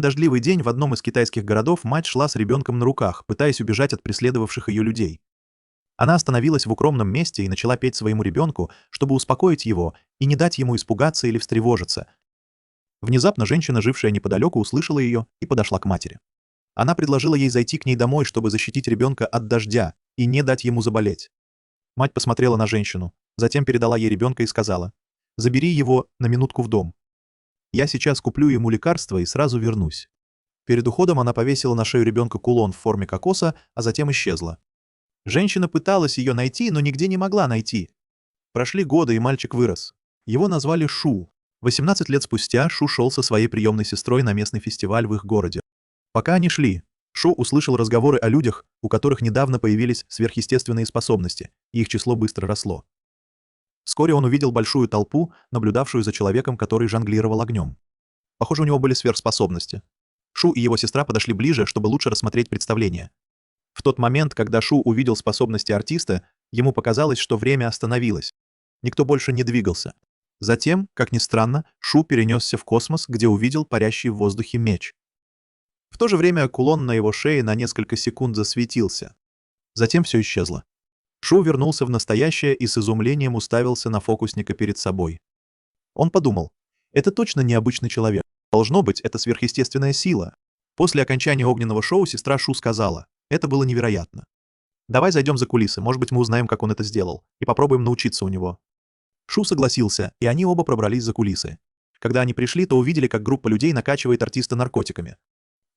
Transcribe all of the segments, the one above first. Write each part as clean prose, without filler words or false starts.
Дождливый день в одном из китайских городов мать шла с ребенком на руках, пытаясь убежать от преследовавших ее людей. Она остановилась в укромном месте и начала петь своему ребенку, чтобы успокоить его и не дать ему испугаться или встревожиться. Внезапно женщина, жившая неподалеку, услышала ее и подошла к матери. Она предложила ей зайти к ней домой, чтобы защитить ребенка от дождя и не дать ему заболеть. Мать посмотрела на женщину, затем передала ей ребенка и сказала: «Забери его на минутку в дом. Я сейчас куплю ему лекарство и сразу вернусь». Перед уходом она повесила на шею ребенка кулон в форме кокоса, а затем исчезла. Женщина пыталась ее найти, но нигде не могла найти. Прошли годы, и мальчик вырос. Его назвали Шу. 18 лет спустя Шу шел со своей приемной сестрой на местный фестиваль в их городе. Пока они шли, Шу услышал разговоры о людях, у которых недавно появились сверхъестественные способности, и их число быстро росло. Вскоре он увидел большую толпу, наблюдавшую за человеком, который жонглировал огнем. Похоже, у него были сверхспособности. Шу и его сестра подошли ближе, чтобы лучше рассмотреть представление. В тот момент, когда Шу увидел способности артиста, ему показалось, что время остановилось. Никто больше не двигался. Затем, как ни странно, Шу перенесся в космос, где увидел парящий в воздухе меч. В то же время кулон на его шее на несколько секунд засветился. Затем все исчезло. Шу вернулся в настоящее и с изумлением уставился на фокусника перед собой. Он подумал: это точно необычный человек. Должно быть, это сверхъестественная сила. После окончания огненного шоу сестра Шу сказала: это было невероятно. Давай зайдем за кулисы, может быть, мы узнаем, как он это сделал, и попробуем научиться у него. Шу согласился, и они оба пробрались за кулисы. Когда они пришли, то увидели, как группа людей накачивает артиста наркотиками.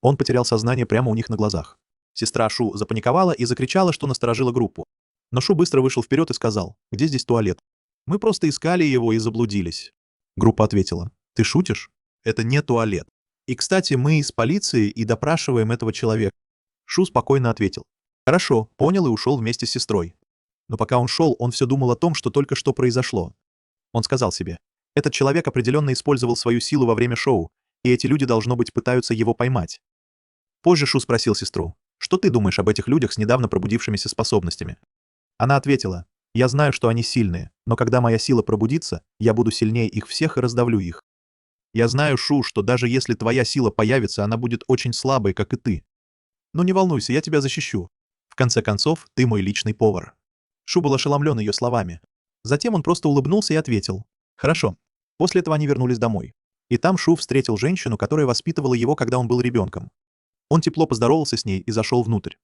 Он потерял сознание прямо у них на глазах. Сестра Шу запаниковала и закричала, что насторожила группу. Но Шу быстро вышел вперед и сказал: где здесь туалет? Мы просто искали его и заблудились. Группа ответила: ты шутишь? Это не туалет. И, кстати, мы из полиции и допрашиваем этого человека. Шу спокойно ответил: хорошо, понял, и ушел вместе с сестрой. Но пока он шел, он все думал о том, что только что произошло. Он сказал себе: этот человек определенно использовал свою силу во время шоу, и эти люди, должно быть, пытаются его поймать. Позже Шу спросил сестру: что ты думаешь об этих людях с недавно пробудившимися способностями? Она ответила: я знаю, что они сильные, но когда моя сила пробудится, я буду сильнее их всех и раздавлю их. Я знаю, Шу, что даже если твоя сила появится, она будет очень слабой, как и ты. Но не волнуйся, я тебя защищу. В конце концов, ты мой личный повар. Шу был ошеломлен ее словами. Затем он просто улыбнулся и ответил: хорошо. После этого они вернулись домой. И там Шу встретил женщину, которая воспитывала его, когда он был ребенком. Он тепло поздоровался с ней и зашел внутрь.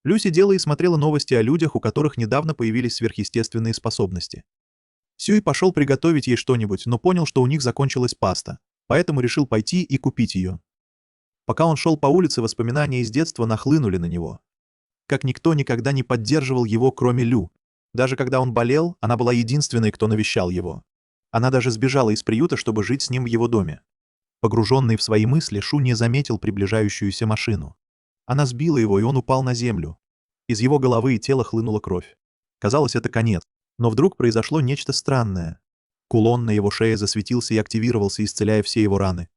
Лю сидела и смотрела новости о людях, у которых недавно появились сверхъестественные способности. Сюй пошел приготовить ей что-нибудь, но понял, что у них закончилась паста, поэтому решил пойти и купить ее. Пока он шел по улице, воспоминания из детства нахлынули на него. Как никто никогда не поддерживал его, кроме Лю. Даже когда он болел, она была единственной, кто навещал его. Она даже сбежала из приюта, чтобы жить с ним в его доме. Погруженный в свои мысли, Шу не заметил приближающуюся машину. Она сбила его, и он упал на землю. Из его головы и тела хлынула кровь. Казалось, это конец. Но вдруг произошло нечто странное. Кулон на его шее засветился и активировался, исцеляя все его раны.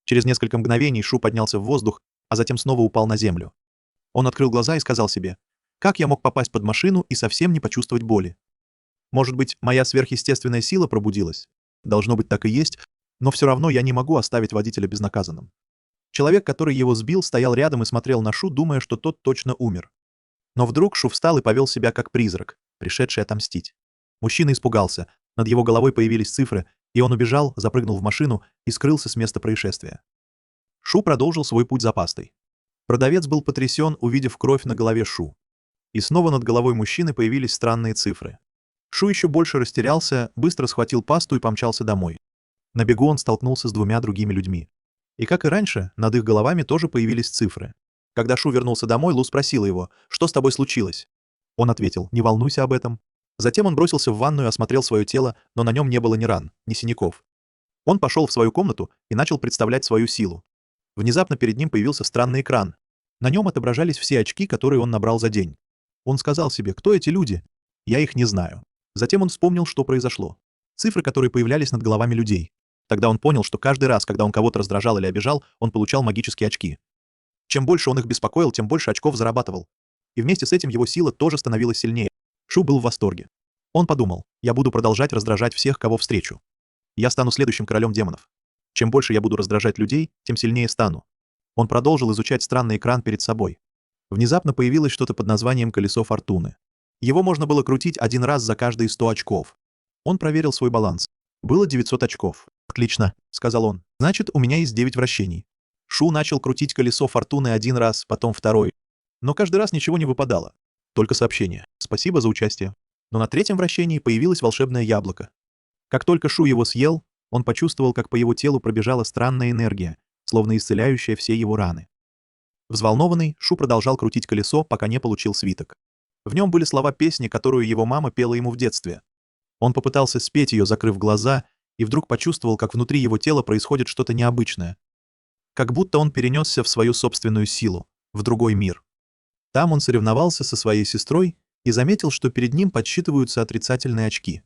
Через несколько мгновений Шу поднялся в воздух, а затем снова упал на землю. Он открыл глаза и сказал себе: как я мог попасть под машину и совсем не почувствовать боли? Может быть, моя сверхъестественная сила пробудилась? Должно быть, так и есть, но все равно я не могу оставить водителя безнаказанным. Человек, который его сбил, стоял рядом и смотрел на Шу, думая, что тот точно умер. Но вдруг Шу встал и повел себя как призрак, пришедший отомстить. Мужчина испугался, над его головой появились цифры, и он убежал, запрыгнул в машину и скрылся с места происшествия. Шу продолжил свой путь за пастой. Продавец был потрясен, увидев кровь на голове Шу. И снова над головой мужчины появились странные цифры. Шу еще больше растерялся, быстро схватил пасту и помчался домой. На бегу он столкнулся с двумя другими людьми. И как и раньше, над их головами тоже появились цифры. Когда Шу вернулся домой, Лу спросила его: что с тобой случилось? Он ответил: не волнуйся об этом. Затем он бросился в ванную и осмотрел свое тело, но на нем не было ни ран, ни синяков. Он пошел в свою комнату и начал представлять свою силу. Внезапно перед ним появился странный экран. На нем отображались все очки, которые он набрал за день. Он сказал себе: кто эти люди? Я их не знаю. Затем он вспомнил, что произошло. Цифры, которые появлялись над головами людей. Тогда он понял, что каждый раз, когда он кого-то раздражал или обижал, он получал магические очки. Чем больше он их беспокоил, тем больше очков зарабатывал. И вместе с этим его сила тоже становилась сильнее. Шу был в восторге. Он подумал: я буду продолжать раздражать всех, кого встречу. Я стану следующим королем демонов. Чем больше я буду раздражать людей, тем сильнее стану. Он продолжил изучать странный экран перед собой. Внезапно появилось что-то под названием «Колесо фортуны». Его можно было крутить один раз за каждые 100 очков. Он проверил свой баланс. Было 900 очков. «Отлично», — сказал он. «Значит, у меня есть 9 вращений». Шу начал крутить колесо фортуны один раз, потом второй. Но каждый раз ничего не выпадало. Только сообщение. «Спасибо за участие». Но на третьем вращении появилось волшебное яблоко. Как только Шу его съел, он почувствовал, как по его телу пробежала странная энергия, словно исцеляющая все его раны. Взволнованный, Шу продолжал крутить колесо, пока не получил свиток. В нем были слова песни, которую его мама пела ему в детстве. Он попытался спеть ее, закрыв глаза, и вдруг почувствовал, как внутри его тела происходит что-то необычное. Как будто он перенесся в свою собственную силу, в другой мир. Там он соревновался со своей сестрой и заметил, что перед ним подсчитываются отрицательные очки.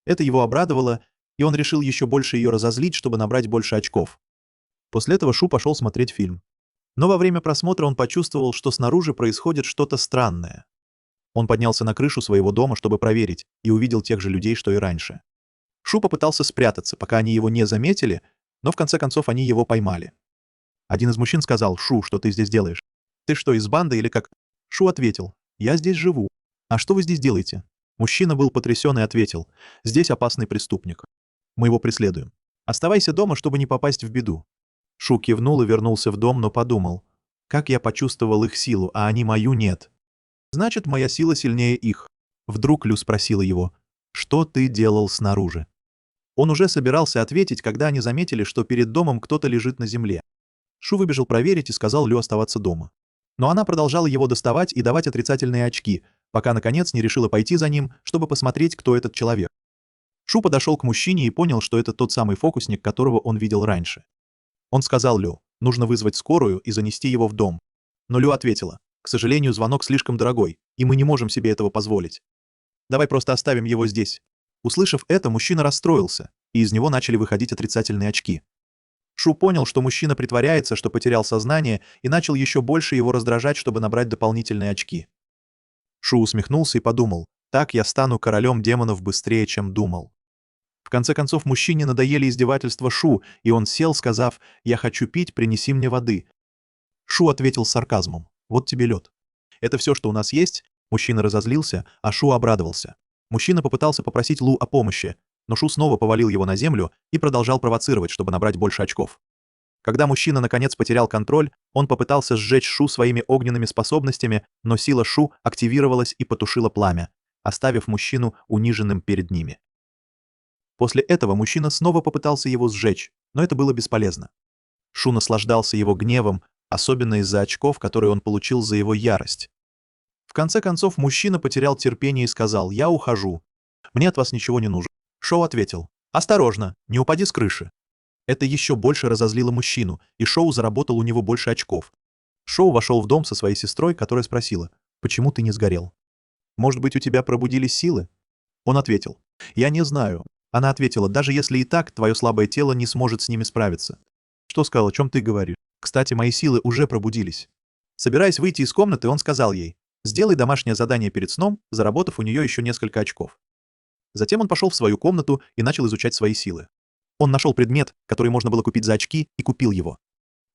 Это его обрадовало, и он решил еще больше ее разозлить, чтобы набрать больше очков. После этого Шу пошел смотреть фильм. Но во время просмотра он почувствовал, что снаружи происходит что-то странное. Он поднялся на крышу своего дома, чтобы проверить, и увидел тех же людей, что и раньше. Шу попытался спрятаться, пока они его не заметили, но в конце концов они его поймали. Один из мужчин сказал: «Шу, что ты здесь делаешь? Ты что, из банды или как?» Шу ответил: «Я здесь живу. А что вы здесь делаете?» Мужчина был потрясен и ответил: «Здесь опасный преступник. Мы его преследуем. Оставайся дома, чтобы не попасть в беду». Шу кивнул и вернулся в дом, но подумал: «Как я почувствовал их силу, а они мою нет. Значит, моя сила сильнее их». Вдруг Лю спросила его: «Что ты делал снаружи?» Он уже собирался ответить, когда они заметили, что перед домом кто-то лежит на земле. Шу выбежал проверить и сказал Лю оставаться дома. Но она продолжала его доставать и давать отрицательные очки, пока, наконец, не решила пойти за ним, чтобы посмотреть, кто этот человек. Шу подошел к мужчине и понял, что это тот самый фокусник, которого он видел раньше. Он сказал Лю: «Нужно вызвать скорую и занести его в дом». Но Лю ответила: «К сожалению, звонок слишком дорогой, и мы не можем себе этого позволить. Давай просто оставим его здесь». Услышав это, мужчина расстроился, и из него начали выходить отрицательные очки. Шу понял, что мужчина притворяется, что потерял сознание, и начал еще больше его раздражать, чтобы набрать дополнительные очки. Шу усмехнулся и подумал: «Так я стану королем демонов быстрее, чем думал». В конце концов, мужчине надоели издевательства Шу, и он сел, сказав: «Я хочу пить, принеси мне воды». Шу ответил с сарказмом: «Вот тебе лед». «Это все, что у нас есть?» Мужчина разозлился, а Шу обрадовался. Мужчина попытался попросить Лу о помощи, но Шу снова повалил его на землю и продолжал провоцировать, чтобы набрать больше очков. Когда мужчина наконец потерял контроль, он попытался сжечь Шу своими огненными способностями, но сила Шу активировалась и потушила пламя, оставив мужчину униженным перед ними. После этого мужчина снова попытался его сжечь, но это было бесполезно. Шу наслаждался его гневом, особенно из-за очков, которые он получил за его ярость. В конце концов, мужчина потерял терпение и сказал: «Я ухожу. Мне от вас ничего не нужно». Шоу ответил: «Осторожно, не упади с крыши». Это еще больше разозлило мужчину, и Шоу заработал у него больше очков. Шоу вошел в дом со своей сестрой, которая спросила: «Почему ты не сгорел? Может быть, у тебя пробудились силы?» Он ответил: «Я не знаю». Она ответила: «Даже если и так, твое слабое тело не сможет с ними справиться». Что сказал, о чем ты говоришь? Кстати, мои силы уже пробудились. Собираясь выйти из комнаты, он сказал ей: «Сделай домашнее задание перед сном», заработав у нее еще несколько очков. Затем он пошел в свою комнату и начал изучать свои силы. Он нашел предмет, который можно было купить за очки, и купил его.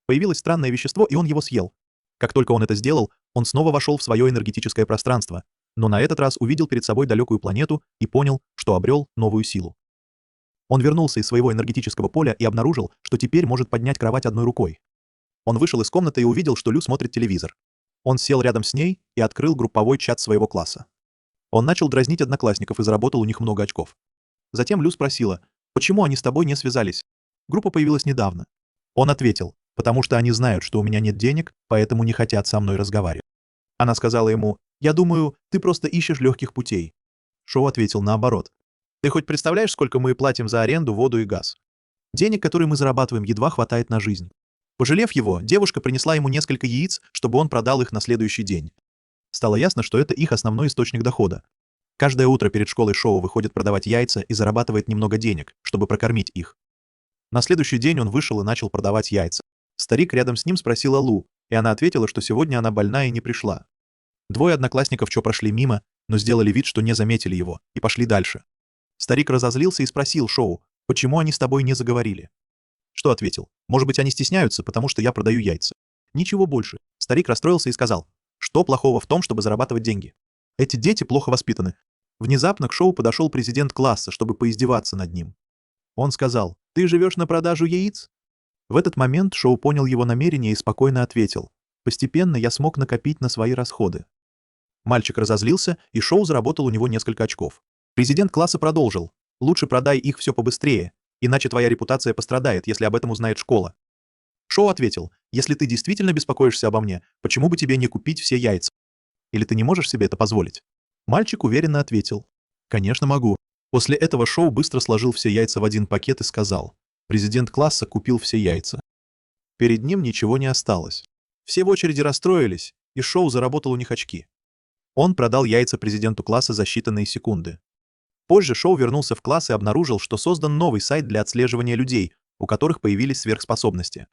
Появилось странное вещество, и он его съел. Как только он это сделал, он снова вошел в свое энергетическое пространство, но на этот раз увидел перед собой далекую планету и понял, что обрел новую силу. Он вернулся из своего энергетического поля и обнаружил, что теперь может поднять кровать одной рукой. Он вышел из комнаты и увидел, что Лю смотрит телевизор. Он сел рядом с ней и открыл групповой чат своего класса. Он начал дразнить одноклассников и заработал у них много очков. Затем Лю спросила: «Почему они с тобой не связались? Группа появилась недавно». Он ответил: «Потому что они знают, что у меня нет денег, поэтому не хотят со мной разговаривать». Она сказала ему: «Я думаю, ты просто ищешь легких путей». Шоу ответил наоборот: «Ты хоть представляешь, сколько мы платим за аренду, воду и газ? Денег, которые мы зарабатываем, едва хватает на жизнь». Пожалев его, девушка принесла ему несколько яиц, чтобы он продал их на следующий день. Стало ясно, что это их основной источник дохода. Каждое утро перед школой Шоу выходит продавать яйца и зарабатывает немного денег, чтобы прокормить их. На следующий день он вышел и начал продавать яйца. Старик рядом с ним спросил о Лу, и она ответила, что сегодня она больна и не пришла. Двое одноклассников Чо прошли мимо, но сделали вид, что не заметили его, и пошли дальше. Старик разозлился и спросил Шоу: «Почему они с тобой не заговорили?» Что ответил? Может быть, они стесняются, потому что я продаю яйца. Ничего больше. Старик расстроился и сказал, что плохого в том, чтобы зарабатывать деньги? Эти дети плохо воспитаны. Внезапно к Шоу подошел президент класса, чтобы поиздеваться над ним. Он сказал, «Ты живешь на продажу яиц?» В этот момент Шоу понял его намерение и спокойно ответил, «Постепенно я смог накопить на свои расходы». Мальчик разозлился, и Шоу заработал у него несколько очков. Президент класса продолжил, «Лучше продай их все побыстрее, иначе твоя репутация пострадает, если об этом узнает школа». Шоу ответил, «Если ты действительно беспокоишься обо мне, почему бы тебе не купить все яйца? Или ты не можешь себе это позволить?» Мальчик уверенно ответил, «Конечно могу». После этого Шоу быстро сложил все яйца в один пакет и сказал, «Президент класса купил все яйца». Перед ним ничего не осталось. Все в очереди расстроились, и Шоу заработал у них очки. Он продал яйца президенту класса за считанные секунды. Позже Шоу вернулся в класс и обнаружил, что создан новый сайт для отслеживания людей, у которых появились сверхспособности.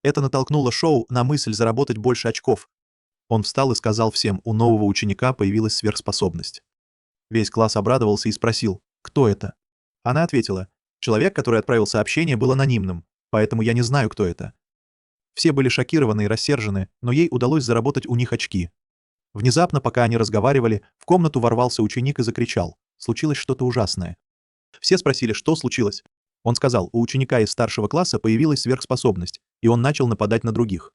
Это натолкнуло Шоу на мысль заработать больше очков. Он встал и сказал всем, у нового ученика появилась сверхспособность. Весь класс обрадовался и спросил, кто это? Она ответила, человек, который отправил сообщение, был анонимным, поэтому я не знаю, кто это. Все были шокированы и рассержены, но ей удалось заработать у них очки. Внезапно, пока они разговаривали, в комнату ворвался ученик и закричал, случилось что-то ужасное. Все спросили, что случилось. Он сказал, у ученика из старшего класса появилась сверхспособность, и он начал нападать на других.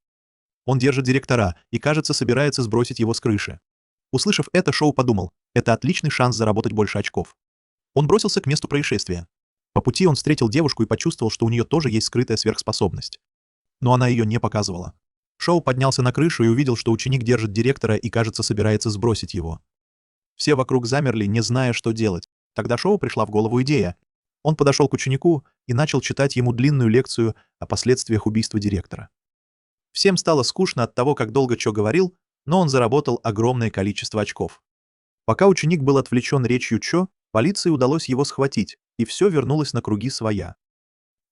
Он держит директора и, кажется, собирается сбросить его с крыши. Услышав это, Шоу подумал, это отличный шанс заработать больше очков. Он бросился к месту происшествия. По пути он встретил девушку и почувствовал, что у нее тоже есть скрытая сверхспособность. Но она ее не показывала. Шоу поднялся на крышу и увидел, что ученик держит директора и, кажется, собирается сбросить его. Все вокруг замерли, не зная, что делать. Тогда Шоу пришла в голову идея. Он подошел к ученику и начал читать ему длинную лекцию о последствиях убийства директора. Всем стало скучно от того, как долго Чо говорил, но он заработал огромное количество очков. Пока ученик был отвлечен речью Чо, полиции удалось его схватить, и все вернулось на круги своя.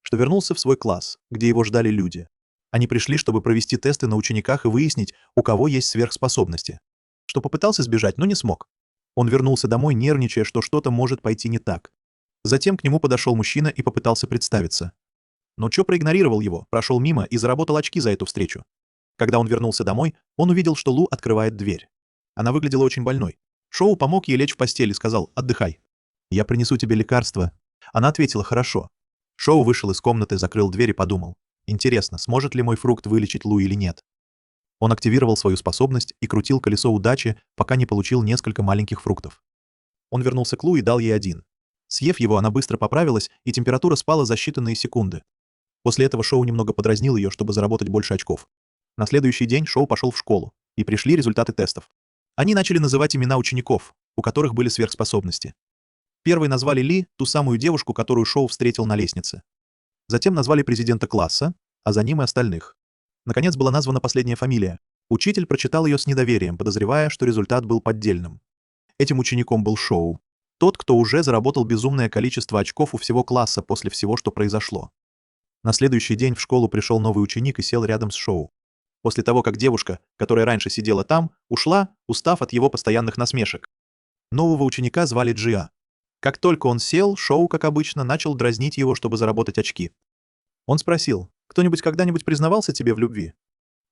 Что вернулся в свой класс, где его ждали люди. Они пришли, чтобы провести тесты на учениках и выяснить, у кого есть сверхспособности. Что попытался сбежать, но не смог. Он вернулся домой, нервничая, что что-то может пойти не так. Затем к нему подошел мужчина и попытался представиться. Но Чо проигнорировал его, прошел мимо и заработал очки за эту встречу. Когда он вернулся домой, он увидел, что Лу открывает дверь. Она выглядела очень больной. Шоу помог ей лечь в постель и сказал «Отдыхай. Я принесу тебе лекарство». Она ответила «Хорошо». Шоу вышел из комнаты, закрыл дверь и подумал «Интересно, сможет ли мой фрукт вылечить Лу или нет?» Он активировал свою способность и крутил колесо удачи, пока не получил несколько маленьких фруктов. Он вернулся к Лу и дал ей один. Съев его, она быстро поправилась, и температура спала за считанные секунды. После этого Шоу немного подразнил ее, чтобы заработать больше очков. На следующий день Шоу пошел в школу, и пришли результаты тестов. Они начали называть имена учеников, у которых были сверхспособности. Первой назвали Ли, ту самую девушку, которую Шоу встретил на лестнице. Затем назвали президента класса, а за ним и остальных. Наконец была названа последняя фамилия. Учитель прочитал ее с недоверием, подозревая, что результат был поддельным. Этим учеником был Шоу. Тот, кто уже заработал безумное количество очков у всего класса после всего, что произошло. На следующий день в школу пришел новый ученик и сел рядом с Шоу. После того, как девушка, которая раньше сидела там, ушла, устав от его постоянных насмешек. Нового ученика звали Джиа. Как только он сел, Шоу, как обычно, начал дразнить его, чтобы заработать очки. Он спросил, «Кто-нибудь когда-нибудь признавался тебе в любви?»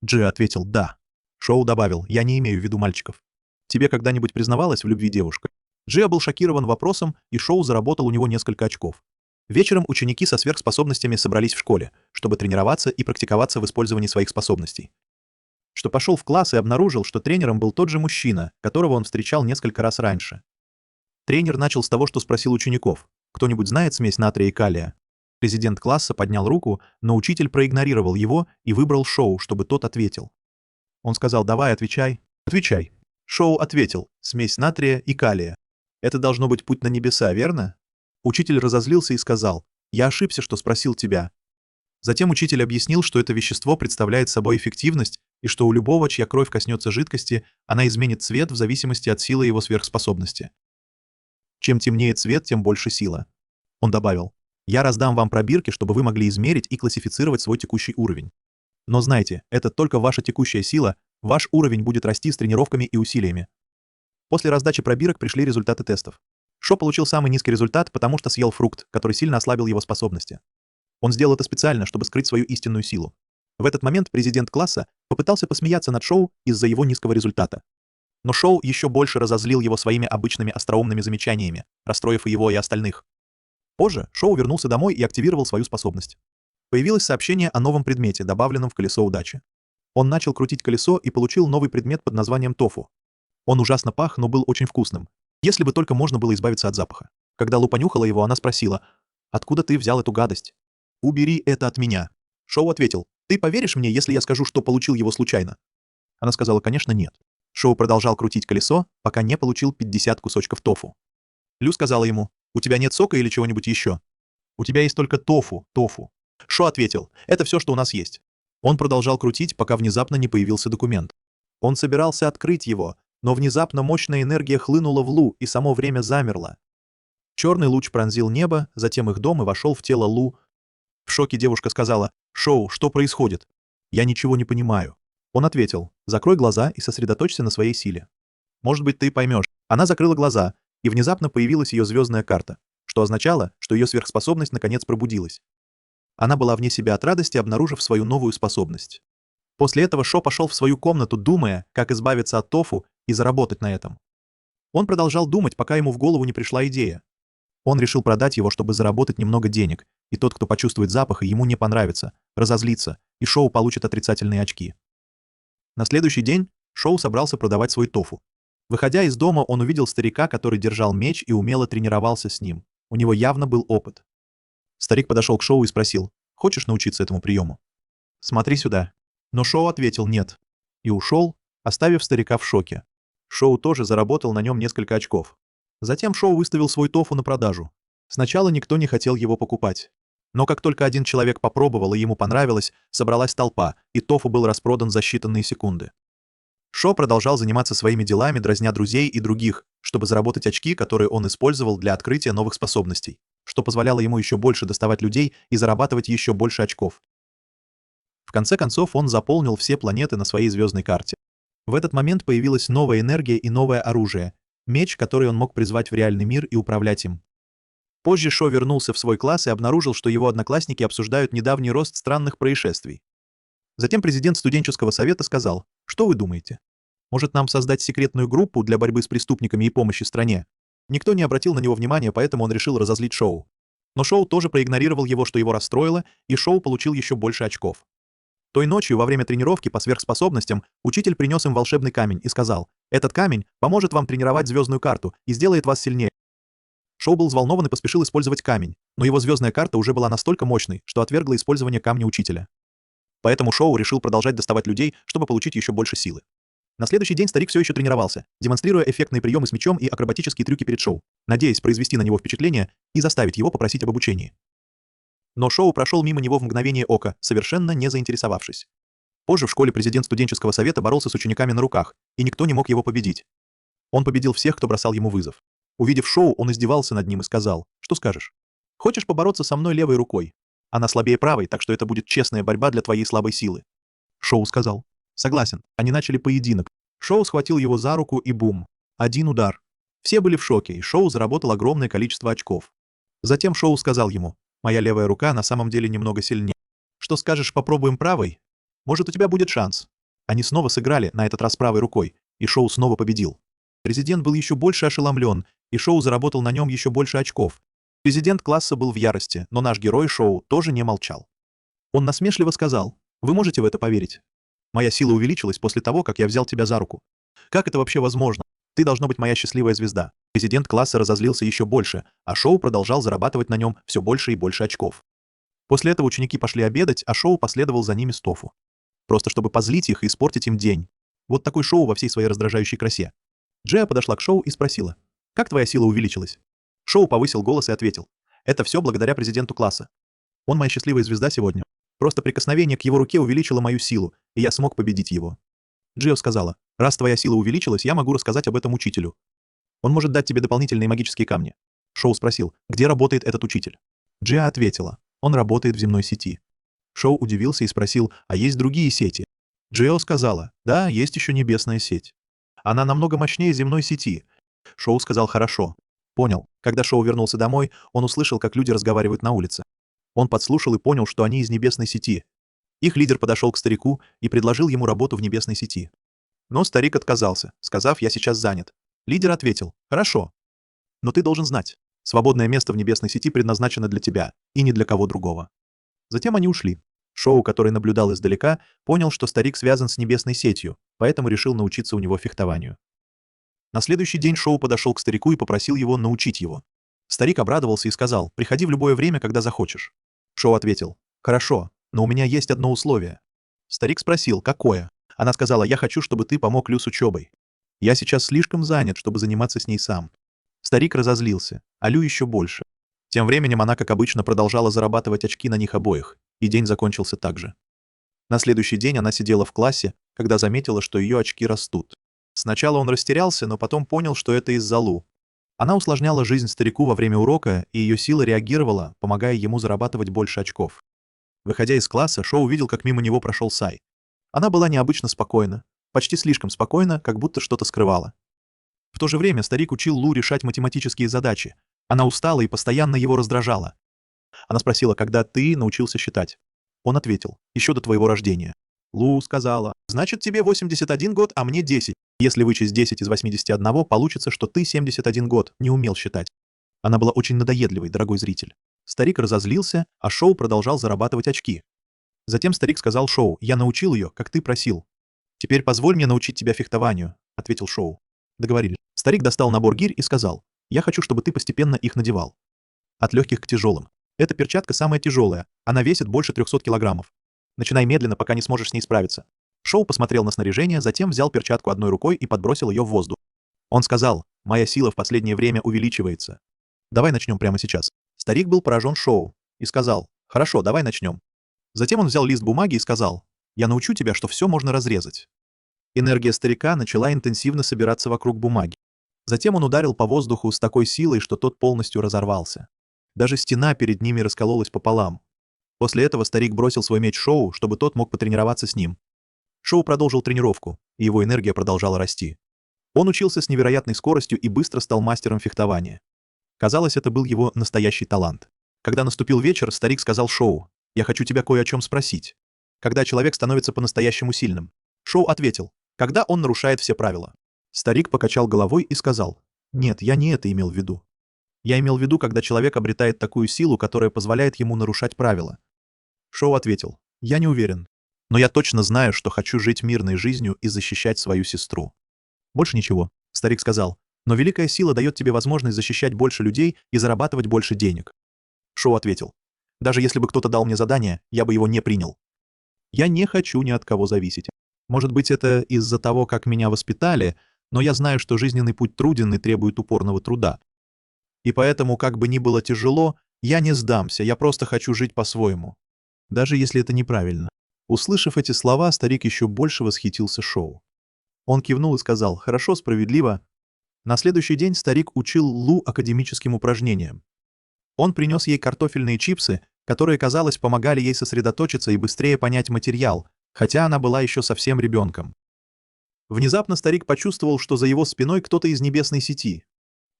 Джиа ответил «Да». Шоу добавил, «Я не имею в виду мальчиков. Тебе когда-нибудь признавалась в любви девушка?» Джиа был шокирован вопросом, и Шоу заработал у него несколько очков. Вечером ученики со сверхспособностями собрались в школе, чтобы тренироваться и практиковаться в использовании своих способностей. Что пошел в класс и обнаружил, что тренером был тот же мужчина, которого он встречал несколько раз раньше. Тренер начал с того, что спросил учеников, «Кто-нибудь знает смесь натрия и калия?» Президент класса поднял руку, но учитель проигнорировал его и выбрал Шоу, чтобы тот ответил. Он сказал, «Давай, отвечай». «Отвечай». Шоу ответил, «Смесь натрия и калия. Это должно быть путь на небеса, верно?» Учитель разозлился и сказал, «Я ошибся, что спросил тебя». Затем учитель объяснил, что это вещество представляет собой эффективность и что у любого, чья кровь коснется жидкости, она изменит цвет в зависимости от силы его сверхспособности. Чем темнее цвет, тем больше сила. Он добавил, «Я раздам вам пробирки, чтобы вы могли измерить и классифицировать свой текущий уровень. Но знайте, это только ваша текущая сила, ваш уровень будет расти с тренировками и усилиями». После раздачи пробирок пришли результаты тестов. Шо получил самый низкий результат, потому что съел фрукт, который сильно ослабил его способности. Он сделал это специально, чтобы скрыть свою истинную силу. В этот момент президент класса попытался посмеяться над Шоу из-за его низкого результата. Но Шоу еще больше разозлил его своими обычными остроумными замечаниями, расстроив и его, и остальных. Позже Шоу вернулся домой и активировал свою способность. Появилось сообщение о новом предмете, добавленном в колесо удачи. Он начал крутить колесо и получил новый предмет под названием тофу. Он ужасно пах, но был очень вкусным. Если бы только можно было избавиться от запаха. Когда Лу понюхала его, она спросила: «Откуда ты взял эту гадость?» «Убери это от меня». Шоу ответил: «Ты поверишь мне, если я скажу, что получил его случайно?» Она сказала: «Конечно, нет». Шоу продолжал крутить колесо, пока не получил 50 кусочков тофу. Лю сказала ему: «У тебя нет сока или чего-нибудь еще?» «У тебя есть только тофу». Шо ответил: «Это все, что у нас есть». Он продолжал крутить, пока внезапно не появился документ. Он собирался открыть его, но внезапно мощная энергия хлынула в Лу, и само время замерло. Черный луч пронзил небо, затем их дом и вошел в тело Лу. В шоке девушка сказала: «Шоу, что происходит?» «Я ничего не понимаю». Он ответил: «Закрой глаза и сосредоточься на своей силе. Может быть, ты поймешь». Она закрыла глаза, и внезапно появилась ее звездная карта, что означало, что ее сверхспособность наконец пробудилась. Она была вне себя от радости, обнаружив свою новую способность. После этого Шо пошел в свою комнату, думая, как избавиться от тофу и заработать на этом. Он продолжал думать, пока ему в голову не пришла идея. Он решил продать его, чтобы заработать немного денег, и тот, кто почувствует запах и ему не понравится, разозлится, и Шоу получит отрицательные очки. На следующий день Шоу собрался продавать свой тофу. Выходя из дома, он увидел старика, который держал меч и умело тренировался с ним. У него явно был опыт. Старик подошел к Шоу и спросил: «Хочешь научиться этому приему?» «Смотри сюда». Но Шоу ответил «нет» и ушел, оставив старика в шоке. Шоу тоже заработал на нем несколько очков. Затем Шоу выставил свой тофу на продажу. Сначала никто не хотел его покупать. Но как только один человек попробовал и ему понравилось, собралась толпа, и тофу был распродан за считанные секунды. Шо продолжал заниматься своими делами, дразня друзей и других, чтобы заработать очки, которые он использовал для открытия новых способностей, что позволяло ему еще больше доставать людей и зарабатывать еще больше очков. В конце концов, он заполнил все планеты на своей звездной карте. В этот момент появилась новая энергия и новое оружие — меч, который он мог призвать в реальный мир и управлять им. Позже Шо вернулся в свой класс и обнаружил, что его одноклассники обсуждают недавний рост странных происшествий. Затем президент студенческого совета сказал: «Что вы думаете? Может, нам создать секретную группу для борьбы с преступниками и помощи стране?» Никто не обратил на него внимания, поэтому он решил разозлить Шоу. Но Шоу тоже проигнорировал его, что его расстроило, и Шоу получил еще больше очков. Той ночью, во время тренировки по сверхспособностям, учитель принес им волшебный камень и сказал: «Этот камень поможет вам тренировать звездную карту и сделает вас сильнее». Шоу был взволнован и поспешил использовать камень, но его звездная карта уже была настолько мощной, что отвергла использование камня учителя. Поэтому Шоу решил продолжать доставать людей, чтобы получить еще больше силы. На следующий день старик все еще тренировался, демонстрируя эффектные приемы с мечом и акробатические трюки перед Шоу, надеясь произвести на него впечатление и заставить его попросить об обучении. Но Шоу прошел мимо него в мгновение ока, совершенно не заинтересовавшись. Позже в школе президент студенческого совета боролся с учениками на руках, и никто не мог его победить. Он победил всех, кто бросал ему вызов. Увидев Шоу, он издевался над ним и сказал: «Что скажешь? Хочешь побороться со мной левой рукой? Она слабее правой, так что это будет честная борьба для твоей слабой силы». Шоу сказал: «Согласен». Они начали поединок. Шоу схватил его за руку и бум. Один удар. Все были в шоке, и Шоу заработал огромное количество очков. Затем Шоу сказал ему: «Моя левая рука на самом деле немного сильнее. Что скажешь, попробуем правой? Может, у тебя будет шанс». Они снова сыграли, на этот раз правой рукой, и Шоу снова победил. Президент был еще больше ошеломлен, и Шоу заработал на нем еще больше очков. Президент класса был в ярости, но наш герой Шоу тоже не молчал. Он насмешливо сказал: «Вы можете в это поверить? Моя сила увеличилась после того, как я взял тебя за руку. Как это вообще возможно? Ты должна быть моя счастливая звезда». Президент класса разозлился еще больше, а Шоу продолжал зарабатывать на нем все больше и больше очков. После этого ученики пошли обедать, а Шоу последовал за ними с тофу. Просто чтобы позлить их и испортить им день. Вот такой Шоу во всей своей раздражающей красе. Джея подошла к Шоу и спросила: «Как твоя сила увеличилась?» Шоу повысил голос и ответил: «Это все благодаря президенту класса. Он моя счастливая звезда сегодня. Просто прикосновение к его руке увеличило мою силу, и я смог победить его». Джио сказала: «Раз твоя сила увеличилась, я могу рассказать об этом учителю. Он может дать тебе дополнительные магические камни». Шоу спросил: «Где работает этот учитель?» Джиа ответила: «Он работает в земной сети». Шоу удивился и спросил: «А есть другие сети?» Джио сказала: «Да, есть еще небесная сеть. Она намного мощнее земной сети». Шоу сказал: «Хорошо. Понял». Когда Шоу вернулся домой, он услышал, как люди разговаривают на улице. Он подслушал и понял, что они из небесной сети. Их лидер подошел к старику и предложил ему работу в небесной сети. Но старик отказался, сказав: «Я сейчас занят». Лидер ответил: «Хорошо, но ты должен знать, свободное место в небесной сети предназначено для тебя и не для кого другого». Затем они ушли. Шоу, который наблюдал издалека, понял, что старик связан с небесной сетью, поэтому решил научиться у него фехтованию. На следующий день Шоу подошел к старику и попросил его научить его. Старик обрадовался и сказал: «Приходи в любое время, когда захочешь». Шоу ответил: «Хорошо, но у меня есть одно условие». Старик спросил: «Какое?» Она сказала: «Я хочу, чтобы ты помог Лю с учебой. Я сейчас слишком занят, чтобы заниматься с ней сам». Старик разозлился, а Лю еще больше. Тем временем она, как обычно, продолжала зарабатывать очки на них обоих, и день закончился так же. На следующий день она сидела в классе, когда заметила, что ее очки растут. Сначала он растерялся, но потом понял, что это из-за Лу. Она усложняла жизнь старику во время урока, и ее сила реагировала, помогая ему зарабатывать больше очков. Выходя из класса, Шоу увидел, как мимо него прошел Сай. Она была необычно спокойна, почти слишком спокойна, как будто что-то скрывала. В то же время старик учил Лу решать математические задачи. Она устала и постоянно его раздражала. Она спросила: «Когда ты научился считать?» Он ответил: «Еще до твоего рождения». Лу сказала: «Значит, тебе 81 год, а мне 10. Если вычесть 10 из 81, получится, что ты 71 год не умел считать». Она была очень надоедливой, дорогой зритель. Старик разозлился, а Шоу продолжал зарабатывать очки. Затем старик сказал Шоу: «Я научил ее, как ты просил». «Теперь позволь мне научить тебя фехтованию», — ответил Шоу. Договорились. Старик достал набор гирь и сказал: «Я хочу, чтобы ты постепенно их надевал. От легких к тяжелым. Эта перчатка самая тяжелая, она весит больше 300 килограммов. Начинай медленно, пока не сможешь с ней справиться». Шоу посмотрел на снаряжение, затем взял перчатку одной рукой и подбросил ее в воздух. Он сказал: «Моя сила в последнее время увеличивается. Давай начнем прямо сейчас». Старик был поражен Шоу и сказал: «Хорошо, давай начнем». Затем он взял лист бумаги и сказал: «Я научу тебя, что все можно разрезать». Энергия старика начала интенсивно собираться вокруг бумаги. Затем он ударил по воздуху с такой силой, что тот полностью разорвался. Даже стена перед ними раскололась пополам. После этого старик бросил свой меч Шоу, чтобы тот мог потренироваться с ним. Шоу продолжил тренировку, и его энергия продолжала расти. Он учился с невероятной скоростью и быстро стал мастером фехтования. Казалось, это был его настоящий талант. Когда наступил вечер, старик сказал Шоу: «Я хочу тебя кое о чем спросить. Когда человек становится по-настоящему сильным?» Шоу ответил: «Когда он нарушает все правила». Старик покачал головой и сказал: «Нет, я не это имел в виду. Я имел в виду, когда человек обретает такую силу, которая позволяет ему нарушать правила». Шоу ответил: «Я не уверен. Но я точно знаю, что хочу жить мирной жизнью и защищать свою сестру». «Больше ничего», — старик сказал, «но великая сила дает тебе возможность защищать больше людей и зарабатывать больше денег». Шоу ответил: «Даже если бы кто-то дал мне задание, я бы его не принял. Я не хочу ни от кого зависеть. Может быть, это из-за того, как меня воспитали, но я знаю, что жизненный путь труден и требует упорного труда. И поэтому, как бы ни было тяжело, я не сдамся, я просто хочу жить по-своему. Даже если это неправильно». Услышав эти слова, старик еще больше восхитился Шоу. Он кивнул и сказал: «Хорошо, справедливо». На следующий день старик учил Лу академическим упражнениям. Он принес ей картофельные чипсы, которые, казалось, помогали ей сосредоточиться и быстрее понять материал, хотя она была еще совсем ребенком. Внезапно старик почувствовал, что за его спиной кто-то из небесной сети.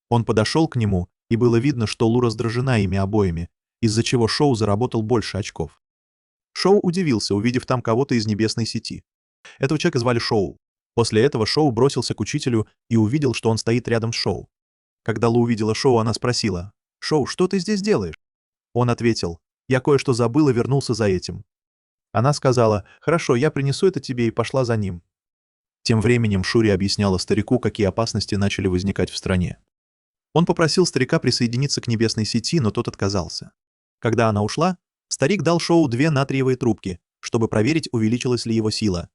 Он подошел к нему, и было видно, что Лу раздражена ими обоими, из-за чего Шоу заработал больше очков. Шоу удивился, увидев там кого-то из небесной сети. Этого человека звали Шоу. После этого Шоу бросился к учителю и увидел, что он стоит рядом с Шоу. Когда Лу увидела Шоу, она спросила: «Шоу, что ты здесь делаешь?» Он ответил: «Я кое-что забыл и вернулся за этим». Она сказала: «Хорошо, я принесу это тебе», и пошла за ним. Тем временем Шури объясняла старику, какие опасности начали возникать в стране. Он попросил старика присоединиться к небесной сети, но тот отказался. Когда она ушла, старик дал Шоу 2 натриевые трубки, чтобы проверить, увеличилась ли его сила.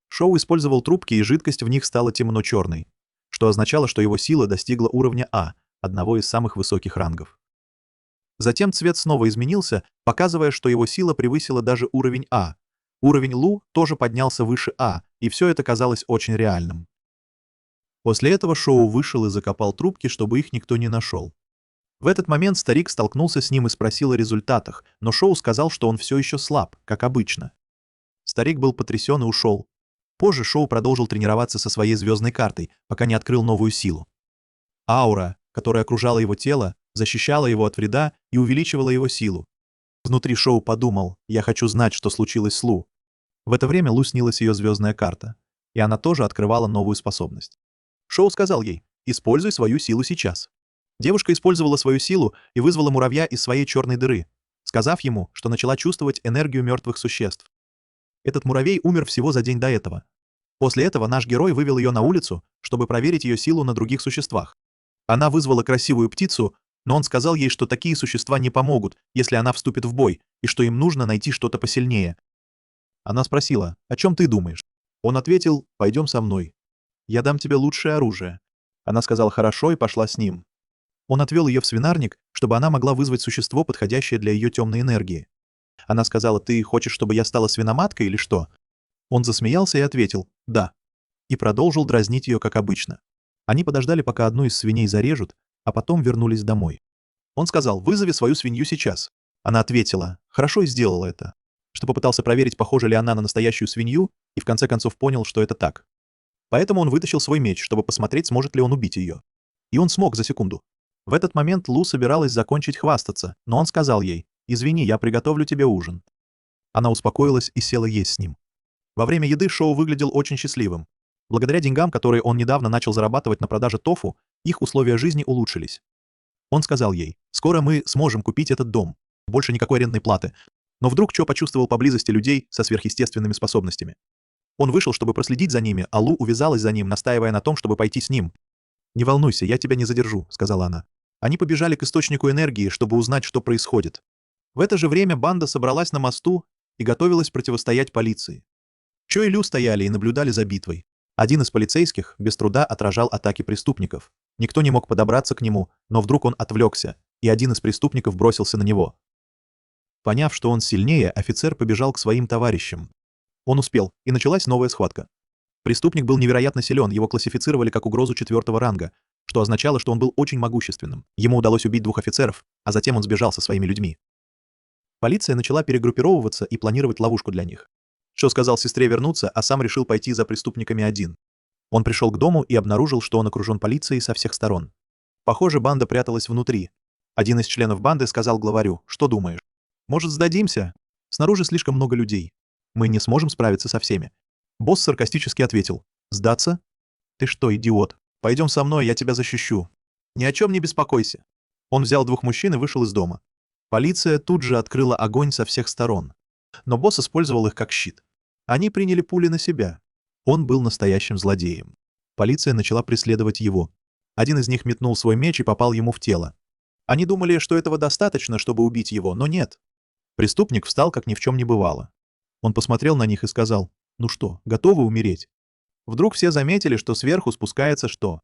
Шоу использовал трубки, и жидкость в них стала темно-черной, что означало, что его сила достигла уровня А, одного из самых высоких рангов. Затем цвет снова изменился, показывая, что его сила превысила даже уровень А. Уровень Лу тоже поднялся выше А, и все это казалось очень реальным. После этого Шоу вышел и закопал трубки, чтобы их никто не нашел. В этот момент старик столкнулся с ним и спросил о результатах, но Шоу сказал, что он все еще слаб, как обычно. Старик был потрясен и ушел. Позже Шоу продолжил тренироваться со своей звездной картой, пока не открыл новую силу. Аура, которая окружала его тело, защищала его от вреда и увеличивала его силу. Внутри Шоу подумал: «Я хочу знать, что случилось с Лу». В это время Лу снилась ее звездная карта, и она тоже открывала новую способность. Шоу сказал ей: «Используй свою силу сейчас». Девушка использовала свою силу и вызвала муравья из своей черной дыры, сказав ему, что начала чувствовать энергию мертвых существ. Этот муравей умер всего за день до этого. После этого наш герой вывел ее на улицу, чтобы проверить ее силу на других существах. Она вызвала красивую птицу, но он сказал ей, что такие существа не помогут, если она вступит в бой, и что им нужно найти что-то посильнее. Она спросила: «О чем ты думаешь?» Он ответил: «Пойдем со мной. Я дам тебе лучшее оружие». Она сказала «хорошо» и пошла с ним. Он отвел ее в свинарник, чтобы она могла вызвать существо, подходящее для ее темной энергии. Она сказала: «Ты хочешь, чтобы я стала свиноматкой или что?» Он засмеялся и ответил «да». И продолжил дразнить ее, как обычно. Они подождали, пока одну из свиней зарежут, а потом вернулись домой. Он сказал: «Вызови свою свинью сейчас». Она ответила «хорошо» и сделала это. Что попытался проверить, похожа ли она на настоящую свинью, и в конце концов понял, что это так. Поэтому он вытащил свой меч, чтобы посмотреть, сможет ли он убить ее. И он смог за секунду. В этот момент Лу собиралась закончить хвастаться, но он сказал ей: «Извини, я приготовлю тебе ужин». Она успокоилась и села есть с ним. Во время еды Шоу выглядел очень счастливым. Благодаря деньгам, которые он недавно начал зарабатывать на продаже тофу, их условия жизни улучшились. Он сказал ей: «Скоро мы сможем купить этот дом. Больше никакой арендной платы». Но вдруг Чо почувствовал поблизости людей со сверхъестественными способностями. Он вышел, чтобы проследить за ними, а Лу увязалась за ним, настаивая на том, чтобы пойти с ним. «Не волнуйся, я тебя не задержу», — сказала она. Они побежали к источнику энергии, чтобы узнать, что происходит. В это же время банда собралась на мосту и готовилась противостоять полиции. Чо и Лю стояли и наблюдали за битвой. Один из полицейских без труда отражал атаки преступников. Никто не мог подобраться к нему, но вдруг он отвлекся, и один из преступников бросился на него. Поняв, что он сильнее, офицер побежал к своим товарищам. Он успел, и началась новая схватка. Преступник был невероятно силен, его классифицировали как угрозу 4-го ранга, что означало, что он был очень могущественным. Ему удалось убить 2 офицеров, а затем он сбежал со своими людьми. Полиция начала перегруппировываться и планировать ловушку для них. Шо сказал сестре вернуться, а сам решил пойти за преступниками один. Он пришел к дому и обнаружил, что он окружен полицией со всех сторон. Похоже, банда пряталась внутри. Один из членов банды сказал главарю: «Что думаешь? Может, сдадимся? Снаружи слишком много людей. Мы не сможем справиться со всеми». Босс саркастически ответил: «Сдаться? Ты что, идиот? Пойдем со мной, я тебя защищу. Ни о чем не беспокойся». Он взял 2 мужчин и вышел из дома. Полиция тут же открыла огонь со всех сторон. Но босс использовал их как щит. Они приняли пули на себя. Он был настоящим злодеем. Полиция начала преследовать его. Один из них метнул свой меч и попал ему в тело. Они думали, что этого достаточно, чтобы убить его, но нет. Преступник встал, как ни в чем не бывало. Он посмотрел на них и сказал: «Ну что, готовы умереть?» Вдруг все заметили, что сверху спускается что?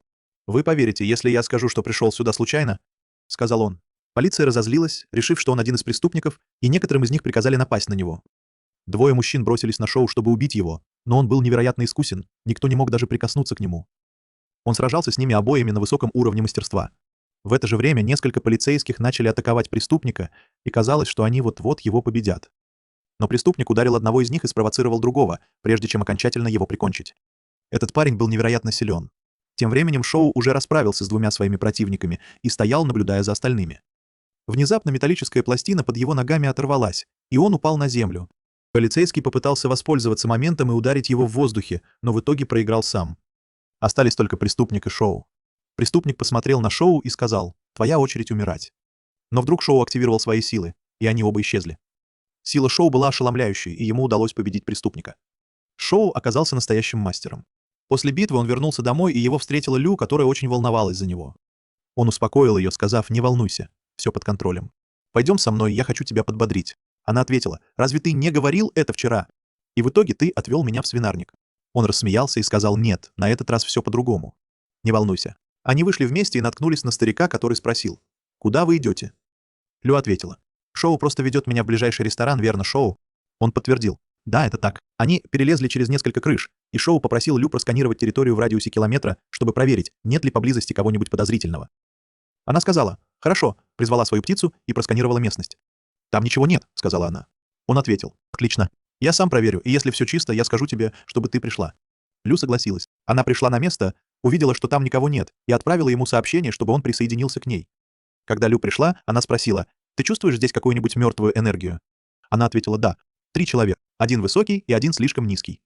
«Вы поверите, если я скажу, что пришел сюда случайно?» — сказал он. Полиция разозлилась, решив, что он один из преступников, и некоторым из них приказали напасть на него. 2 мужчин бросились на Шоу, чтобы убить его, но он был невероятно искусен, никто не мог даже прикоснуться к нему. Он сражался с ними обоими на высоком уровне мастерства. В это же время несколько полицейских начали атаковать преступника, и казалось, что они вот-вот его победят. Но преступник ударил одного из них и спровоцировал другого, прежде чем окончательно его прикончить. Этот парень был невероятно силен. Тем временем Шоу уже расправился с 2 своими противниками и стоял, наблюдая за остальными. Внезапно металлическая пластина под его ногами оторвалась, и он упал на землю. Полицейский попытался воспользоваться моментом и ударить его в воздухе, но в итоге проиграл сам. Остались только преступник и Шоу. Преступник посмотрел на Шоу и сказал: «Твоя очередь умирать». Но вдруг Шоу активировал свои силы, и они оба исчезли. Сила Шоу была ошеломляющей, и ему удалось победить преступника. Шоу оказался настоящим мастером. После битвы он вернулся домой, и его встретила Лю, которая очень волновалась за него. Он успокоил ее, сказав: «Не волнуйся, все под контролем. Пойдем со мной, я хочу тебя подбодрить». Она ответила: «Разве ты не говорил это вчера? И в итоге ты отвел меня в свинарник». Он рассмеялся и сказал: «Нет, на этот раз все по-другому. Не волнуйся». Они вышли вместе и наткнулись на старика, который спросил: «Куда вы идете?» Лю ответила: «Шоу просто ведет меня в ближайший ресторан, верно, Шоу?» Он подтвердил: «Да, это так». Они перелезли через несколько крыш, и Шоу попросил Лю просканировать территорию в радиусе километра, чтобы проверить, нет ли поблизости кого-нибудь подозрительного. Она сказала: «Хорошо», призвала свою птицу и просканировала местность. «Там ничего нет», — сказала она. Он ответил: «Отлично. Я сам проверю, и если все чисто, я скажу тебе, чтобы ты пришла». Лю согласилась. Она пришла на место, увидела, что там никого нет, и отправила ему сообщение, чтобы он присоединился к ней. Когда Лю пришла, она спросила: Ты чувствуешь здесь какую-нибудь мертвую энергию? Она ответила «да». 3 человека. Один высокий и один слишком низкий.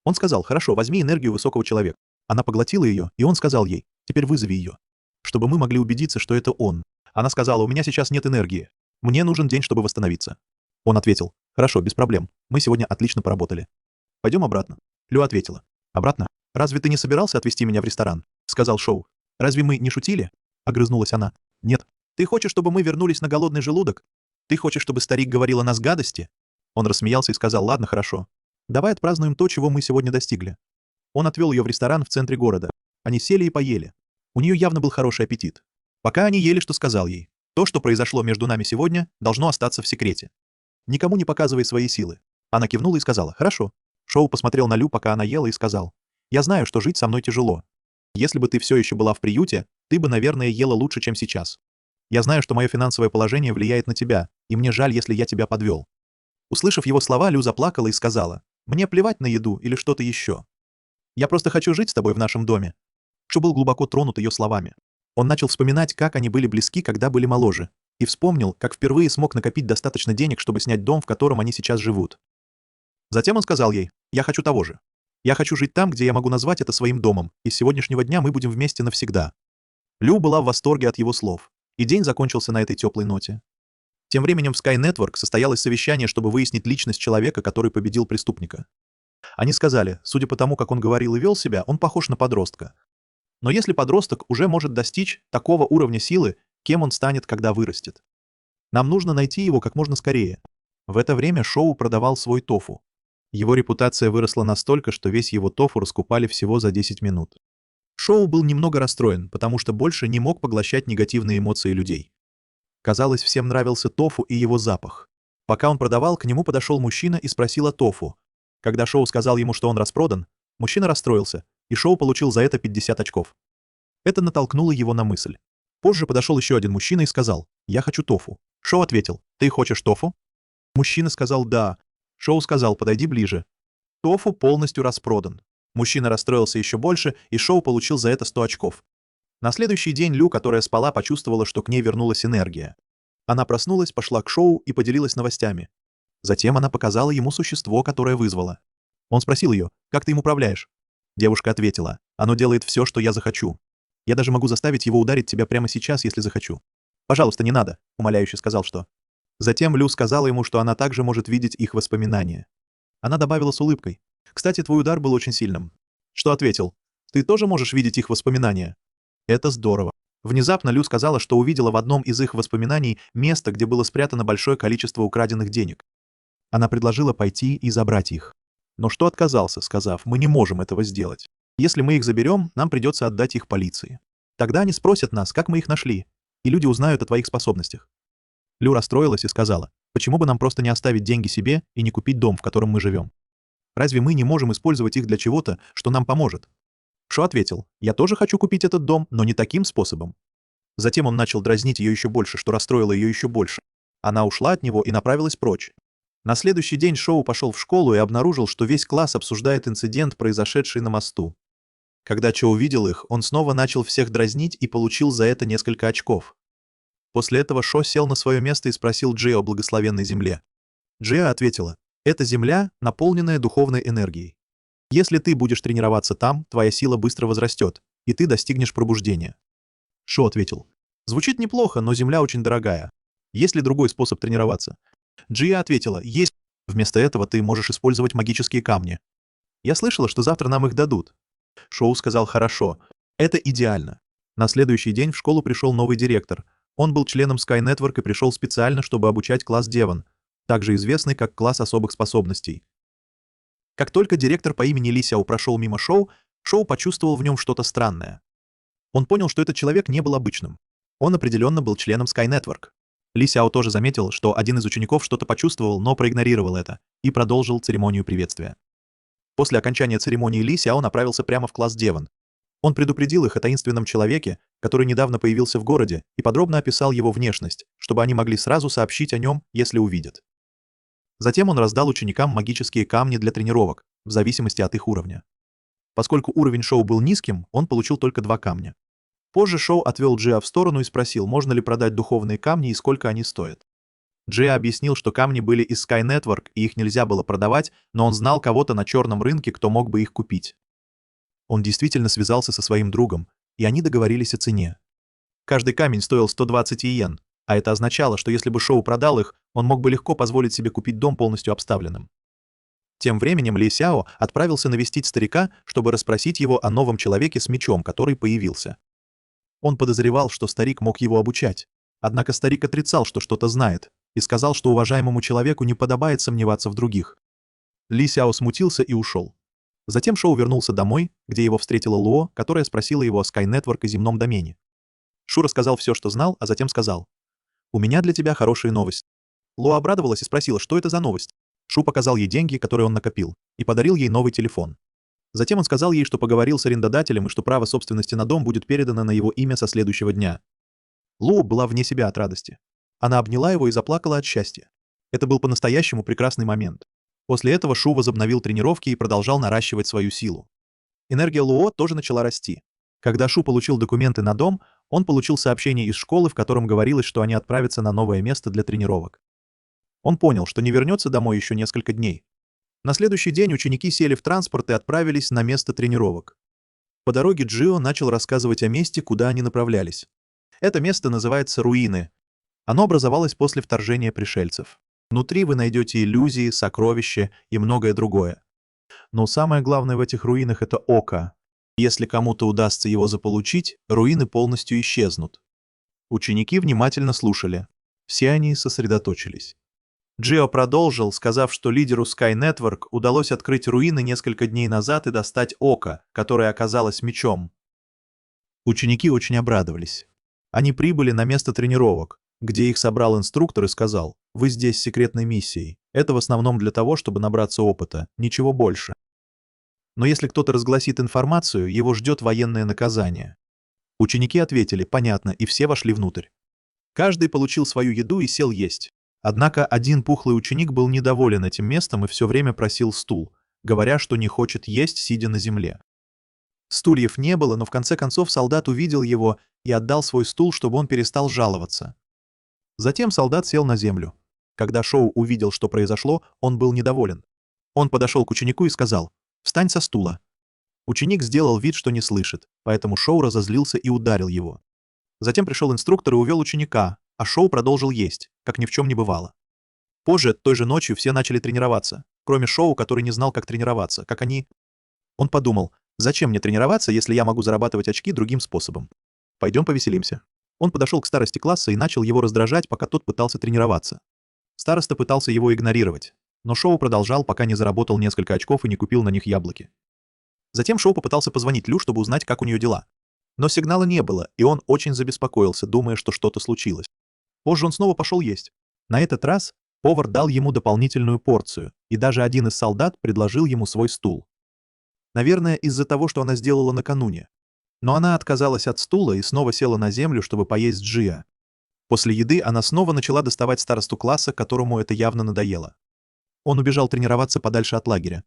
Он сказал «хорошо, возьми энергию высокого человека». Она поглотила ее, и он сказал ей «теперь вызови ее, чтобы мы могли убедиться, что это он». Она сказала «у меня сейчас нет энергии. Мне нужен день, чтобы восстановиться». Он ответил «хорошо, без проблем. Мы сегодня отлично поработали. Пойдем обратно». Лю ответила «обратно? Разве ты не собирался отвезти меня в ресторан?» — сказал Шоу. «Разве мы не шутили?» — огрызнулась она. «Нет. Ты хочешь, чтобы мы вернулись на голодный желудок? Ты хочешь, чтобы старик говорил о нас гадости?» Он рассмеялся и сказал «ладно, хорошо. Давай отпразднуем то, чего мы сегодня достигли». Он отвел ее в ресторан в центре города. Они сели и поели. У нее явно был хороший аппетит. Пока они ели, что сказал ей. «То, что произошло между нами сегодня, должно остаться в секрете. Никому не показывай свои силы». Она кивнула и сказала «хорошо». Шоу посмотрел на Лю, пока она ела, и сказал «я знаю, что жить со мной тяжело. Если бы ты все еще была в приюте, ты бы, наверное, ела лучше, чем сейчас. Я знаю, что мое финансовое положение влияет на тебя, и мне жаль, если я тебя подвел». Услышав его слова, Лю заплакала и сказала «мне плевать на еду или что-то еще. Я просто хочу жить с тобой в нашем доме». Шо был глубоко тронут ее словами. Он начал вспоминать, как они были близки, когда были моложе, и вспомнил, как впервые смог накопить достаточно денег, чтобы снять дом, в котором они сейчас живут. Затем он сказал ей «я хочу того же. Я хочу жить там, где я могу назвать это своим домом, и с сегодняшнего дня мы будем вместе навсегда». Лю была в восторге от его слов, и день закончился на этой теплой ноте. Тем временем в Sky Network состоялось совещание, чтобы выяснить личность человека, который победил преступника. Они сказали, судя по тому, как он говорил и вел себя, он похож на подростка. Но если подросток уже может достичь такого уровня силы, кем он станет, когда вырастет? Нам нужно найти его как можно скорее. В это время Шоу продавал свой тофу. Его репутация выросла настолько, что весь его тофу раскупали всего за 10 минут. Шоу был немного расстроен, потому что больше не мог поглощать негативные эмоции людей. Казалось, всем нравился тофу и его запах. Пока он продавал, к нему подошел мужчина и спросил о тофу. Когда Шоу сказал ему, что он распродан, мужчина расстроился, и Шоу получил за это 50 очков. Это натолкнуло его на мысль. Позже подошел еще один мужчина и сказал «я хочу тофу». Шоу ответил «ты хочешь тофу?» Мужчина сказал «да». Шоу сказал «подойди ближе». Тофу полностью распродан. Мужчина расстроился еще больше, и Шоу получил за это 100 очков. На следующий день Лю, которая спала, почувствовала, что к ней вернулась энергия. Она проснулась, пошла к Шоу и поделилась новостями. Затем она показала ему существо, которое вызвало. Он спросил ее «как ты им управляешь?» Девушка ответила «оно делает все, что я захочу. Я даже могу заставить его ударить тебя прямо сейчас, если захочу». «Пожалуйста, не надо», — умоляюще сказал что. Затем Лю сказала ему, что она также может видеть их воспоминания. Она добавила с улыбкой «кстати, твой удар был очень сильным». Что ответил «ты тоже можешь видеть их воспоминания?» Это здорово. Внезапно Лю сказала, что увидела в одном из их воспоминаний место, где было спрятано большое количество украденных денег. Она предложила пойти и забрать их. Но что отказался, сказав, мы не можем этого сделать. Если мы их заберем, нам придется отдать их полиции. Тогда они спросят нас, как мы их нашли, и люди узнают о твоих способностях. Лю расстроилась и сказала, почему бы нам просто не оставить деньги себе и не купить дом, в котором мы живем? Разве мы не можем использовать их для чего-то, что нам поможет? Шо ответил, я тоже хочу купить этот дом, но не таким способом. Затем он начал дразнить ее еще больше, что расстроило ее еще больше. Она ушла от него и направилась прочь. На следующий день Шоу пошел в школу и обнаружил, что весь класс обсуждает инцидент, произошедший на мосту. Когда Чо увидел их, он снова начал всех дразнить и получил за это несколько очков. После этого Шо сел на свое место и спросил Джи о благословенной земле. Джиа ответила, «Это земля, наполненная духовной энергией. Если ты будешь тренироваться там, твоя сила быстро возрастет, и ты достигнешь пробуждения». Шо ответил, «Звучит неплохо, но земля очень дорогая. Есть ли другой способ тренироваться?» Джия ответила, «Есть. Вместо этого ты можешь использовать магические камни. Я слышала, что завтра нам их дадут». Шоу сказал, «Хорошо. Это идеально». На следующий день в школу пришел новый директор. Он был членом Sky Network и пришел специально, чтобы обучать класс Девон, также известный как класс особых способностей. Как только директор по имени Ли Сяо прошел мимо Шоу, Шоу почувствовал в нем что-то странное. Он понял, что этот человек не был обычным. Он определенно был членом Sky Network. Ли Сяо тоже заметил, что один из учеников что-то почувствовал, но проигнорировал это, и продолжил церемонию приветствия. После окончания церемонии Ли Сяо направился прямо в класс Девон. Он предупредил их о таинственном человеке, который недавно появился в городе, и подробно описал его внешность, чтобы они могли сразу сообщить о нем, если увидят. Затем он раздал ученикам магические камни для тренировок, в зависимости от их уровня. Поскольку уровень Шоу был низким, он получил только 2 камня. Позже Шоу отвел Джиа в сторону и спросил, можно ли продать духовные камни и сколько они стоят. Джиа объяснил, что камни были из Sky Network и их нельзя было продавать, но он знал кого-то на черном рынке, кто мог бы их купить. Он действительно связался со своим другом, и они договорились о цене. Каждый камень стоил 120 иен, а это означало, что если бы Шоу продал их, он мог бы легко позволить себе купить дом полностью обставленным. Тем временем Ли Сяо отправился навестить старика, чтобы расспросить его о новом человеке с мечом, который появился. Он подозревал, что старик мог его обучать. Однако старик отрицал, что что-то знает, и сказал, что уважаемому человеку не подобает сомневаться в других. Ли Сяо смутился и ушел. Затем Шоу вернулся домой, где его встретила Луо, которая спросила его о Sky Network и земном домене. Шу рассказал все, что знал, а затем сказал: «У меня для тебя хорошая новость». Луо обрадовалась и спросила, что это за новость. Шу показал ей деньги, которые он накопил, и подарил ей новый телефон. Затем он сказал ей, что поговорил с арендодателем и что право собственности на дом будет передано на его имя со следующего дня. Луо была вне себя от радости. Она обняла его и заплакала от счастья. Это был по-настоящему прекрасный момент. После этого Шу возобновил тренировки и продолжал наращивать свою силу. Энергия Луо тоже начала расти. Когда Шу получил документы на дом, он получил сообщение из школы, в котором говорилось, что они отправятся на новое место для тренировок. Он понял, что не вернется домой еще несколько дней. На следующий день ученики сели в транспорт и отправились на место тренировок. По дороге Джио начал рассказывать о месте, куда они направлялись. Это место называется Руины. Оно образовалось после вторжения пришельцев. Внутри вы найдете иллюзии, сокровища и многое другое. Но самое главное в этих руинах — это око. Если кому-то удастся его заполучить, руины полностью исчезнут. Ученики внимательно слушали. Все они сосредоточились. Джио продолжил, сказав, что лидеру Sky Network удалось открыть руины несколько дней назад и достать око, которое оказалось мечом. Ученики очень обрадовались. Они прибыли на место тренировок, где их собрал инструктор и сказал: «Вы здесь с секретной миссией. Это в основном для того, чтобы набраться опыта, ничего больше. Но если кто-то разгласит информацию, его ждет военное наказание». Ученики ответили: «Понятно», и все вошли внутрь. Каждый получил свою еду и сел есть. Однако один пухлый ученик был недоволен этим местом и все время просил стул, говоря, что не хочет есть, сидя на земле. Стульев не было, но в конце концов солдат увидел его и отдал свой стул, чтобы он перестал жаловаться. Затем солдат сел на землю. Когда Шоу увидел, что произошло, он был недоволен. Он подошел к ученику и сказал: «Встань со стула». Ученик сделал вид, что не слышит, поэтому Шоу разозлился и ударил его. Затем пришел инструктор и увел ученика, а Шоу продолжил есть, как ни в чем не бывало. Позже, той же ночью, все начали тренироваться, кроме Шоу, который не знал, как тренироваться, как они... Он подумал: «Зачем мне тренироваться, если я могу зарабатывать очки другим способом? Пойдем повеселимся». Он подошел к старосте класса и начал его раздражать, пока тот пытался тренироваться. Староста пытался его игнорировать, но Шоу продолжал, пока не заработал несколько очков и не купил на них яблоки. Затем Шоу попытался позвонить Лю, чтобы узнать, как у нее дела. Но сигнала не было, и он очень забеспокоился, думая, что что-то случилось. Позже он снова пошел есть. На этот раз повар дал ему дополнительную порцию, и даже один из солдат предложил ему свой стул. Наверное, из-за того, что она сделала накануне. Но она отказалась от стула и снова села на землю, чтобы поесть Джиа. После еды она снова начала доставать старосту класса, которому это явно надоело. Он убежал тренироваться подальше от лагеря.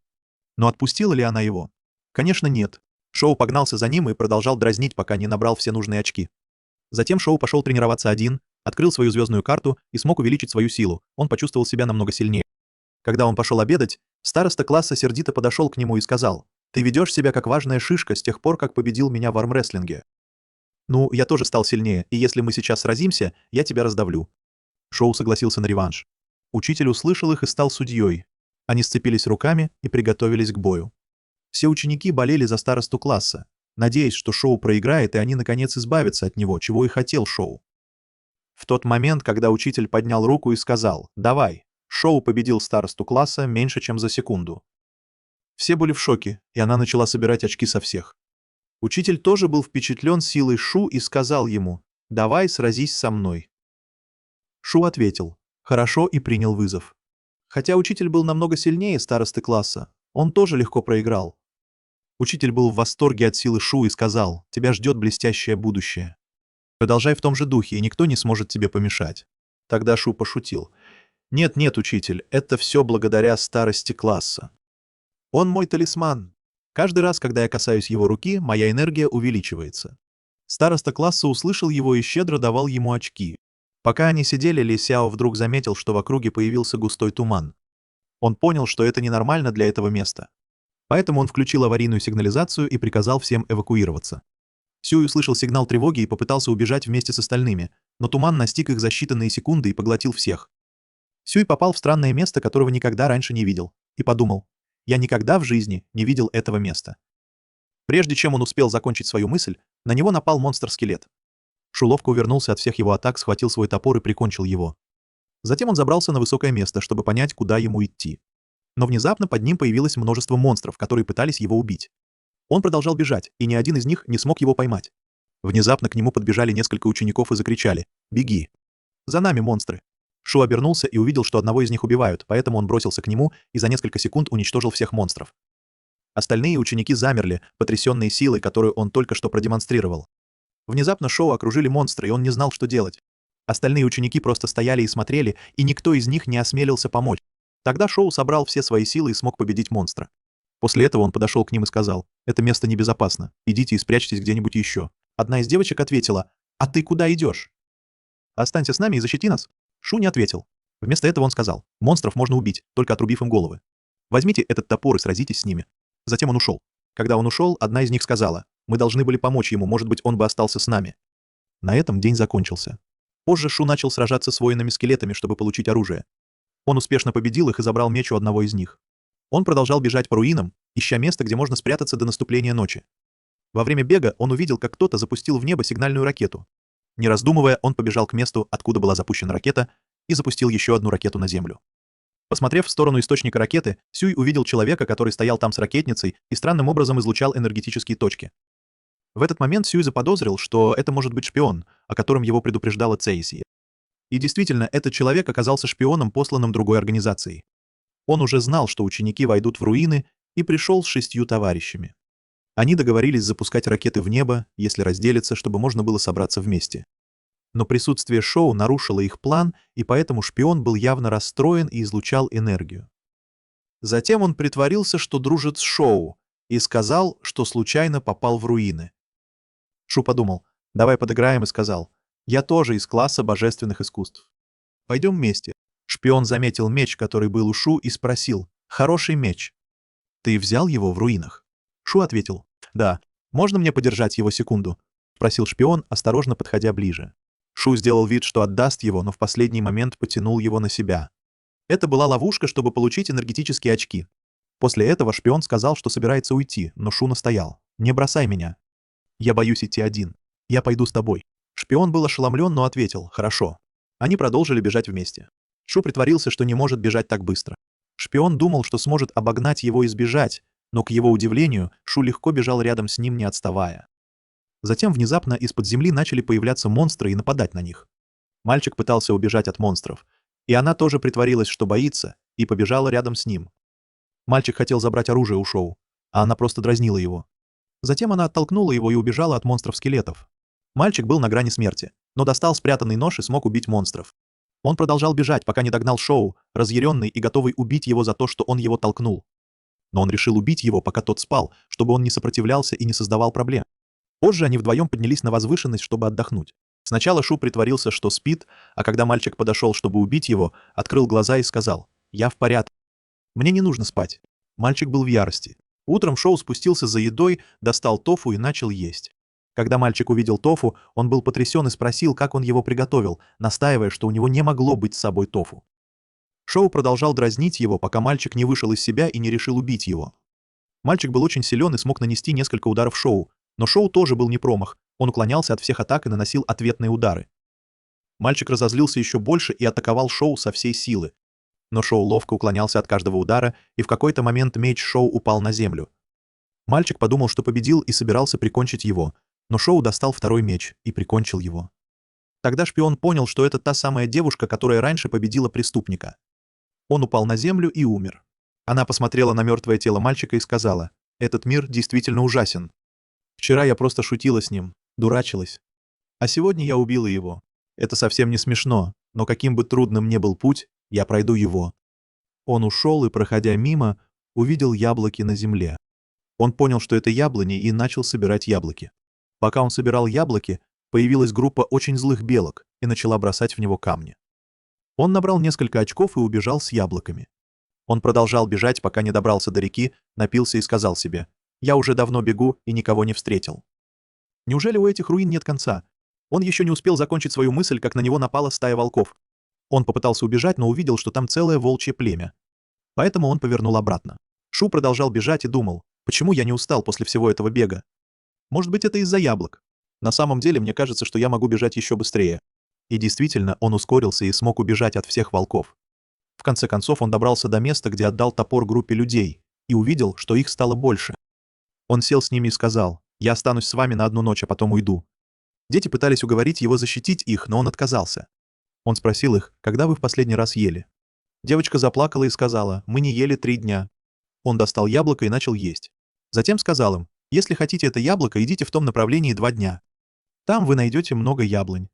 Но отпустила ли она его? Конечно, нет. Шоу погнался за ним и продолжал дразнить, пока не набрал все нужные очки. Затем Шоу пошел тренироваться один, открыл свою звездную карту и смог увеличить свою силу. Он почувствовал себя намного сильнее. Когда он пошел обедать, староста класса сердито подошел к нему и сказал: «Ты ведешь себя как важная шишка с тех пор, как победил меня в армрестлинге. Ну, я тоже стал сильнее, и если мы сейчас сразимся, я тебя раздавлю». Шоу согласился на реванш. Учитель услышал их и стал судьей. Они сцепились руками и приготовились к бою. Все ученики болели за старосту класса, надеясь, что Шоу проиграет, и они, наконец, избавятся от него, чего и хотел Шоу. В тот момент, когда учитель поднял руку и сказал «Давай», Шоу победил старосту класса меньше, чем за секунду. Все были в шоке, и она начала собирать очки со всех. Учитель тоже был впечатлен силой Шу и сказал ему: «Давай, сразись со мной». Шу ответил «Хорошо» и принял вызов. Хотя учитель был намного сильнее старосты класса, он тоже легко проиграл. Учитель был в восторге от силы Шу и сказал: «Тебя ждет блестящее будущее. Продолжай в том же духе, и никто не сможет тебе помешать». Тогда Шу пошутил: «Нет, учитель, это все благодаря старости класса. Он мой талисман. Каждый раз, когда я касаюсь его руки, моя энергия увеличивается». Староста класса услышал его и щедро давал ему очки. Пока они сидели, Ли Сяо вдруг заметил, что в округе появился густой туман. Он понял, что это ненормально для этого места. Поэтому он включил аварийную сигнализацию и приказал всем эвакуироваться. Сюй услышал сигнал тревоги и попытался убежать вместе с остальными, но туман настиг их за считанные секунды и поглотил всех. Сюй попал в странное место, которого никогда раньше не видел, и подумал: «Я никогда в жизни не видел этого места». Прежде чем он успел закончить свою мысль, на него напал монстр-скелет. Шу ловко увернулся от всех его атак, схватил свой топор и прикончил его. Затем он забрался на высокое место, чтобы понять, куда ему идти. Но внезапно под ним появилось множество монстров, которые пытались его убить. Он продолжал бежать, и ни один из них не смог его поймать. Внезапно к нему подбежали несколько учеников и закричали: «Беги! За нами монстры!» Шу обернулся и увидел, что одного из них убивают, поэтому он бросился к нему и за несколько секунд уничтожил всех монстров. Остальные ученики замерли, потрясенные силой, которую он только что продемонстрировал. Внезапно Шоу окружили монстры, и он не знал, что делать. Остальные ученики просто стояли и смотрели, и никто из них не осмелился помочь. Тогда Шоу собрал все свои силы и смог победить монстра. После этого он подошел к ним и сказал: «Это место небезопасно. Идите и спрячьтесь где-нибудь еще». Одна из девочек ответила: «А ты куда идешь?» «Останься с нами и защити нас». Шу не ответил. Вместо этого он сказал: «Монстров можно убить, только отрубив им головы. Возьмите этот топор и сразитесь с ними». Затем он ушел. Когда он ушел, одна из них сказала: «Мы должны были помочь ему, может быть, он бы остался с нами». На этом день закончился. Позже Шу начал сражаться с воинами-скелетами, чтобы получить оружие. Он успешно победил их и забрал меч у одного из них. Он продолжал бежать по руинам, ища место, где можно спрятаться до наступления ночи. Во время бега он увидел, как кто-то запустил в небо сигнальную ракету. Не раздумывая, он побежал к месту, откуда была запущена ракета, и запустил еще одну ракету на землю. Посмотрев в сторону источника ракеты, Сюй увидел человека, который стоял там с ракетницей и странным образом излучал энергетические точки. В этот момент Сюй заподозрил, что это может быть шпион, о котором его предупреждала Цейси. И действительно, этот человек оказался шпионом, посланным другой организацией. Он уже знал, что ученики войдут в руины, и пришел с 6 товарищами. Они договорились запускать ракеты в небо, если разделятся, чтобы можно было собраться вместе. Но присутствие Шоу нарушило их план, и поэтому шпион был явно расстроен и излучал энергию. Затем он притворился, что дружит с Шоу, и сказал, что случайно попал в руины. Шу подумал: «Давай подыграем», и сказал: «Я тоже из класса божественных искусств. Пойдем вместе». Шпион заметил меч, который был у Шу, и спросил: «Хороший меч. Ты взял его в руинах?» Шу ответил: «Да. Можно мне подержать его секунду?» — спросил шпион, осторожно подходя ближе. Шу сделал вид, что отдаст его, но в последний момент потянул его на себя. Это была ловушка, чтобы получить энергетические очки. После этого шпион сказал, что собирается уйти, но Шу настоял: «Не бросай меня. Я боюсь идти один. Я пойду с тобой». Шпион был ошеломлен, но ответил: «Хорошо». Они продолжили бежать вместе. Шу притворился, что не может бежать так быстро. Шпион думал, что сможет обогнать его и сбежать, но, к его удивлению, Шу легко бежал рядом с ним, не отставая. Затем внезапно из-под земли начали появляться монстры и нападать на них. Мальчик пытался убежать от монстров, и она тоже притворилась, что боится, и побежала рядом с ним. Мальчик хотел забрать оружие у Шоу, а она просто дразнила его. Затем она оттолкнула его и убежала от монстров-скелетов. Мальчик был на грани смерти, но достал спрятанный нож и смог убить монстров. Он продолжал бежать, пока не догнал Шоу, разъяренный и готовый убить его за то, что он его толкнул. Но он решил убить его, пока тот спал, чтобы он не сопротивлялся и не создавал проблем. Позже они вдвоем поднялись на возвышенность, чтобы отдохнуть. Сначала Шу притворился, что спит, а когда мальчик подошел, чтобы убить его, открыл глаза и сказал: «Я в порядке. Мне не нужно спать». Мальчик был в ярости. Утром Шоу спустился за едой, достал тофу и начал есть. Когда мальчик увидел тофу, он был потрясен и спросил, как он его приготовил, настаивая, что у него не могло быть с собой тофу. Шоу продолжал дразнить его, пока мальчик не вышел из себя и не решил убить его. Мальчик был очень силен и смог нанести несколько ударов Шоу, но Шоу тоже был не промах, он уклонялся от всех атак и наносил ответные удары. Мальчик разозлился еще больше и атаковал Шоу со всей силы. Но Шоу ловко уклонялся от каждого удара, и в какой-то момент меч Шоу упал на землю. Мальчик подумал, что победил, и собирался прикончить его, но Шоу достал второй меч и прикончил его. Тогда шпион понял, что это та самая девушка, которая раньше победила преступника. Он упал на землю и умер. Она посмотрела на мертвое тело мальчика и сказала: «Этот мир действительно ужасен. Вчера я просто шутила с ним, дурачилась. А сегодня я убила его. Это совсем не смешно, но каким бы трудным ни был путь, я пройду его». Он ушел и, проходя мимо, увидел яблоки на земле. Он понял, что это яблони, и начал собирать яблоки. Пока он собирал яблоки, появилась группа очень злых белок и начала бросать в него камни. Он набрал несколько очков и убежал с яблоками. Он продолжал бежать, пока не добрался до реки, напился и сказал себе: «Я уже давно бегу и никого не встретил». Неужели у этих руин нет конца? Он еще не успел закончить свою мысль, как на него напала стая волков. Он попытался убежать, но увидел, что там целое волчье племя. Поэтому он повернул обратно. Шу продолжал бежать и думал: почему я не устал после всего этого бега? Может быть, это из-за яблок. На самом деле, мне кажется, что я могу бежать еще быстрее. И действительно, он ускорился и смог убежать от всех волков. В конце концов, он добрался до места, где отдал топор группе людей, и увидел, что их стало больше. Он сел с ними и сказал: «Я останусь с вами на одну ночь, а потом уйду». Дети пытались уговорить его защитить их, но он отказался. Он спросил их: «Когда вы в последний раз ели?» Девочка заплакала и сказала: «Мы не ели 3 дня». Он достал яблоко и начал есть. Затем сказал им: «Если хотите это яблоко, идите в том направлении 2 дня. Там вы найдете много яблонь.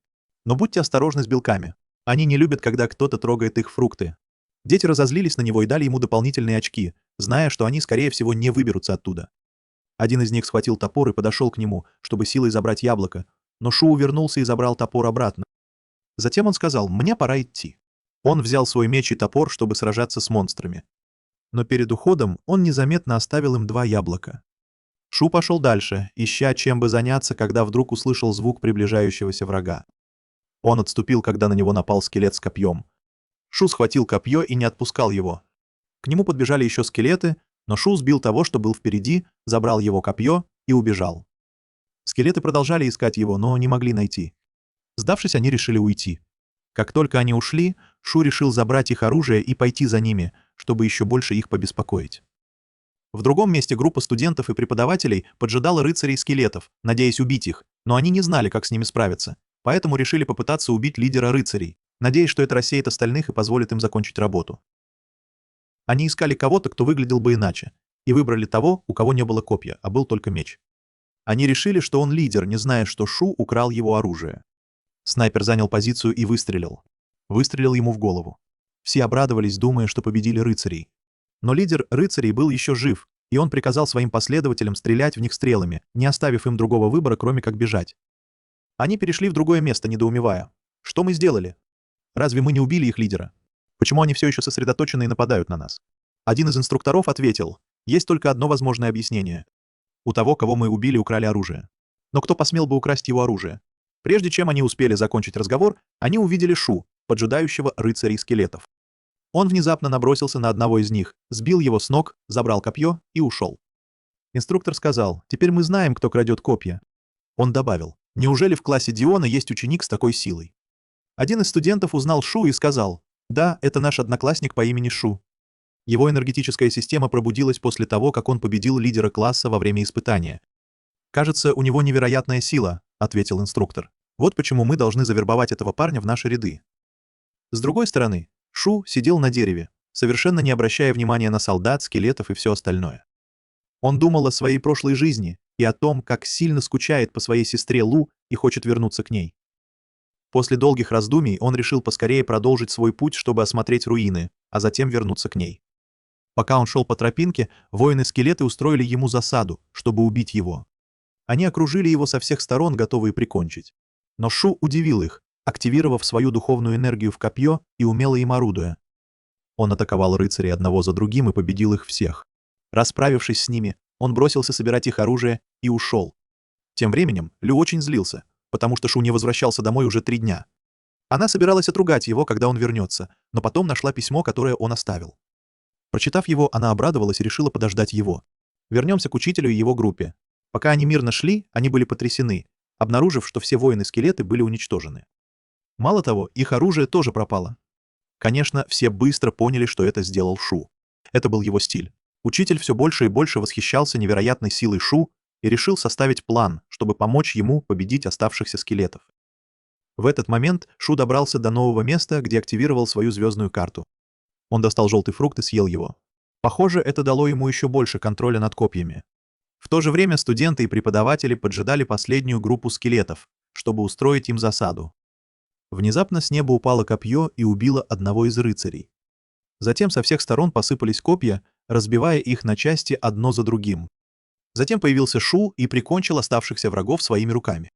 Но будьте осторожны с белками. Они не любят, когда кто-то трогает их фрукты». Дети разозлились на него и дали ему дополнительные очки, зная, что они, скорее всего, не выберутся оттуда. Один из них схватил топор и подошел к нему, чтобы силой забрать яблоко, но Шу увернулся и забрал топор обратно. Затем он сказал: «Мне пора идти». Он взял свой меч и топор, чтобы сражаться с монстрами. Но перед уходом он незаметно оставил им 2 яблока. Шу пошел дальше, ища чем бы заняться, когда вдруг услышал звук приближающегося врага. Он отступил, когда на него напал скелет с копьем. Шу схватил копье и не отпускал его. К нему подбежали еще скелеты, но Шу сбил того, что был впереди, забрал его копье и убежал. Скелеты продолжали искать его, но не могли найти. Сдавшись, они решили уйти. Как только они ушли, Шу решил забрать их оружие и пойти за ними, чтобы еще больше их побеспокоить. В другом месте группа студентов и преподавателей поджидала рыцарей-скелетов, надеясь убить их, но они не знали, как с ними справиться, поэтому решили попытаться убить лидера рыцарей, надеясь, что это рассеет остальных и позволит им закончить работу. Они искали кого-то, кто выглядел бы иначе, и выбрали того, у кого не было копья, а был только меч. Они решили, что он лидер, не зная, что Шу украл его оружие. Снайпер занял позицию и выстрелил. Выстрелил ему в голову. Все обрадовались, думая, что победили рыцарей. Но лидер рыцарей был еще жив, и он приказал своим последователям стрелять в них стрелами, не оставив им другого выбора, кроме как бежать. Они перешли в другое место, недоумевая: «Что мы сделали? Разве мы не убили их лидера? Почему они все еще сосредоточены и нападают на нас?» Один из инструкторов ответил: «Есть только одно возможное объяснение. У того, кого мы убили, украли оружие. Но кто посмел бы украсть его оружие?» Прежде чем они успели закончить разговор, они увидели Шу, поджидающего рыцарей-скелетов. Он внезапно набросился на одного из них, сбил его с ног, забрал копье и ушел. Инструктор сказал: «Теперь мы знаем, кто крадет копья». Он добавил: «Неужели в классе Диона есть ученик с такой силой?» Один из студентов узнал Шу и сказал: «Да, это наш одноклассник по имени Шу». Его энергетическая система пробудилась после того, как он победил лидера класса во время испытания. «Кажется, у него невероятная сила», — ответил инструктор. «Вот почему мы должны завербовать этого парня в наши ряды». С другой стороны, Шу сидел на дереве, совершенно не обращая внимания на солдат, скелетов и все остальное. Он думал о своей прошлой жизни и о том, как сильно скучает по своей сестре Лу и хочет вернуться к ней. После долгих раздумий он решил поскорее продолжить свой путь, чтобы осмотреть руины, а затем вернуться к ней. Пока он шел по тропинке, воины-скелеты устроили ему засаду, чтобы убить его. Они окружили его со всех сторон, готовые прикончить. Но Шу удивил их, активировав свою духовную энергию в копье и умело им орудуя. Он атаковал рыцарей одного за другим и победил их всех. Расправившись с ними, он бросился собирать их оружие и ушел. Тем временем Лю очень злился, потому что Шу не возвращался домой уже 3 дня. Она собиралась отругать его, когда он вернется, но потом нашла письмо, которое он оставил. Прочитав его, она обрадовалась и решила подождать его. Вернемся к учителю и его группе. Пока они мирно шли, они были потрясены, обнаружив, что все воины-скелеты были уничтожены. Мало того, их оружие тоже пропало. Конечно, все быстро поняли, что это сделал Шу. Это был его стиль. Учитель все больше и больше восхищался невероятной силой Шу и решил составить план, чтобы помочь ему победить оставшихся скелетов. В этот момент Шу добрался до нового места, где активировал свою звездную карту. Он достал желтый фрукт и съел его. Похоже, это дало ему еще больше контроля над копьями. В то же время студенты и преподаватели поджидали последнюю группу скелетов, чтобы устроить им засаду. Внезапно с неба упало копье и убило одного из рыцарей. Затем со всех сторон посыпались копья, разбивая их на части одно за другим. Затем появился Шу и прикончил оставшихся врагов своими руками.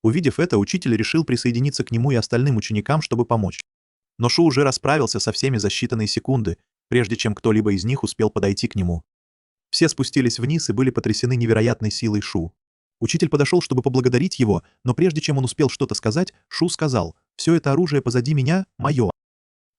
Увидев это, учитель решил присоединиться к нему и остальным ученикам, чтобы помочь. Но Шу уже расправился со всеми за считанные секунды, прежде чем кто-либо из них успел подойти к нему. Все спустились вниз и были потрясены невероятной силой Шу. Учитель подошел, чтобы поблагодарить его, но прежде чем он успел что-то сказать, Шу сказал: «Все это оружие позади меня мое.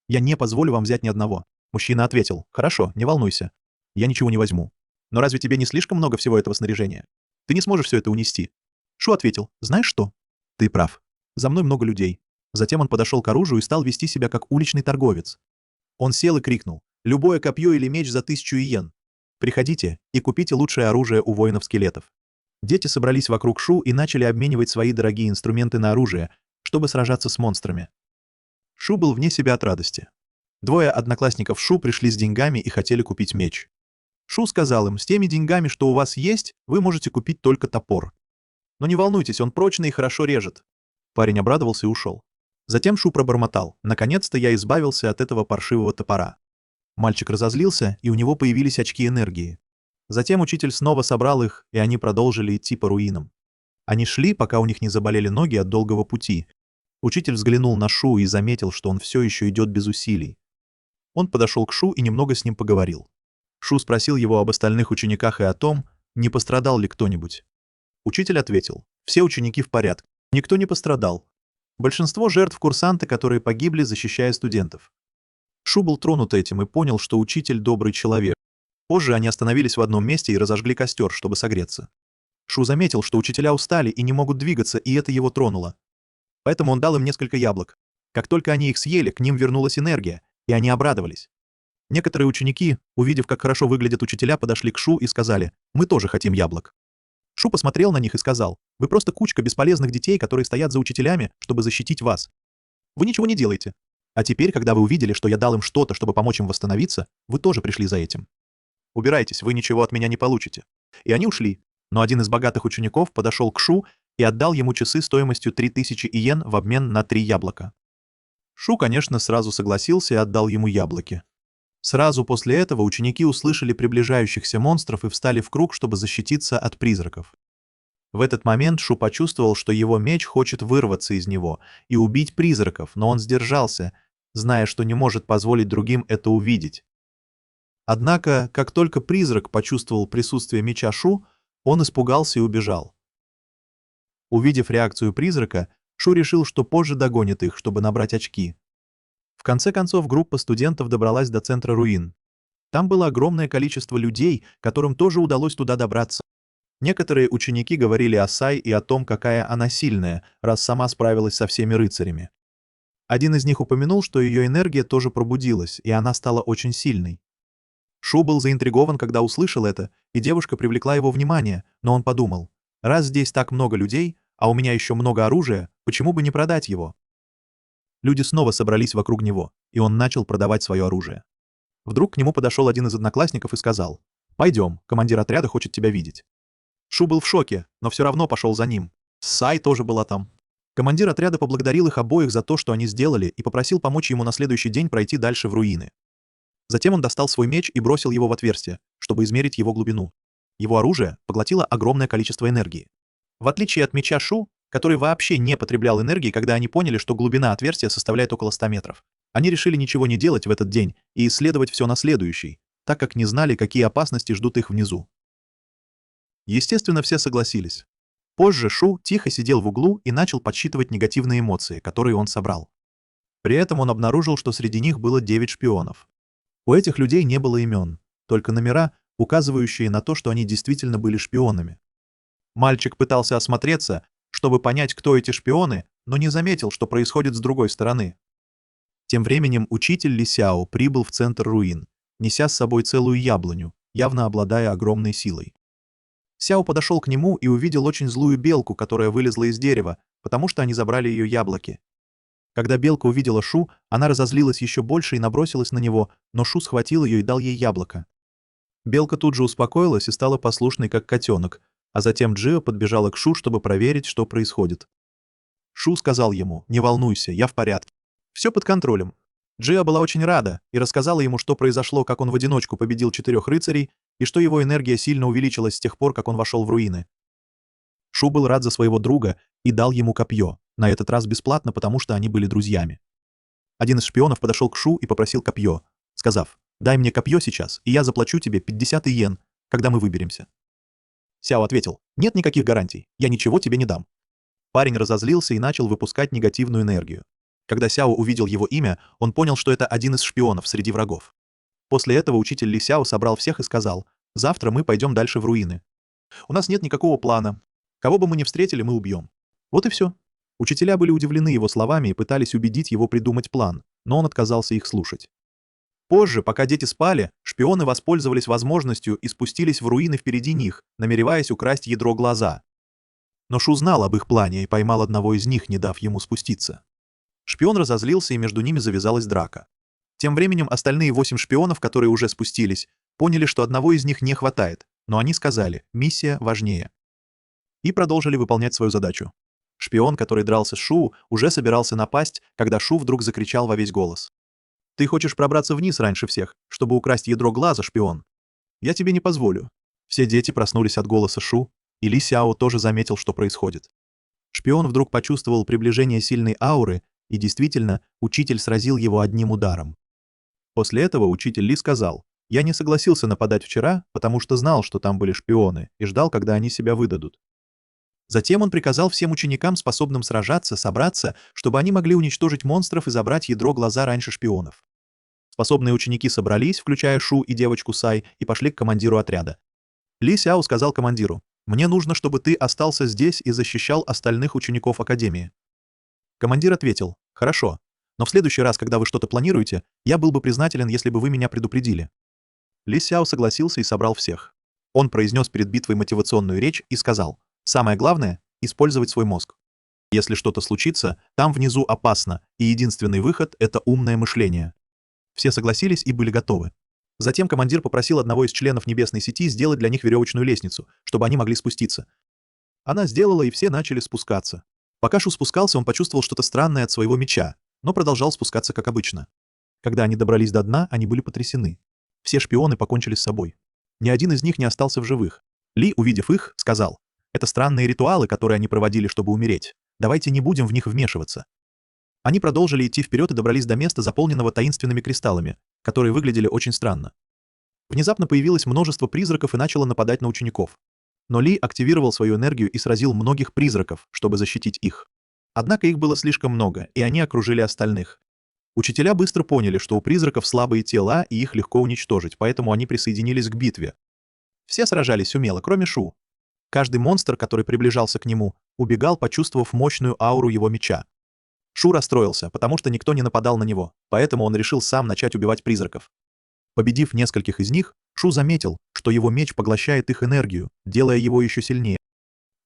Я не позволю вам взять ни одного». Мужчина ответил: «Хорошо, не волнуйся. Я ничего не возьму. Но разве тебе не слишком много всего этого снаряжения? Ты не сможешь все это унести». Шу ответил: «Знаешь что? Ты прав. За мной много людей». Затем он подошел к оружию и стал вести себя как уличный торговец. Он сел и крикнул: «Любое копье или меч за 1000 иен. Приходите и купите лучшее оружие у воинов-скелетов». Дети собрались вокруг Шу и начали обменивать свои дорогие инструменты на оружие, чтобы сражаться с монстрами. Шу был вне себя от радости. Двое одноклассников Шу пришли с деньгами и хотели купить меч. Шу сказал им: «С теми деньгами, что у вас есть, вы можете купить только топор. Но не волнуйтесь, он прочный и хорошо режет». Парень обрадовался и ушел. Затем Шу пробормотал: «Наконец-то я избавился от этого паршивого топора». Мальчик разозлился, и у него появились очки энергии. Затем учитель снова собрал их, и они продолжили идти по руинам. Они шли, пока у них не заболели ноги от долгого пути. Учитель взглянул на Шу и заметил, что он все еще идет без усилий. Он подошел к Шу и немного с ним поговорил. Шу спросил его об остальных учениках и о том, не пострадал ли кто-нибудь. Учитель ответил: «Все ученики в порядке. Никто не пострадал. Большинство жертв курсанты, которые погибли, защищая студентов». Шу был тронут этим и понял, что учитель добрый человек. Позже они остановились в одном месте и разожгли костер, чтобы согреться. Шу заметил, что учителя устали и не могут двигаться, и это его тронуло. Поэтому он дал им несколько яблок. Как только они их съели, к ним вернулась энергия, и они обрадовались. Некоторые ученики, увидев, как хорошо выглядят учителя, подошли к Шу и сказали: «Мы тоже хотим яблок». Шу посмотрел на них и сказал: «Вы просто кучка бесполезных детей, которые стоят за учителями, чтобы защитить вас. Вы ничего не делаете. А теперь, когда вы увидели, что я дал им что-то, чтобы помочь им восстановиться, вы тоже пришли за этим. Убирайтесь, вы ничего от меня не получите». И они ушли. Но один из богатых учеников подошел к Шу и отдал ему часы стоимостью 3000 иен в обмен на 3 яблока. Шу, конечно, сразу согласился и отдал ему яблоки. Сразу после этого ученики услышали приближающихся монстров и встали в круг, чтобы защититься от призраков. В этот момент Шу почувствовал, что его меч хочет вырваться из него и убить призраков, но он сдержался, зная, что не может позволить другим это увидеть. Однако, как только призрак почувствовал присутствие меча Шу, он испугался и убежал. Увидев реакцию призрака, Шу решил, что позже догонит их, чтобы набрать очки. В конце концов, группа студентов добралась до центра руин. Там было огромное количество людей, которым тоже удалось туда добраться. Некоторые ученики говорили о Сай и о том, какая она сильная, раз сама справилась со всеми рыцарями. Один из них упомянул, что ее энергия тоже пробудилась, и она стала очень сильной. Шу был заинтригован, когда услышал это, и девушка привлекла его внимание, но он подумал: раз здесь так много людей, а у меня еще много оружия, почему бы не продать его? Люди снова собрались вокруг него, и он начал продавать свое оружие. Вдруг к нему подошел один из одноклассников и сказал: «Пойдем, командир отряда хочет тебя видеть». Шу был в шоке, но все равно пошел за ним. Сай тоже была там. Командир отряда поблагодарил их обоих за то, что они сделали, и попросил помочь ему на следующий день пройти дальше в руины. Затем он достал свой меч и бросил его в отверстие, чтобы измерить его глубину. Его оружие поглотило огромное количество энергии. В отличие от меча Шу, который вообще не потреблял энергии, когда они поняли, что глубина отверстия составляет около 100 метров, они решили ничего не делать в этот день и исследовать все на следующий, так как не знали, какие опасности ждут их внизу. Естественно, все согласились. Позже Шу тихо сидел в углу и начал подсчитывать негативные эмоции, которые он собрал. При этом он обнаружил, что среди них было 9 шпионов. У этих людей не было имен, только номера, указывающие на то, что они действительно были шпионами. Мальчик пытался осмотреться, чтобы понять, кто эти шпионы, но не заметил, что происходит с другой стороны. Тем временем учитель Ли Сяо прибыл в центр руин, неся с собой целую яблоню, явно обладая огромной силой. Сяо подошел к нему и увидел очень злую белку, которая вылезла из дерева, потому что они забрали ее яблоки. Когда белка увидела Шу, она разозлилась еще больше и набросилась на него, но Шу схватил ее и дал ей яблоко. Белка тут же успокоилась и стала послушной, как котенок, а затем Джио подбежала к Шу, чтобы проверить, что происходит. Шу сказал ему: «Не волнуйся, я в порядке. Все под контролем». Джио была очень рада и рассказала ему, что произошло, как он в одиночку победил 4 рыцарей и что его энергия сильно увеличилась с тех пор, как он вошел в руины. Шу был рад за своего друга и дал ему копье, на этот раз бесплатно, потому что они были друзьями. Один из шпионов подошел к Шу и попросил копье, сказав: «Дай мне копье сейчас, и я заплачу тебе 50 иен, когда мы выберемся». Сяо ответил: «Нет никаких гарантий, я ничего тебе не дам». Парень разозлился и начал выпускать негативную энергию. Когда Сяо увидел его имя, он понял, что это один из шпионов среди врагов. После этого учитель Ли Сяо собрал всех и сказал: «Завтра мы пойдем дальше в руины. У нас нет никакого плана. Кого бы мы ни встретили, мы убьем». Вот и все. Учителя были удивлены его словами и пытались убедить его придумать план, но он отказался их слушать. Позже, пока дети спали, шпионы воспользовались возможностью и спустились в руины впереди них, намереваясь украсть ядро глаза. Но Шу знал об их плане и поймал одного из них, не дав ему спуститься. Шпион разозлился, и между ними завязалась драка. Тем временем остальные 8 шпионов, которые уже спустились, поняли, что одного из них не хватает, но они сказали: «Миссия важнее». И продолжили выполнять свою задачу. Шпион, который дрался с Шу, уже собирался напасть, когда Шу вдруг закричал во весь голос: «Ты хочешь пробраться вниз раньше всех, чтобы украсть ядро глаза, шпион? Я тебе не позволю». Все дети проснулись от голоса Шу, и Ли Сяо тоже заметил, что происходит. Шпион вдруг почувствовал приближение сильной ауры, и действительно, учитель сразил его одним ударом. После этого учитель Ли сказал: «Я не согласился нападать вчера, потому что знал, что там были шпионы, и ждал, когда они себя выдадут». Затем он приказал всем ученикам, способным сражаться, собраться, чтобы они могли уничтожить монстров и забрать ядро глаза раньше шпионов. Способные ученики собрались, включая Шу и девочку Сай, и пошли к командиру отряда. Ли Сяо сказал командиру: «Мне нужно, чтобы ты остался здесь и защищал остальных учеников Академии». Командир ответил: «Хорошо, но в следующий раз, когда вы что-то планируете, я был бы признателен, если бы вы меня предупредили». Ли Сяо согласился и собрал всех. Он произнес перед битвой мотивационную речь и сказал: «Самое главное — использовать свой мозг. Если что-то случится, там внизу опасно, и единственный выход — это умное мышление». Все согласились и были готовы. Затем командир попросил одного из членов Небесной сети сделать для них веревочную лестницу, чтобы они могли спуститься. Она сделала, и все начали спускаться. Пока Шу спускался, он почувствовал что-то странное от своего меча, но продолжал спускаться как обычно. Когда они добрались до дна, они были потрясены. Все шпионы покончили с собой. Ни один из них не остался в живых. Ли, увидев их, сказал: «Это странные ритуалы, которые они проводили, чтобы умереть. Давайте не будем в них вмешиваться». Они продолжили идти вперед и добрались до места, заполненного таинственными кристаллами, которые выглядели очень странно. Внезапно появилось множество призраков и начало нападать на учеников. Но Ли активировал свою энергию и сразил многих призраков, чтобы защитить их. Однако их было слишком много, и они окружили остальных. Учителя быстро поняли, что у призраков слабые тела, и их легко уничтожить, поэтому они присоединились к битве. Все сражались умело, кроме Шу. Каждый монстр, который приближался к нему, убегал, почувствовав мощную ауру его меча. Шу расстроился, потому что никто не нападал на него, поэтому он решил сам начать убивать призраков. Победив нескольких из них, Шу заметил, что его меч поглощает их энергию, делая его еще сильнее.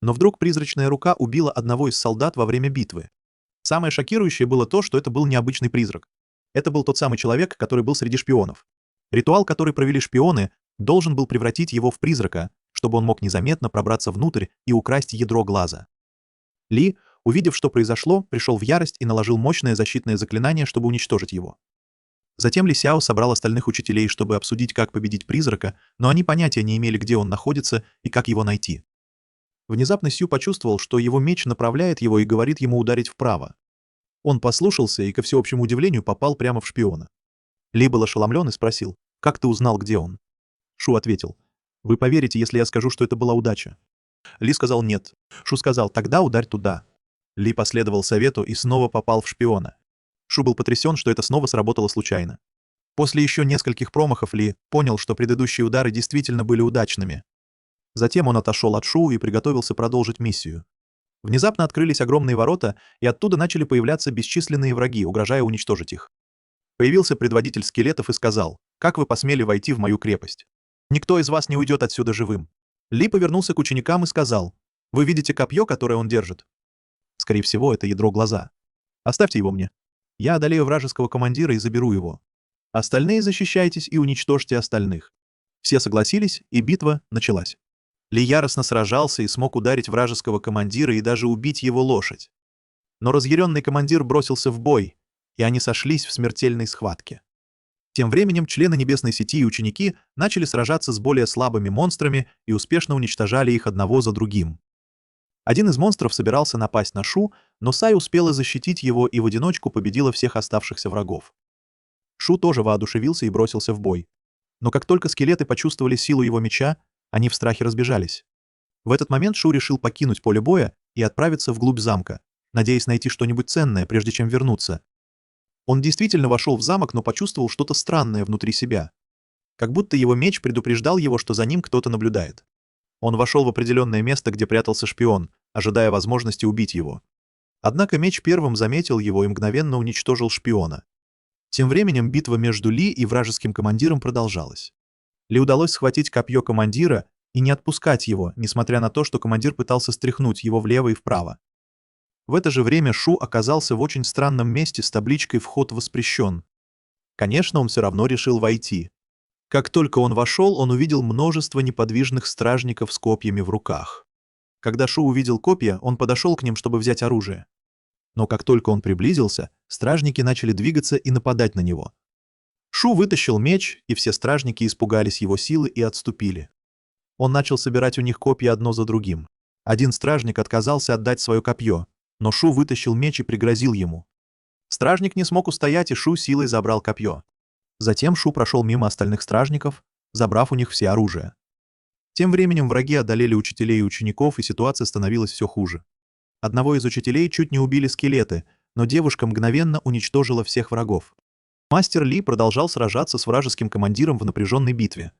Но вдруг призрачная рука убила одного из солдат во время битвы. Самое шокирующее было то, что это был необычный призрак. Это был тот самый человек, который был среди шпионов. Ритуал, который провели шпионы, должен был превратить его в призрака, чтобы он мог незаметно пробраться внутрь и украсть ядро глаза. Ли, увидев, что произошло, пришел в ярость и наложил мощное защитное заклинание, чтобы уничтожить его. Затем Ли Сяо собрал остальных учителей, чтобы обсудить, как победить призрака, но они понятия не имели, где он находится и как его найти. Внезапно Сю почувствовал, что его меч направляет его и говорит ему ударить вправо. Он послушался и, ко всеобщему удивлению, попал прямо в шпиона. Ли был ошеломлен и спросил: «Как ты узнал, где он?» Шу ответил: «Вы поверите, если я скажу, что это была удача». Ли сказал «нет». Шу сказал: «Тогда ударь туда». Ли последовал совету и снова попал в шпиона. Шу был потрясен, что это снова сработало случайно. После еще нескольких промахов Ли понял, что предыдущие удары действительно были удачными. Затем он отошел от Шу и приготовился продолжить миссию. Внезапно открылись огромные ворота, и оттуда начали появляться бесчисленные враги, угрожая уничтожить их. Появился предводитель скелетов и сказал: «Как вы посмели войти в мою крепость? Никто из вас не уйдет отсюда живым». Ли повернулся к ученикам и сказал: «Вы видите копье, которое он держит? Скорее всего, это ядро глаза. Оставьте его мне. Я одолею вражеского командира и заберу его. Остальные защищайтесь и уничтожьте остальных». Все согласились, и битва началась. Ли яростно сражался и смог ударить вражеского командира и даже убить его лошадь. Но разъяренный командир бросился в бой, и они сошлись в смертельной схватке. Тем временем члены Небесной сети и ученики начали сражаться с более слабыми монстрами и успешно уничтожали их одного за другим. Один из монстров собирался напасть на Шу, но Сай успела защитить его и в одиночку победила всех оставшихся врагов. Шу тоже воодушевился и бросился в бой. Но как только скелеты почувствовали силу его меча, они в страхе разбежались. В этот момент Шу решил покинуть поле боя и отправиться вглубь замка, надеясь найти что-нибудь ценное, прежде чем вернуться. Он действительно вошел в замок, но почувствовал что-то странное внутри себя. Как будто его меч предупреждал его, что за ним кто-то наблюдает. Он вошел в определенное место, где прятался шпион, ожидая возможности убить его. Однако меч первым заметил его и мгновенно уничтожил шпиона. Тем временем битва между Ли и вражеским командиром продолжалась. Ли удалось схватить копье командира и не отпускать его, несмотря на то, что командир пытался стряхнуть его влево и вправо. В это же время Шу оказался в очень странном месте с табличкой «Вход воспрещен». Конечно, он все равно решил войти. Как только он вошел, он увидел множество неподвижных стражников с копьями в руках. Когда Шу увидел копья, он подошел к ним, чтобы взять оружие. Но как только он приблизился, стражники начали двигаться и нападать на него. Шу вытащил меч, и все стражники испугались его силы и отступили. Он начал собирать у них копья одно за другим. Один стражник отказался отдать свое копье, но Шу вытащил меч и пригрозил ему. Стражник не смог устоять, и Шу силой забрал копье. Затем Шу прошел мимо остальных стражников, забрав у них все оружие. Тем временем враги одолели учителей и учеников, и ситуация становилась все хуже. Одного из учителей чуть не убили скелеты, но девушка мгновенно уничтожила всех врагов. Мастер Ли продолжал сражаться с вражеским командиром в напряженной битве.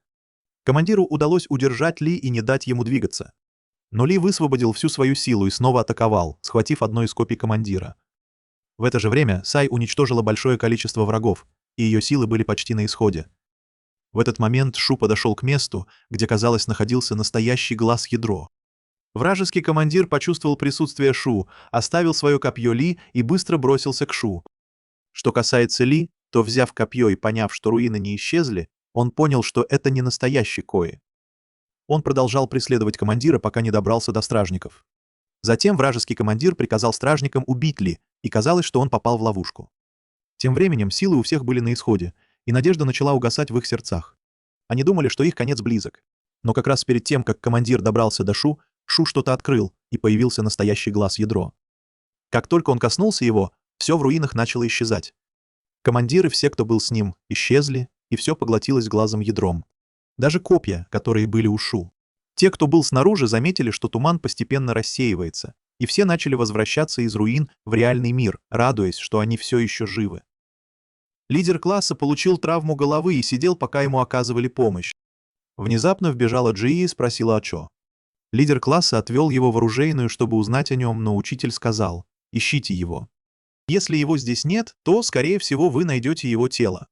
Командиру удалось удержать Ли и не дать ему двигаться. Но Ли высвободил всю свою силу и снова атаковал, схватив одно из копий командира. В это же время Сай уничтожила большое количество врагов, и ее силы были почти на исходе. В этот момент Шу подошел к месту, где, казалось, находился настоящий глаз-ядро. Вражеский командир почувствовал присутствие Шу, оставил свое копье Ли и быстро бросился к Шу. Что касается Ли, то, взяв копье и поняв, что руины не исчезли, он понял, что это не настоящий Кои. Он продолжал преследовать командира, пока не добрался до стражников. Затем вражеский командир приказал стражникам убить Ли, и казалось, что он попал в ловушку. Тем временем силы у всех были на исходе, и надежда начала угасать в их сердцах. Они думали, что их конец близок. Но как раз перед тем, как командир добрался до Шу, Шу что-то открыл, и появился настоящий глаз-ядро. Как только он коснулся его, все в руинах начало исчезать. Командир и все, кто был с ним, исчезли, и все поглотилось глазом-ядром. Даже копья, которые были у Шу. Те, кто был снаружи, заметили, что туман постепенно рассеивается, и все начали возвращаться из руин в реальный мир, радуясь, что они все еще живы. Лидер класса получил травму головы и сидел, пока ему оказывали помощь. Внезапно вбежала Джии и спросила о Чо. Лидер класса отвел его в оружейную, чтобы узнать о нем, но учитель сказал: «Ищите его. Если его здесь нет, то, скорее всего, вы найдете его тело».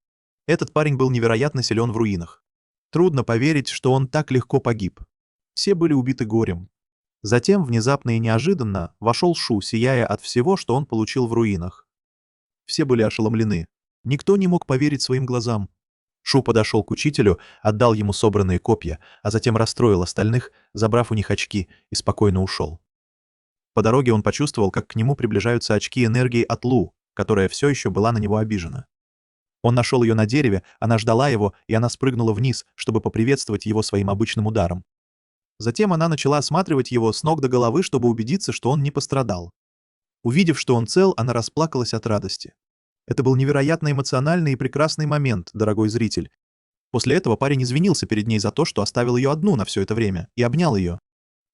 Этот парень был невероятно силен в руинах. Трудно поверить, что он так легко погиб. Все были убиты горем. Затем, внезапно и неожиданно, вошел Шу, сияя от всего, что он получил в руинах. Все были ошеломлены. Никто не мог поверить своим глазам. Шу подошел к учителю, отдал ему собранные копья, а затем расстроил остальных, забрав у них очки, и спокойно ушел. По дороге он почувствовал, как к нему приближаются очки энергии от Лу, которая все еще была на него обижена. Он нашел ее на дереве, она ждала его, и она спрыгнула вниз, чтобы поприветствовать его своим обычным ударом. Затем она начала осматривать его с ног до головы, чтобы убедиться, что он не пострадал. Увидев, что он цел, она расплакалась от радости. Это был невероятно эмоциональный и прекрасный момент, дорогой зритель. После этого парень извинился перед ней за то, что оставил ее одну на все это время, и обнял ее.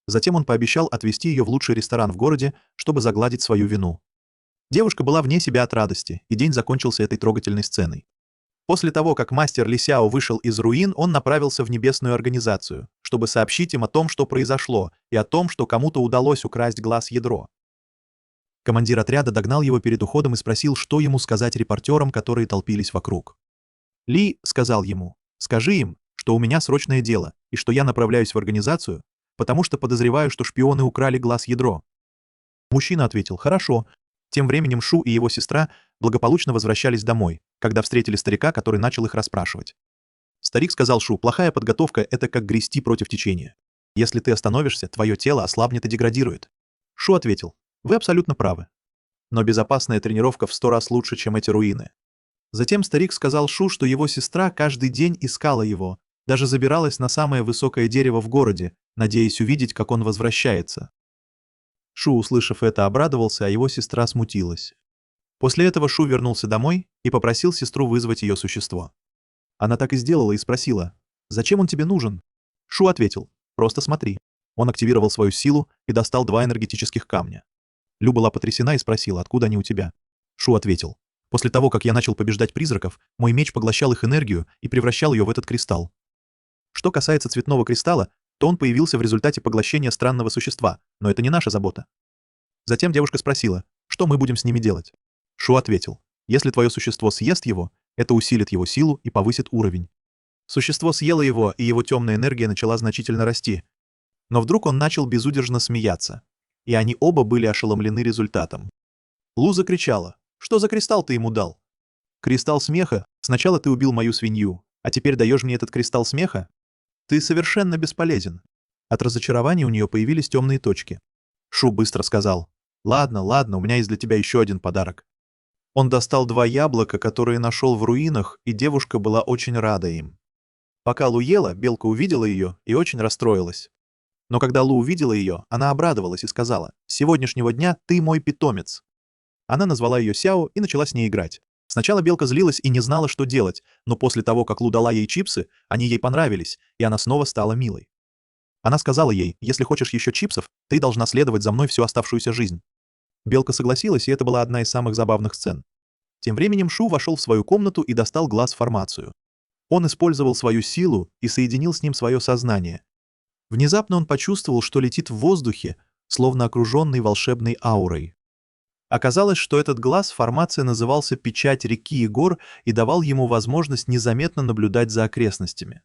Затем он пообещал отвезти ее в лучший ресторан в городе, чтобы загладить свою вину. Девушка была вне себя от радости, и день закончился этой трогательной сценой. После того, как мастер Ли Сяо вышел из руин, он направился в небесную организацию, чтобы сообщить им о том, что произошло, и о том, что кому-то удалось украсть глаз-ядро. Командир отряда догнал его перед уходом и спросил, что ему сказать репортерам, которые толпились вокруг. Ли сказал ему: «Скажи им, что у меня срочное дело, и что я направляюсь в организацию, потому что подозреваю, что шпионы украли глаз-ядро». Мужчина ответил: «Хорошо». Тем временем Шу и его сестра благополучно возвращались домой, когда встретили старика, который начал их расспрашивать. Старик сказал Шу: «Плохая подготовка — это как грести против течения. Если ты остановишься, твое тело ослабнет и деградирует». Шу ответил: «Вы абсолютно правы. Но безопасная тренировка в 100 раз лучше, чем эти руины». Затем старик сказал Шу, что его сестра каждый день искала его, даже забиралась на самое высокое дерево в городе, надеясь увидеть, как он возвращается. Шу, услышав это, обрадовался, а его сестра смутилась. После этого Шу вернулся домой и попросил сестру вызвать ее существо. Она так и сделала и спросила: «Зачем он тебе нужен?» Шу ответил: «Просто смотри». Он активировал свою силу и достал 2 энергетических камня. Лю была потрясена и спросила: «Откуда они у тебя?» Шу ответил: «После того, как я начал побеждать призраков, мой меч поглощал их энергию и превращал ее в этот кристалл. Что касается цветного кристалла, то он появился в результате поглощения странного существа, но это не наша забота». Затем девушка спросила: «Что мы будем с ними делать?» Шу ответил: «Если твое существо съест его, это усилит его силу и повысит уровень». Существо съело его, и его темная энергия начала значительно расти. Но вдруг он начал безудержно смеяться, и они оба были ошеломлены результатом. Лу закричала: «Что за кристалл ты ему дал?» «Кристалл смеха? Сначала ты убил мою свинью, а теперь даешь мне этот кристалл смеха? Ты совершенно бесполезен». От разочарования у нее появились темные точки. Шу быстро сказал: «Ладно, ладно, у меня есть для тебя еще один подарок». Он достал 2 яблока, которые нашел в руинах, и девушка была очень рада им. Пока Лу ела, белка увидела ее и очень расстроилась. Но когда Лу увидела ее, она обрадовалась и сказала: «С сегодняшнего дня ты мой питомец». Она назвала ее Сяо и начала с ней играть. Сначала белка злилась и не знала, что делать, но после того, как Лу дала ей чипсы, они ей понравились, и она снова стала милой. Она сказала ей: «Если хочешь еще чипсов, ты должна следовать за мной всю оставшуюся жизнь». Белка согласилась, и это была одна из самых забавных сцен. Тем временем Шу вошел в свою комнату и достал глаз-формацию. Он использовал свою силу и соединил с ним свое сознание. Внезапно он почувствовал, что летит в воздухе, словно окруженный волшебной аурой. Оказалось, что этот глаз-формация назывался «Печать реки и гор» и давал ему возможность незаметно наблюдать за окрестностями.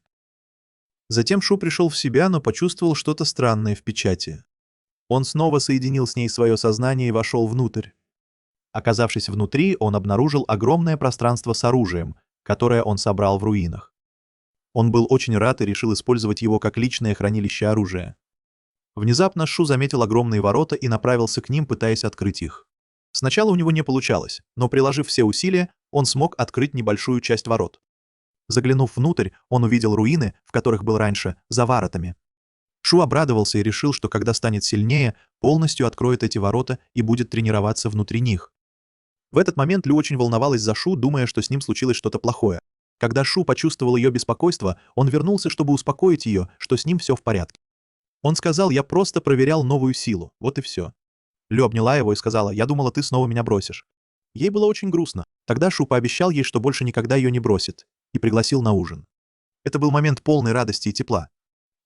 Затем Шу пришел в себя, но почувствовал что-то странное в печати. Он снова соединил с ней свое сознание и вошел внутрь. Оказавшись внутри, он обнаружил огромное пространство с оружием, которое он собрал в руинах. Он был очень рад и решил использовать его как личное хранилище оружия. Внезапно Шу заметил огромные ворота и направился к ним, пытаясь открыть их. Сначала у него не получалось, но, приложив все усилия, он смог открыть небольшую часть ворот. Заглянув внутрь, он увидел руины, в которых был раньше, за воротами. Шу обрадовался и решил, что когда станет сильнее, полностью откроет эти ворота и будет тренироваться внутри них. В этот момент Лю очень волновалась за Шу, думая, что с ним случилось что-то плохое. Когда Шу почувствовал ее беспокойство, он вернулся, чтобы успокоить ее, что с ним все в порядке. Он сказал: «Я просто проверял новую силу, вот и все». Лю обняла его и сказала: «Я думала, ты снова меня бросишь». Ей было очень грустно. Тогда Шу пообещал ей, что больше никогда ее не бросит, и пригласил на ужин. Это был момент полной радости и тепла.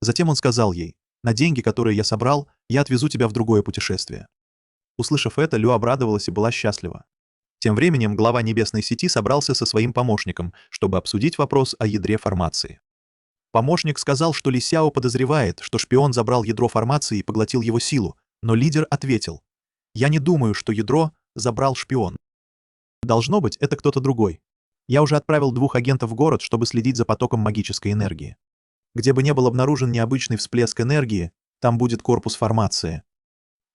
Затем он сказал ей: «На деньги, которые я собрал, я отвезу тебя в другое путешествие». Услышав это, Лю обрадовалась и была счастлива. Тем временем глава Небесной сети собрался со своим помощником, чтобы обсудить вопрос о ядре формации. Помощник сказал, что Ли Сяо подозревает, что шпион забрал ядро формации и поглотил его силу, но лидер ответил: «Я не думаю, что ядро забрал шпион. Должно быть, это кто-то другой. Я уже отправил 2 агентов в город, чтобы следить за потоком магической энергии. Где бы не был обнаружен необычный всплеск энергии, там будет корпус формации.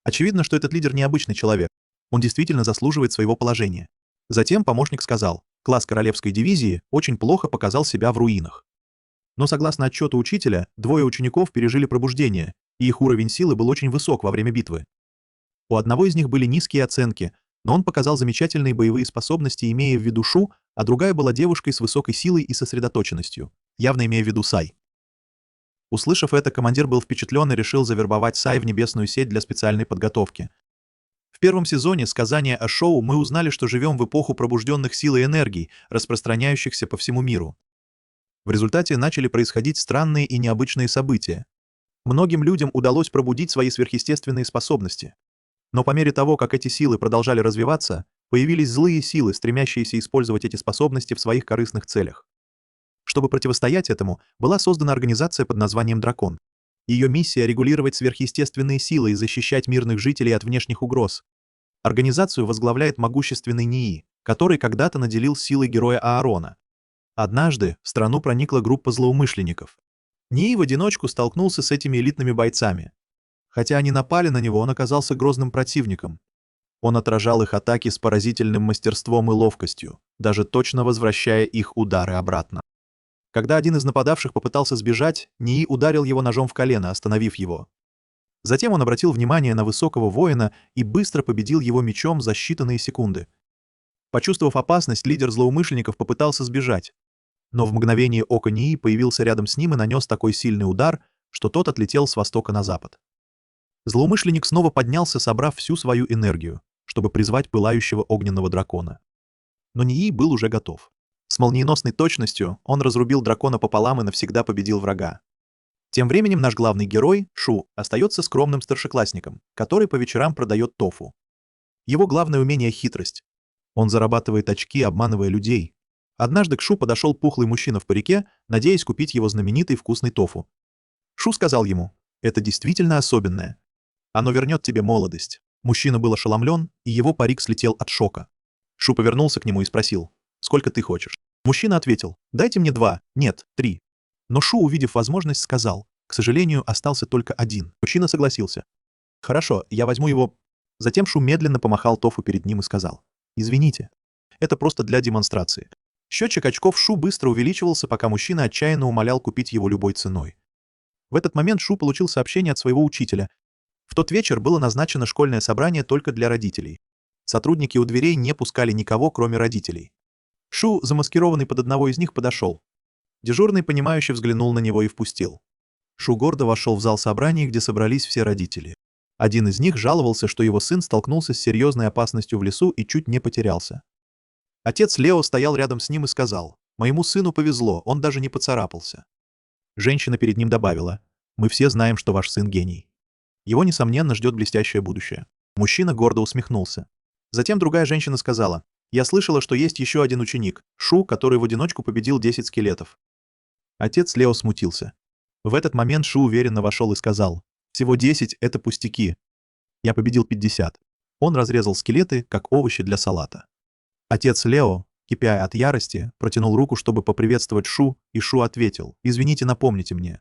Очевидно, что этот лидер необычный человек. Он действительно заслуживает своего положения». Затем помощник сказал: «Класс королевской дивизии очень плохо показал себя в руинах. Но согласно отчету учителя, 2 учеников пережили пробуждение, и их уровень силы был очень высок во время битвы. У одного из них были низкие оценки, но он показал замечательные боевые способности, имея в виду Шу, а другая была девушкой с высокой силой и сосредоточенностью, явно имея в виду Сай». Услышав это, командир был впечатлен и решил завербовать Сай в небесную сеть для специальной подготовки. В первом сезоне «Сказания о Шоу» мы узнали, что живем в эпоху пробужденных сил и энергий, распространяющихся по всему миру. В результате начали происходить странные и необычные события. Многим людям удалось пробудить свои сверхъестественные способности. Но по мере того, как эти силы продолжали развиваться, появились злые силы, стремящиеся использовать эти способности в своих корыстных целях. Чтобы противостоять этому, была создана организация под названием «Дракон». Ее миссия — регулировать сверхъестественные силы и защищать мирных жителей от внешних угроз. Организацию возглавляет могущественный Нии, который когда-то наделил силой героя Аарона. Однажды в страну проникла группа злоумышленников. Нии в одиночку столкнулся с этими элитными бойцами. Хотя они напали на него, он оказался грозным противником. Он отражал их атаки с поразительным мастерством и ловкостью, даже точно возвращая их удары обратно. Когда один из нападавших попытался сбежать, Нии ударил его ножом в колено, остановив его. Затем он обратил внимание на высокого воина и быстро победил его мечом за считанные секунды. Почувствовав опасность, лидер злоумышленников попытался сбежать. Но в мгновение ока Нии появился рядом с ним и нанес такой сильный удар, что тот отлетел с востока на запад. Злоумышленник снова поднялся, собрав всю свою энергию, чтобы призвать пылающего огненного дракона. Но Нии был уже готов. С молниеносной точностью он разрубил дракона пополам и навсегда победил врага. Тем временем наш главный герой, Шу, остается скромным старшеклассником, который по вечерам продает тофу. Его главное умение — хитрость. Он зарабатывает очки, обманывая людей. Однажды к Шу подошел пухлый мужчина в парике, надеясь купить его знаменитый вкусный тофу. Шу сказал ему: «Это действительно особенное. Оно вернет тебе молодость». Мужчина был ошеломлен, и его парик слетел от шока. Шу повернулся к нему и спросил: «Сколько ты хочешь?» Мужчина ответил: «Дайте мне 2, нет, 3». Но Шу, увидев возможность, сказал: «К сожалению, остался только 1». Мужчина согласился. «Хорошо, я возьму его». Затем Шу медленно помахал тофу перед ним и сказал: «Извините, это просто для демонстрации». Счетчик очков Шу быстро увеличивался, пока мужчина отчаянно умолял купить его любой ценой. В этот момент Шу получил сообщение от своего учителя. В тот вечер было назначено школьное собрание только для родителей. Сотрудники у дверей не пускали никого, кроме родителей. Шу, замаскированный под одного из них, подошел. Дежурный, понимающе взглянул на него и впустил. Шу гордо вошел в зал собраний, где собрались все родители. Один из них жаловался, что его сын столкнулся с серьезной опасностью в лесу и чуть не потерялся. Отец Лео стоял рядом с ним и сказал: «Моему сыну повезло, он даже не поцарапался». Женщина перед ним добавила: «Мы все знаем, что ваш сын гений. Его, несомненно, ждет блестящее будущее». Мужчина гордо усмехнулся. Затем другая женщина сказала: «Я слышала, что есть еще один ученик, Шу, который в одиночку победил 10 скелетов». Отец Лео смутился. В этот момент Шу уверенно вошел и сказал: «Всего 10 — это пустяки. Я победил 50». Он разрезал скелеты, как овощи для салата. Отец Лео, кипя от ярости, протянул руку, чтобы поприветствовать Шу, и Шу ответил: «Извините, напомните мне».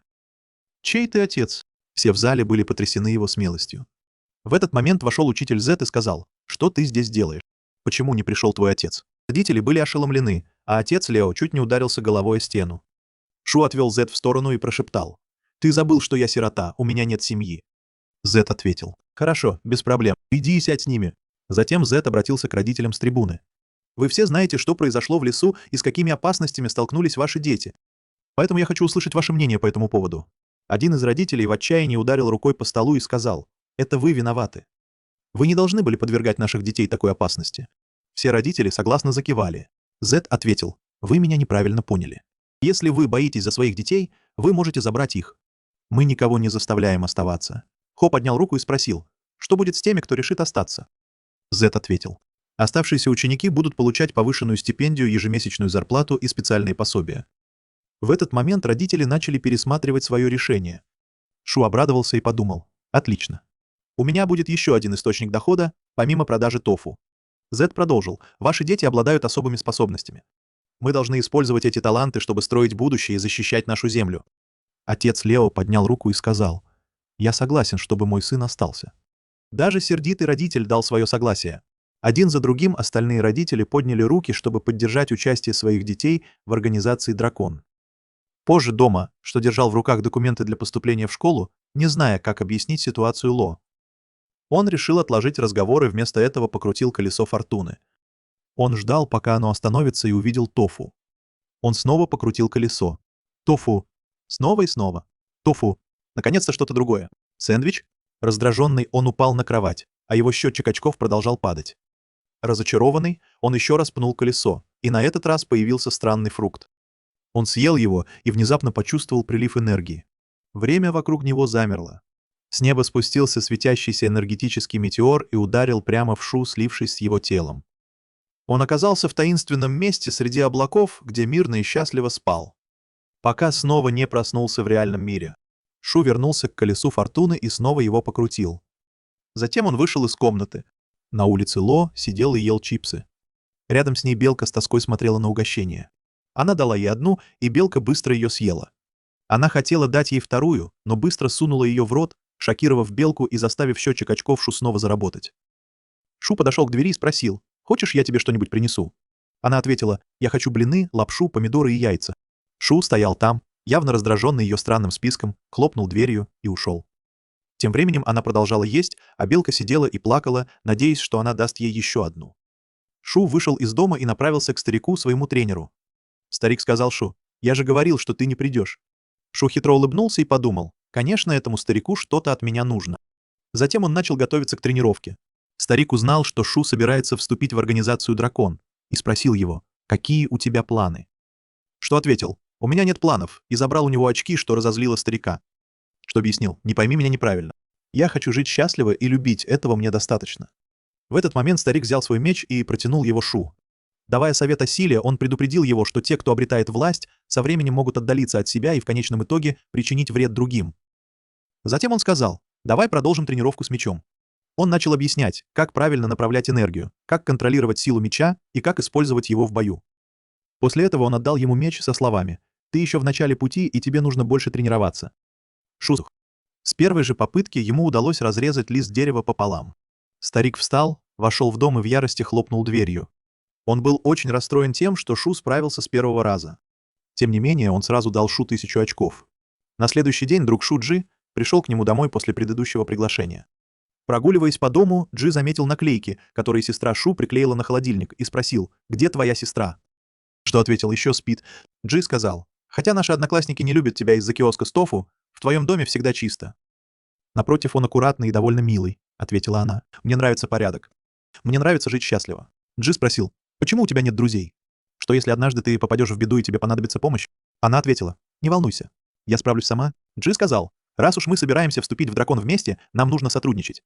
«Чей ты отец?» Все в зале были потрясены его смелостью. В этот момент вошел учитель Зет и сказал: «Что ты здесь делаешь? Почему не пришел твой отец?» Родители были ошеломлены, а отец Лео чуть не ударился головой о стену. Шу отвел Зет в сторону и прошептал: «Ты забыл, что я сирота, у меня нет семьи». Зет ответил: «Хорошо, без проблем, иди и сядь с ними». Затем Зет обратился к родителям с трибуны. «Вы все знаете, что произошло в лесу и с какими опасностями столкнулись ваши дети. Поэтому я хочу услышать ваше мнение по этому поводу». Один из родителей в отчаянии ударил рукой по столу и сказал: «Это вы виноваты. Вы не должны были подвергать наших детей такой опасности». Все родители согласно закивали. Зет ответил: «Вы меня неправильно поняли. Если вы боитесь за своих детей, вы можете забрать их. Мы никого не заставляем оставаться». Хо поднял руку и спросил: «Что будет с теми, кто решит остаться?» Зет ответил: «Оставшиеся ученики будут получать повышенную стипендию, ежемесячную зарплату и специальные пособия». В этот момент родители начали пересматривать свое решение. Шу обрадовался и подумал: «Отлично. У меня будет еще один источник дохода, помимо продажи тофу». Зет продолжил: «Ваши дети обладают особыми способностями. Мы должны использовать эти таланты, чтобы строить будущее и защищать нашу землю». Отец Лео поднял руку и сказал: «Я согласен, чтобы мой сын остался». Даже сердитый родитель дал свое согласие. Один за другим остальные родители подняли руки, чтобы поддержать участие своих детей в организации «Дракон». Позже дома, что держал в руках документы для поступления в школу, не зная, как объяснить ситуацию Ло. Он решил отложить разговор и вместо этого покрутил колесо фортуны. Он ждал, пока оно остановится, и увидел тофу. Он снова покрутил колесо. Тофу. Снова и снова. Тофу. Наконец-то что-то другое. Сэндвич? Раздраженный, он упал на кровать, а его счетчик очков продолжал падать. Разочарованный, он еще раз пнул колесо, и на этот раз появился странный фрукт. Он съел его и внезапно почувствовал прилив энергии. Время вокруг него замерло. С неба спустился светящийся энергетический метеор и ударил прямо в Шу, слившись с его телом. Он оказался в таинственном месте среди облаков, где мирно и счастливо спал. Пока снова не проснулся в реальном мире. Шу вернулся к колесу фортуны и снова его покрутил. Затем он вышел из комнаты. На улице Ло сидел и ел чипсы. Рядом с ней белка с тоской смотрела на угощение. Она дала ей одну, и белка быстро ее съела. Она хотела дать ей вторую, но быстро сунула ее в рот, шокировав белку и заставив счетчик очков Шу снова заработать. Шу подошел к двери и спросил: «Хочешь, я тебе что-нибудь принесу?» Она ответила: «Я хочу блины, лапшу, помидоры и яйца». Шу стоял там, явно раздраженный ее странным списком, хлопнул дверью и ушел. Тем временем она продолжала есть, а белка сидела и плакала, надеясь, что она даст ей еще одну. Шу вышел из дома и направился к старику, своему тренеру. Старик сказал Шу: «Я же говорил, что ты не придешь». Шу хитро улыбнулся и подумал: конечно, этому старику что-то от меня нужно. Затем он начал готовиться к тренировке. Старик узнал, что Шу собирается вступить в организацию «Дракон», и спросил его: «Какие у тебя планы?» Что ответил: «У меня нет планов», и забрал у него очки, что разозлило старика. Что объяснил: «Не пойми меня неправильно. Я хочу жить счастливо и любить, этого мне достаточно». В этот момент старик взял свой меч и протянул его Шу. Давая совет о силе, он предупредил его, что те, кто обретает власть, со временем могут отдалиться от себя и в конечном итоге причинить вред другим. Затем он сказал: «Давай продолжим тренировку с мечом». Он начал объяснять, как правильно направлять энергию, как контролировать силу меча и как использовать его в бою. После этого он отдал ему меч со словами: «Ты еще в начале пути, и тебе нужно больше тренироваться». Шузух. С первой же попытки ему удалось разрезать лист дерева пополам. Старик встал, вошел в дом и в ярости хлопнул дверью. Он был очень расстроен тем, что Шу справился с первого раза. Тем не менее, он сразу дал Шу 1000 очков. На следующий день друг Шу Джи пришел к нему домой после предыдущего приглашения. Прогуливаясь по дому, Джи заметил наклейки, которые сестра Шу приклеила на холодильник, и спросил: «Где твоя сестра?» Что ответил: «Еще спит». Джи сказал: «Хотя наши одноклассники не любят тебя из-за киоска с тофу, в твоем доме всегда чисто». «Напротив, он аккуратный и довольно милый», — ответила она. «Мне нравится порядок. Мне нравится жить счастливо». Джи спросил: «Почему у тебя нет друзей? Что если однажды ты попадешь в беду и тебе понадобится помощь?» Она ответила: «Не волнуйся. Я справлюсь сама». Джи сказал: «Раз уж мы собираемся вступить в дракон вместе, нам нужно сотрудничать».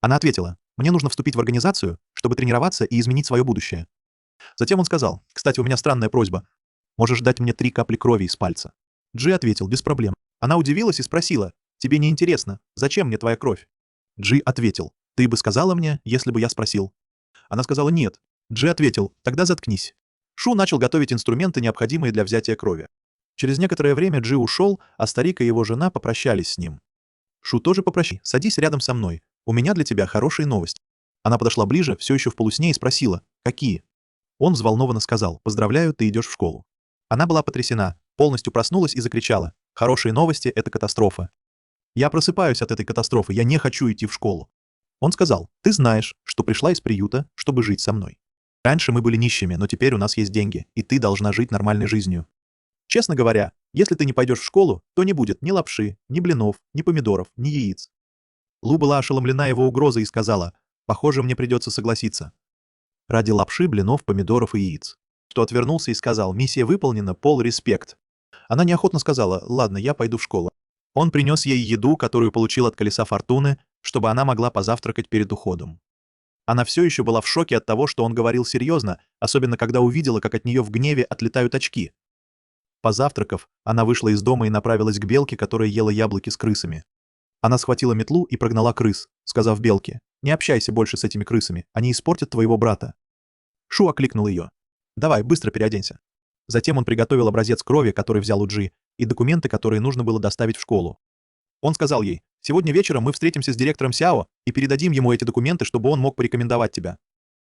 Она ответила: «Мне нужно вступить в организацию, чтобы тренироваться и изменить свое будущее». Затем он сказал: «Кстати, у меня странная просьба. Можешь дать мне 3 капли крови из пальца?» Джи ответил: «Без проблем». Она удивилась и спросила: «Тебе не интересно? Зачем мне твоя кровь?» Джи ответил: «Ты бы сказала мне, если бы я спросил». Она сказала: «Нет». Джи ответил: «Тогда заткнись». Шу начал готовить инструменты, необходимые для взятия крови. Через некоторое время Джи ушел, а старик и его жена попрощались с ним. Шу тоже попрощался. «Садись рядом со мной. У меня для тебя хорошие новости». Она подошла ближе, все еще в полусне, и спросила: «Какие?» Он взволнованно сказал: «Поздравляю, ты идешь в школу». Она была потрясена, полностью проснулась и закричала: «Хорошие новости — это катастрофа. Я просыпаюсь от этой катастрофы, я не хочу идти в школу». Он сказал: «Ты знаешь, что пришла из приюта, чтобы жить со мной. Раньше мы были нищими, но теперь у нас есть деньги, и ты должна жить нормальной жизнью. Честно говоря, если ты не пойдешь в школу, то не будет ни лапши, ни блинов, ни помидоров, ни яиц». Лу была ошеломлена его угрозой и сказала: «Похоже, мне придется согласиться. Ради лапши, блинов, помидоров и яиц». Что отвернулся и сказал: «Миссия выполнена, пол респект». Она неохотно сказала: «Ладно, я пойду в школу». Он принес ей еду, которую получил от колеса фортуны, чтобы она могла позавтракать перед уходом. Она все еще была в шоке от того, что он говорил серьезно, особенно когда увидела, как от нее в гневе отлетают очки. Позавтракав, она вышла из дома и направилась к белке, которая ела яблоки с крысами. Она схватила метлу и прогнала крыс, сказав белке: «Не общайся больше с этими крысами, они испортят твоего брата». Шу окликнул ее: «Давай, быстро переоденься». Затем он приготовил образец крови, который взял у Джи, и документы, которые нужно было доставить в школу. Он сказал ей: «Сегодня вечером мы встретимся с директором Сяо и передадим ему эти документы, чтобы он мог порекомендовать тебя».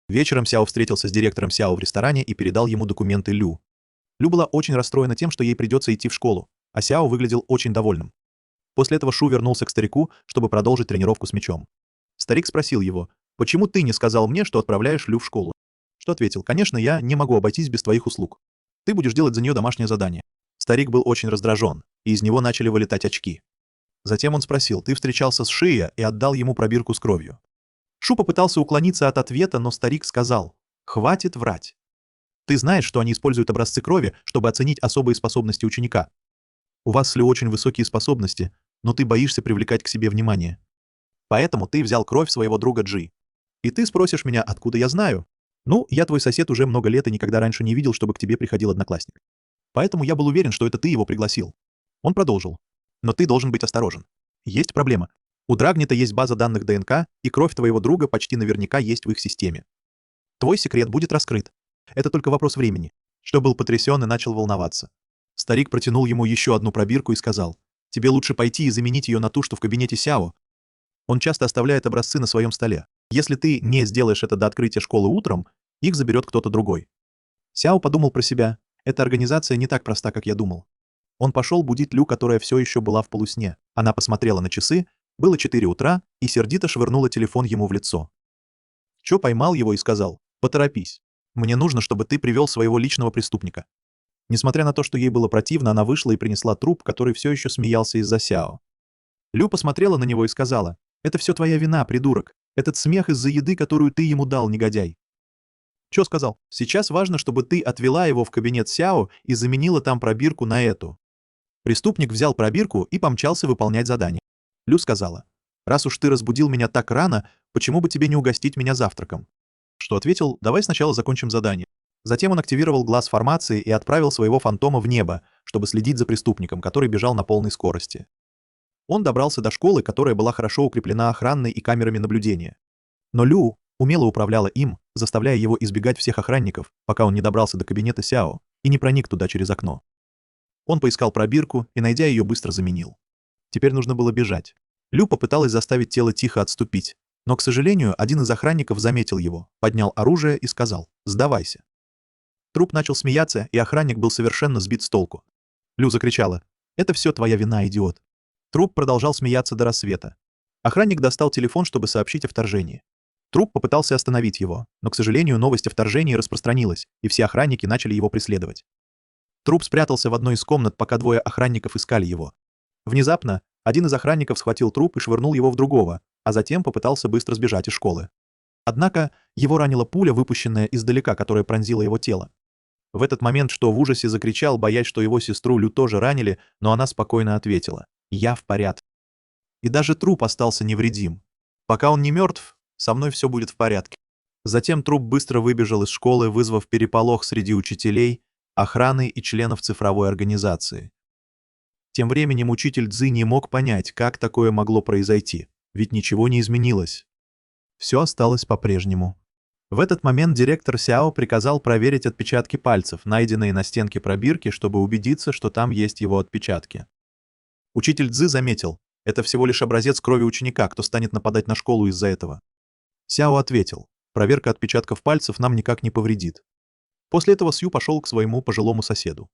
Вечером Сяо встретился с директором Сяо в ресторане и передал ему документы Лю. Лю была очень расстроена тем, что ей придется идти в школу, а Сяо выглядел очень довольным. После этого Шу вернулся к старику, чтобы продолжить тренировку с мечом. Старик спросил его: «Почему ты не сказал мне, что отправляешь Лю в школу?» Что ответил: «Конечно, я не могу обойтись без твоих услуг. Ты будешь делать за нее домашнее задание». Старик был очень раздражен, и из него начали вылетать очки. Затем он спросил: «Ты встречался с Шия?» и отдал ему пробирку с кровью. Шу попытался уклониться от ответа, но старик сказал: «Хватит врать. Ты знаешь, что они используют образцы крови, чтобы оценить особые способности ученика. У вас с Лю очень высокие способности, но ты боишься привлекать к себе внимание. Поэтому ты взял кровь своего друга Джи. И ты спросишь меня, откуда я знаю? Ну, я твой сосед уже много лет и никогда раньше не видел, чтобы к тебе приходил одноклассник. Поэтому я был уверен, что это ты его пригласил». Он продолжил: «Но ты должен быть осторожен. Есть проблема. У Драгнита есть база данных ДНК, и кровь твоего друга почти наверняка есть в их системе. Твой секрет будет раскрыт. Это только вопрос времени». Что был потрясен и начал волноваться. Старик протянул ему еще одну пробирку и сказал: «Тебе лучше пойти и заменить ее на ту, что в кабинете Сяо. Он часто оставляет образцы на своем столе. Если ты не сделаешь это до открытия школы утром, их заберет кто-то другой». Сяо подумал про себя: «Эта организация не так проста, как я думал». Он пошел будить Лю, которая все еще была в полусне. Она посмотрела на часы, Было 4 утра, и сердито швырнула телефон ему в лицо. Чо поймал его и сказал: «Поторопись. Мне нужно, чтобы ты привел своего личного преступника». Несмотря на то, что ей было противно, она вышла и принесла труп, который все еще смеялся из-за Сяо. Лю посмотрела на него и сказала: «Это все твоя вина, придурок. Этот смех из-за еды, которую ты ему дал, негодяй». Чо сказал: «Сейчас важно, чтобы ты отвела его в кабинет Сяо и заменила там пробирку на эту». Преступник взял пробирку и помчался выполнять задание. Лю сказала: «Раз уж ты разбудил меня так рано, почему бы тебе не угостить меня завтраком?» Что ответил: «Давай сначала закончим задание». Затем он активировал глаз формации и отправил своего фантома в небо, чтобы следить за преступником, который бежал на полной скорости. Он добрался до школы, которая была хорошо укреплена охраной и камерами наблюдения. Но Лю умело управляла им, заставляя его избегать всех охранников, пока он не добрался до кабинета Сяо и не проник туда через окно. Он поискал пробирку и, найдя ее, быстро заменил. Теперь нужно было бежать. Лю попыталась заставить тело тихо отступить, но, к сожалению, один из охранников заметил его, поднял оружие и сказал: «Сдавайся». Труп начал смеяться, и охранник был совершенно сбит с толку. Лю закричала: «Это все твоя вина, идиот». Труп продолжал смеяться до рассвета. Охранник достал телефон, чтобы сообщить о вторжении. Труп попытался остановить его, но, к сожалению, новость о вторжении распространилась, и все охранники начали его преследовать. Труп спрятался в одной из комнат, пока двое охранников искали его. Внезапно один из охранников схватил труп и швырнул его в другого, а затем попытался быстро сбежать из школы. Однако его ранила пуля, выпущенная издалека, которая пронзила его тело. В этот момент Что в ужасе закричал, боясь, что его сестру Лю тоже ранили, но она спокойно ответила: «Я в порядке». И даже труп остался невредим. «Пока он не мертв, со мной все будет в порядке». Затем труп быстро выбежал из школы, вызвав переполох среди учителей, охраны и членов цифровой организации. Тем временем учитель Цзы не мог понять, как такое могло произойти, ведь ничего не изменилось. Все осталось по-прежнему. В этот момент директор Сяо приказал проверить отпечатки пальцев, найденные на стенке пробирки, чтобы убедиться, что там есть его отпечатки. Учитель Цзы заметил: «Это всего лишь образец крови ученика, кто станет нападать на школу из-за этого». Сяо ответил: «Проверка отпечатков пальцев нам никак не повредит». После этого Сью пошел к своему пожилому соседу.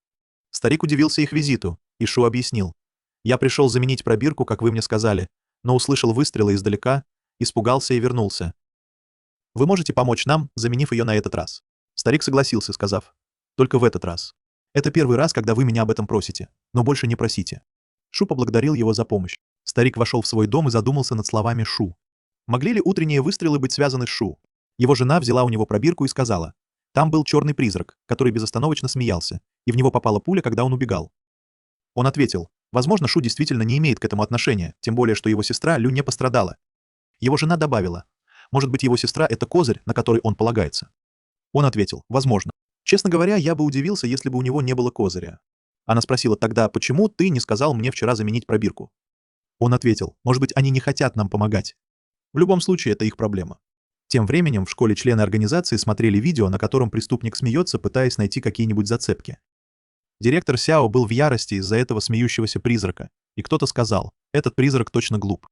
Старик удивился их визиту, и Шу объяснил: «Я пришел заменить пробирку, как вы мне сказали, но услышал выстрелы издалека, испугался и вернулся. Вы можете помочь нам, заменив ее на этот раз?» Старик согласился, сказав: «Только в этот раз. Это первый раз, когда вы меня об этом просите, но больше не просите». Шу поблагодарил его за помощь. Старик вошел в свой дом и задумался над словами Шу. Могли ли утренние выстрелы быть связаны с Шу? Его жена взяла у него пробирку и сказала: «Там был черный призрак, который безостановочно смеялся, и в него попала пуля, когда он убегал». Он ответил: «Возможно, Шу действительно не имеет к этому отношения, тем более, что его сестра Лю не пострадала». Его жена добавила: «Может быть, его сестра — это козырь, на который он полагается?» Он ответил: «Возможно. Честно говоря, я бы удивился, если бы у него не было козыря». Она спросила: «Тогда почему ты не сказал мне вчера заменить пробирку?» Он ответил: «Может быть, они не хотят нам помогать. В любом случае, это их проблема». Тем временем в школе члены организации смотрели видео, на котором преступник смеется, пытаясь найти какие-нибудь зацепки. Директор Сяо был в ярости из-за этого смеющегося призрака, и кто-то сказал: «Этот призрак точно глуп».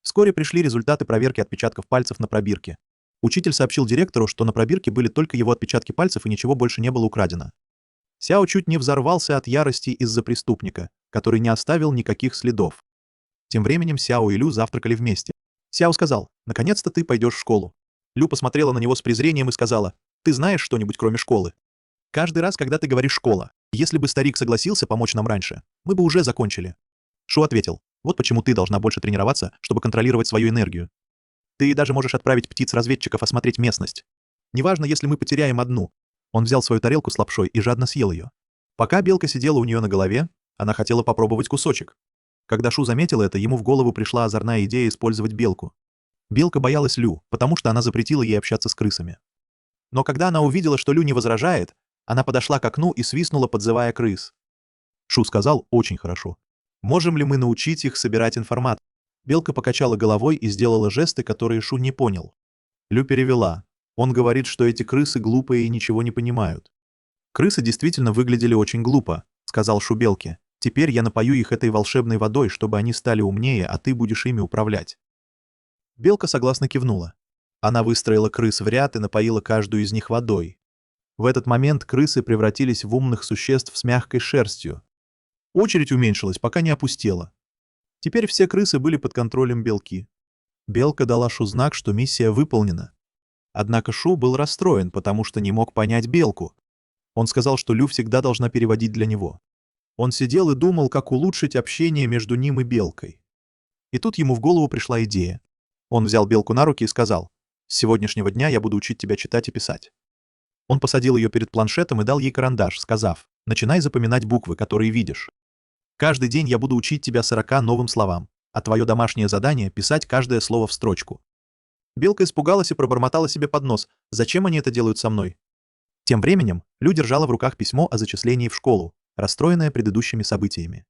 Вскоре пришли результаты проверки отпечатков пальцев на пробирке. Учитель сообщил директору, что на пробирке были только его отпечатки пальцев и ничего больше не было украдено. Сяо чуть не взорвался от ярости из-за преступника, который не оставил никаких следов. Тем временем Сяо и Лю завтракали вместе. Сяо сказал: «Наконец-то ты пойдешь в школу». Лю посмотрела на него с презрением и сказала: «Ты знаешь что-нибудь кроме школы? Каждый раз, когда ты говоришь «школа», если бы старик согласился помочь нам раньше, мы бы уже закончили». Шу ответил: «Вот почему ты должна больше тренироваться, чтобы контролировать свою энергию. Ты даже можешь отправить птиц-разведчиков осмотреть местность. Неважно, если мы потеряем одну». Он взял свою тарелку с лапшой и жадно съел ее. Пока белка сидела у нее на голове, она хотела попробовать кусочек. Когда Шу заметил это, ему в голову пришла озорная идея использовать белку. Белка боялась Лю, потому что она запретила ей общаться с крысами. Но когда она увидела, что Лю не возражает, она подошла к окну и свистнула, подзывая крыс. Шу сказал: «Очень хорошо. Можем ли мы научить их собирать информацию?» Белка покачала головой и сделала жесты, которые Шу не понял. Лю перевела: «Он говорит, что эти крысы глупые и ничего не понимают». «Крысы действительно выглядели очень глупо», — сказал Шу белке. «Теперь я напою их этой волшебной водой, чтобы они стали умнее, а ты будешь ими управлять». Белка согласно кивнула. Она выстроила крыс в ряд и напоила каждую из них водой. В этот момент крысы превратились в умных существ с мягкой шерстью. Очередь уменьшилась, пока не опустела. Теперь все крысы были под контролем белки. Белка дала Шу знак, что миссия выполнена. Однако Шу был расстроен, потому что не мог понять белку. Он сказал, что Лю всегда должна переводить для него. Он сидел и думал, как улучшить общение между ним и белкой. И тут ему в голову пришла идея. Он взял белку на руки и сказал: «С сегодняшнего дня я буду учить тебя читать и писать». Он посадил ее перед планшетом и дал ей карандаш, сказав: «Начинай запоминать буквы, которые видишь. Каждый день я буду учить тебя 40 новым словам, а твое домашнее задание — писать каждое слово в строчку». Белка испугалась и пробормотала себе под нос: «Зачем они это делают со мной?» Тем временем Лю держала в руках письмо о зачислении в школу, расстроенная предыдущими событиями.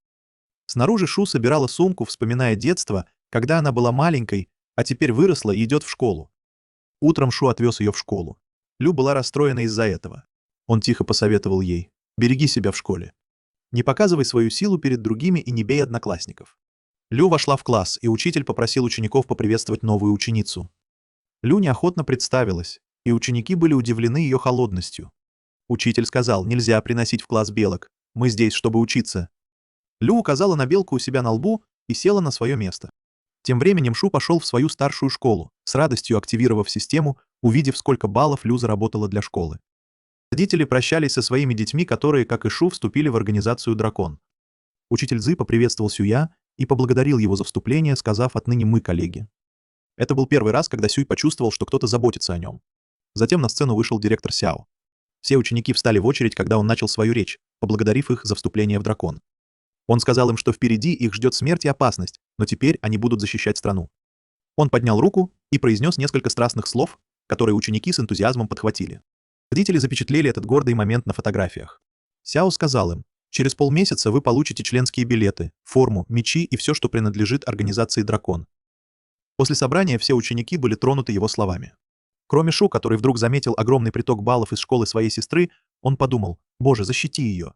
Снаружи Шу собирала сумку, вспоминая детство, когда она была маленькой, а теперь выросла и идет в школу. Утром Шу отвез ее в школу. Лю была расстроена из-за этого. Он тихо посоветовал ей: «Береги себя в школе. Не показывай свою силу перед другими и не бей одноклассников». Лю вошла в класс, и учитель попросил учеников поприветствовать новую ученицу. Лю неохотно представилась, и ученики были удивлены ее холодностью. Учитель сказал: «Нельзя приносить в класс белок. Мы здесь, чтобы учиться». Лю указала на белку у себя на лбу и села на свое место. Тем временем Шу пошел в свою старшую школу, с радостью активировав систему, увидев, сколько баллов Лю заработала для школы. Родители прощались со своими детьми, которые, как и Шу, вступили в организацию «Дракон». Учитель Цзы поприветствовал Сюя и поблагодарил его за вступление, сказав: «Отныне мы коллеги». Это был первый раз, когда Сюй почувствовал, что кто-то заботится о нем. Затем на сцену вышел директор Сяо. Все ученики встали в очередь, когда он начал свою речь, поблагодарив их за вступление в «Дракон». Он сказал им, что впереди их ждет смерть и опасность, но теперь они будут защищать страну. Он поднял руку и произнес несколько страстных слов, которые ученики с энтузиазмом подхватили. Родители запечатлели этот гордый момент на фотографиях. Сяо сказал им: «Через полмесяца вы получите членские билеты, форму, мечи и все, что принадлежит организации «Дракон». После собрания все ученики были тронуты его словами. Кроме Шу, который вдруг заметил огромный приток баллов из школы своей сестры, он подумал: «Боже, защити ее».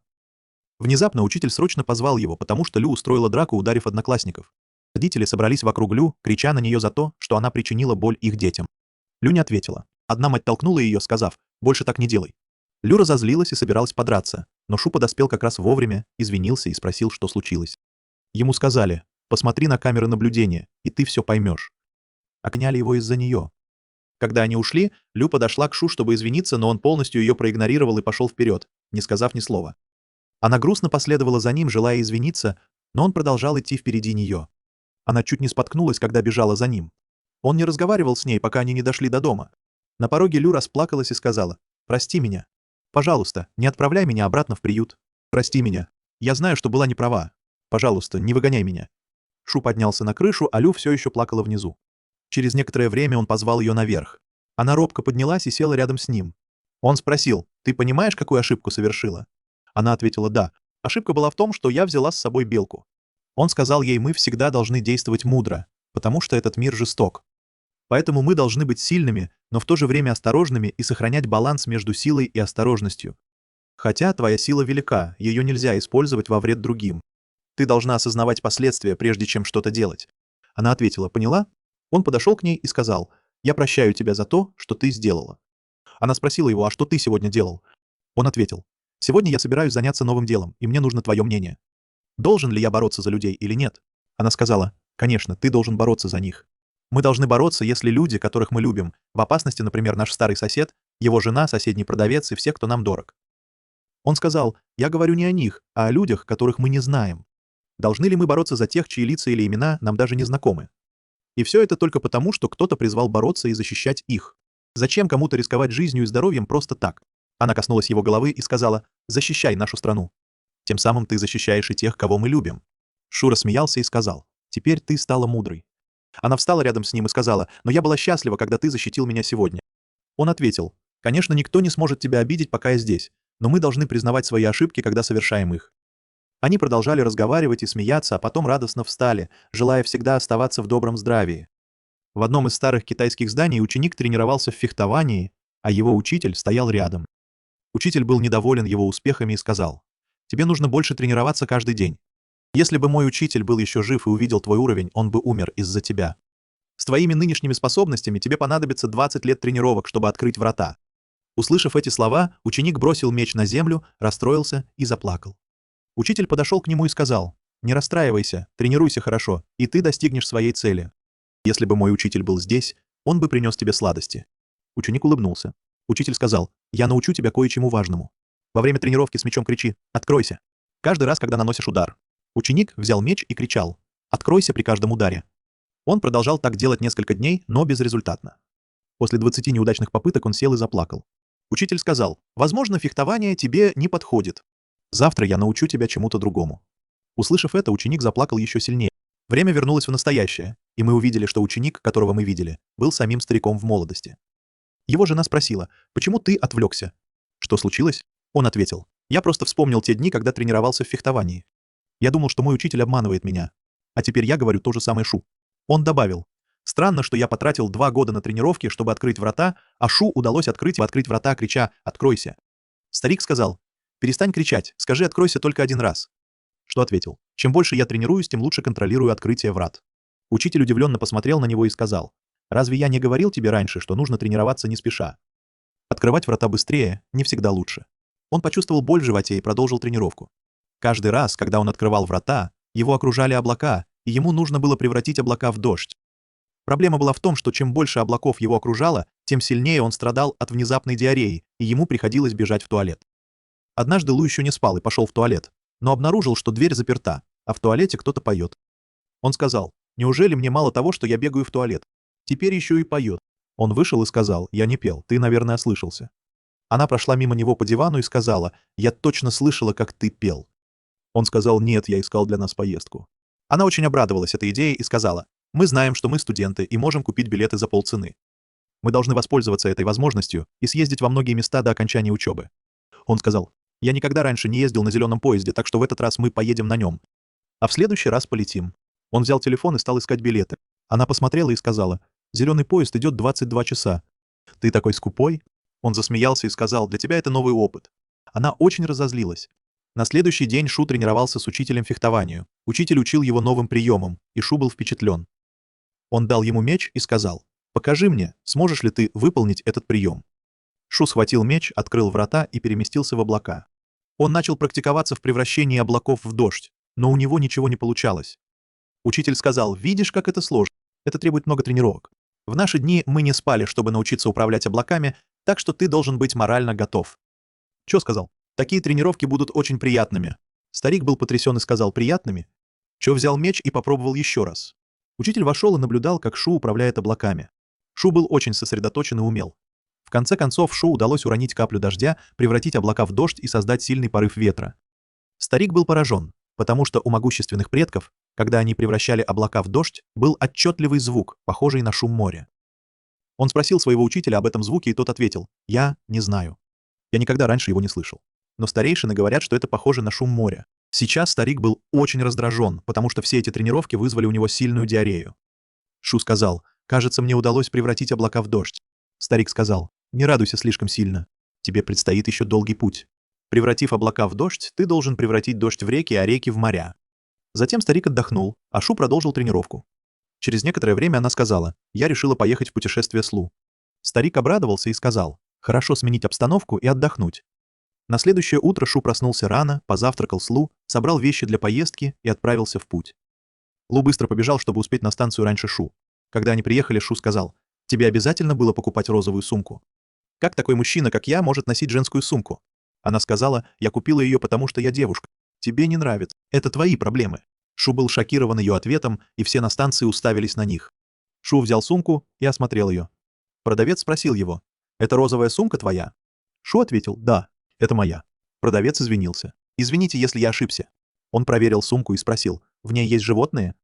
Внезапно учитель срочно позвал его, потому что Лю устроила драку, ударив одноклассников. Родители собрались вокруг Лю, крича на нее за то, что она причинила боль их детям. Лю не ответила. Одна мать толкнула ее, сказав: «Больше так не делай». Лю разозлилась и собиралась подраться, но Шу подоспел как раз вовремя, извинился и спросил, что случилось. Ему сказали: «Посмотри на камеры наблюдения, и ты все поймешь». Окняли его из-за нее. Когда они ушли, Лю подошла к Шу, чтобы извиниться, но он полностью ее проигнорировал и пошел вперед, не сказав ни слова. Она грустно последовала за ним, желая извиниться, но он продолжал идти впереди нее. Она чуть не споткнулась, когда бежала за ним. Он не разговаривал с ней, пока они не дошли до дома. На пороге Лю расплакалась и сказала: «Прости меня. Пожалуйста, не отправляй меня обратно в приют. Прости меня. Я знаю, что была не права. Пожалуйста, не выгоняй меня». Шу поднялся на крышу, а Лю все еще плакала внизу. Через некоторое время он позвал ее наверх. Она робко поднялась и села рядом с ним. Он спросил: «Ты понимаешь, какую ошибку совершила?» Она ответила: «Да. Ошибка была в том, что я взяла с собой белку». Он сказал ей: «Мы всегда должны действовать мудро, потому что этот мир жесток. Поэтому мы должны быть сильными, но в то же время осторожными и сохранять баланс между силой и осторожностью. Хотя твоя сила велика, ее нельзя использовать во вред другим. Ты должна осознавать последствия, прежде чем что-то делать». Она ответила: «Поняла?» Он подошел к ней и сказал: «Я прощаю тебя за то, что ты сделала». Она спросила его: «А что ты сегодня делал?» Он ответил: «Сегодня я собираюсь заняться новым делом, и мне нужно твое мнение. Должен ли я бороться за людей или нет?» Она сказала: «Конечно, ты должен бороться за них. Мы должны бороться, если люди, которых мы любим, в опасности, например, наш старый сосед, его жена, соседний продавец и все, кто нам дорог». Он сказал: «Я говорю не о них, а о людях, которых мы не знаем. Должны ли мы бороться за тех, чьи лица или имена нам даже не знакомы? И все это только потому, что кто-то призвал бороться и защищать их. Зачем кому-то рисковать жизнью и здоровьем просто так?» Она коснулась его головы и сказала: «Защищай нашу страну. Тем самым ты защищаешь и тех, кого мы любим». Шу рассмеялся и сказал: «Теперь ты стала мудрой». Она встала рядом с ним и сказала: «Но я была счастлива, когда ты защитил меня сегодня». Он ответил: «Конечно, никто не сможет тебя обидеть, пока я здесь, но мы должны признавать свои ошибки, когда совершаем их». Они продолжали разговаривать и смеяться, а потом радостно встали, желая всегда оставаться в добром здравии. В одном из старых китайских зданий ученик тренировался в фехтовании, а его учитель стоял рядом. Учитель был недоволен его успехами и сказал: «Тебе нужно больше тренироваться каждый день. Если бы мой учитель был еще жив и увидел твой уровень, он бы умер из-за тебя. С твоими нынешними способностями тебе понадобится 20 лет тренировок, чтобы открыть врата». Услышав эти слова, ученик бросил меч на землю, расстроился и заплакал. Учитель подошел к нему и сказал: Не расстраивайся, тренируйся хорошо, и ты достигнешь своей цели. Если бы мой учитель был здесь, он бы принес тебе сладости». Ученик улыбнулся. Учитель сказал: «Я научу тебя кое-чему важному. Во время тренировки с мечом кричи «Откройся!» каждый раз, когда наносишь удар». Ученик взял меч и кричал «Откройся!» при каждом ударе. Он продолжал так делать несколько дней, но безрезультатно. После 20 неудачных попыток он сел и заплакал. Учитель сказал: «Возможно, фехтование тебе не подходит. Завтра я научу тебя чему-то другому». Услышав это, ученик заплакал еще сильнее. Время вернулось в настоящее, и мы увидели, что ученик, которого мы видели, был самим стариком в молодости. Его жена спросила: «Почему ты отвлекся?» «Что случилось?» Он ответил: «Я просто вспомнил те дни, когда тренировался в фехтовании. Я думал, что мой учитель обманывает меня. А теперь я говорю то же самое Шу». Он добавил: «Странно, что я потратил 2 года на тренировки, чтобы открыть врата, а Шу удалось открыть врата, крича «Откройся!». Старик сказал: «Перестань кричать, скажи «Откройся» только один раз». Что ответил: «Чем больше я тренируюсь, тем лучше контролирую открытие врат». Учитель удивленно посмотрел на него и сказал: «Разве я не говорил тебе раньше, что нужно тренироваться не спеша? Открывать врата быстрее не всегда лучше». Он почувствовал боль в животе и продолжил тренировку. Каждый раз, когда он открывал врата, его окружали облака, и ему нужно было превратить облака в дождь. Проблема была в том, что чем больше облаков его окружало, тем сильнее он страдал от внезапной диареи, и ему приходилось бежать в туалет. Однажды Лу еще не спал и пошел в туалет, но обнаружил, что дверь заперта, а в туалете кто-то поет. Он сказал: «Неужели мне мало того, что я бегаю в туалет? Теперь еще и поет». Он вышел и сказал: «Я не пел, ты, наверное, ослышался». Она прошла мимо него по дивану и сказала: «Я точно слышала, как ты пел». Он сказал: «Нет, я искал для нас поездку». Она очень обрадовалась этой идее и сказала: «Мы знаем, что мы студенты и можем купить билеты за полцены. Мы должны воспользоваться этой возможностью и съездить во многие места до окончания учебы». Он сказал: «Я никогда раньше не ездил на зеленом поезде, так что в этот раз мы поедем на нем. А в следующий раз полетим». Он взял телефон и стал искать билеты. Она посмотрела и сказала: «Зеленый поезд идет 22 часа. Ты такой скупой?» Он засмеялся и сказал: «Для тебя это новый опыт». Она очень разозлилась. На следующий день Шу тренировался с учителем фехтованию. Учитель учил его новым приемам, и Шу был впечатлен. Он дал ему меч и сказал: «Покажи мне, сможешь ли ты выполнить этот прием». Шу схватил меч, открыл врата и переместился в облака. Он начал практиковаться в превращении облаков в дождь, но у него ничего не получалось. Учитель сказал: «Видишь, как это сложно? Это требует много тренировок. В наши дни мы не спали, чтобы научиться управлять облаками, так что ты должен быть морально готов». Чо сказал: «Такие тренировки будут очень приятными». Старик был потрясен и сказал: «Приятными?» Чо взял меч и попробовал еще раз. Учитель вошел и наблюдал, как Шу управляет облаками. Шу был очень сосредоточен и умел. В конце концов, Шу удалось уронить каплю дождя, превратить облака в дождь и создать сильный порыв ветра. Старик был поражен, потому что у могущественных предков, когда они превращали облака в дождь, был отчетливый звук, похожий на шум моря. Он спросил своего учителя об этом звуке, и тот ответил: «Я не знаю. Я никогда раньше его не слышал. Но старейшины говорят, что это похоже на шум моря». Сейчас старик был очень раздражен, потому что все эти тренировки вызвали у него сильную диарею. Шу сказал: «Кажется, мне удалось превратить облака в дождь». Старик сказал: «Не радуйся слишком сильно. Тебе предстоит еще долгий путь. Превратив облака в дождь, ты должен превратить дождь в реки, а реки в моря». Затем старик отдохнул, а Шу продолжил тренировку. Через некоторое время она сказала: «Я решила поехать в путешествие с Лу». Старик обрадовался и сказал: «Хорошо сменить обстановку и отдохнуть». На следующее утро Шу проснулся рано, позавтракал с Лу, собрал вещи для поездки и отправился в путь. Лу быстро побежал, чтобы успеть на станцию раньше Шу. Когда они приехали, Шу сказал: «Тебе обязательно было покупать розовую сумку? Как такой мужчина, как я, может носить женскую сумку?» Она сказала: «Я купила ее, потому что я девушка. Тебе не нравится. Это твои проблемы». Шу был шокирован ее ответом, и все на станции уставились на них. Шу взял сумку и осмотрел ее. Продавец спросил его: «Это розовая сумка твоя?» Шу ответил: «Да, это моя». Продавец извинился: «Извините, если я ошибся». Он проверил сумку и спросил: «В ней есть животные?»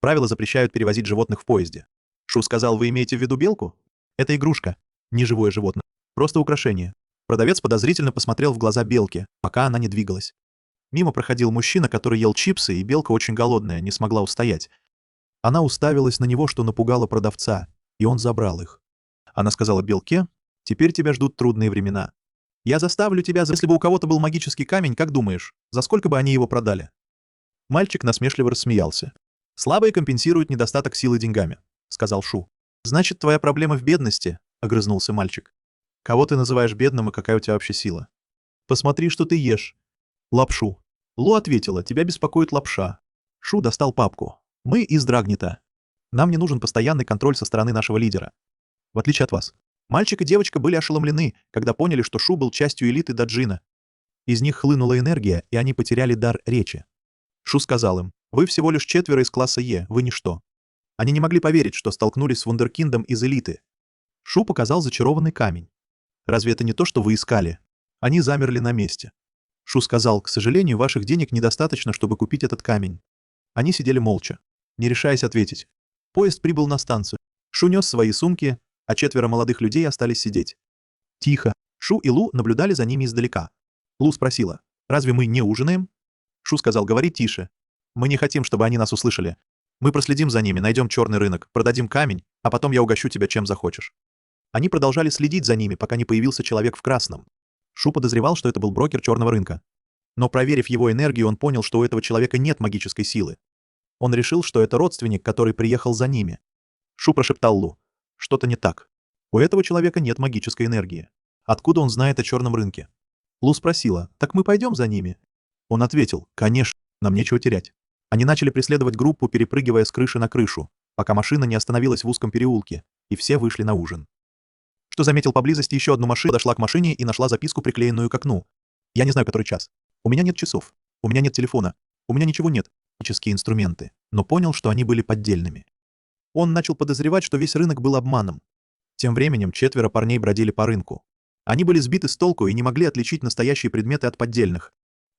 Правила запрещают перевозить животных в поезде. Шу сказал: «Вы имеете в виду белку?» «Это игрушка, не живое животное, просто украшение». Продавец подозрительно посмотрел в глаза белки, пока она не двигалась. Мимо проходил мужчина, который ел чипсы, и белка, очень голодная, не смогла устоять. Она уставилась на него, что напугало продавца, и он забрал их. Она сказала белке: «Теперь тебя ждут трудные времена. Я заставлю тебя, если бы у кого-то был магический камень, как думаешь, за сколько бы они его продали?» Мальчик насмешливо рассмеялся. «Слабые компенсируют недостаток силы деньгами», — сказал Шу. «Значит, твоя проблема в бедности», — огрызнулся мальчик. «Кого ты называешь бедным и какая у тебя вообще сила?» «Посмотри, что ты ешь». «Лапшу». Лу ответила: «Тебя беспокоит лапша». Шу достал папку. Мы из Драгнита. Нам не нужен постоянный контроль со стороны нашего лидера. В отличие от вас. Мальчик и девочка были ошеломлены, когда поняли, что Шу был частью элиты Даджина. Из них хлынула энергия, и они потеряли дар речи. Шу сказал им: «Вы всего лишь 4 из класса Е, вы ничто». Они не могли поверить, что столкнулись с вундеркиндом из элиты. Шу показал зачарованный камень. «Разве это не то, что вы искали?» Они замерли на месте. Шу сказал: «К сожалению, ваших денег недостаточно, чтобы купить этот камень». Они сидели молча, не решаясь ответить. Поезд прибыл на станцию. Шу нес свои сумки, а 4 молодых людей остались сидеть. Тихо. Шу и Лу наблюдали за ними издалека. Лу спросила: «Разве мы не ужинаем?» Шу сказал: «Говори тише. Мы не хотим, чтобы они нас услышали. Мы проследим за ними, найдем черный рынок, продадим камень, а потом я угощу тебя чем захочешь». Они продолжали следить за ними, пока не появился человек в красном. Шу подозревал, что это был брокер черного рынка. Но проверив его энергию, он понял, что у этого человека нет магической силы. Он решил, что это родственник, который приехал за ними. Шу прошептал Лу: «Что-то не так. У этого человека нет магической энергии. Откуда он знает о черном рынке?» Лу спросила: «Так мы пойдем за ними?» Он ответил: «Конечно, нам нечего терять». Они начали преследовать группу, перепрыгивая с крыши на крышу, пока машина не остановилась в узком переулке, и все вышли на ужин. Что заметил поблизости еще одну машину, подошла к машине и нашла записку, приклеенную к окну. «Я не знаю, который час. У меня нет часов. У меня нет телефона. У меня ничего нет. Магические инструменты». Но понял, что они были поддельными. Он начал подозревать, что весь рынок был обманом. Тем временем 4 парней бродили по рынку. Они были сбиты с толку и не могли отличить настоящие предметы от поддельных.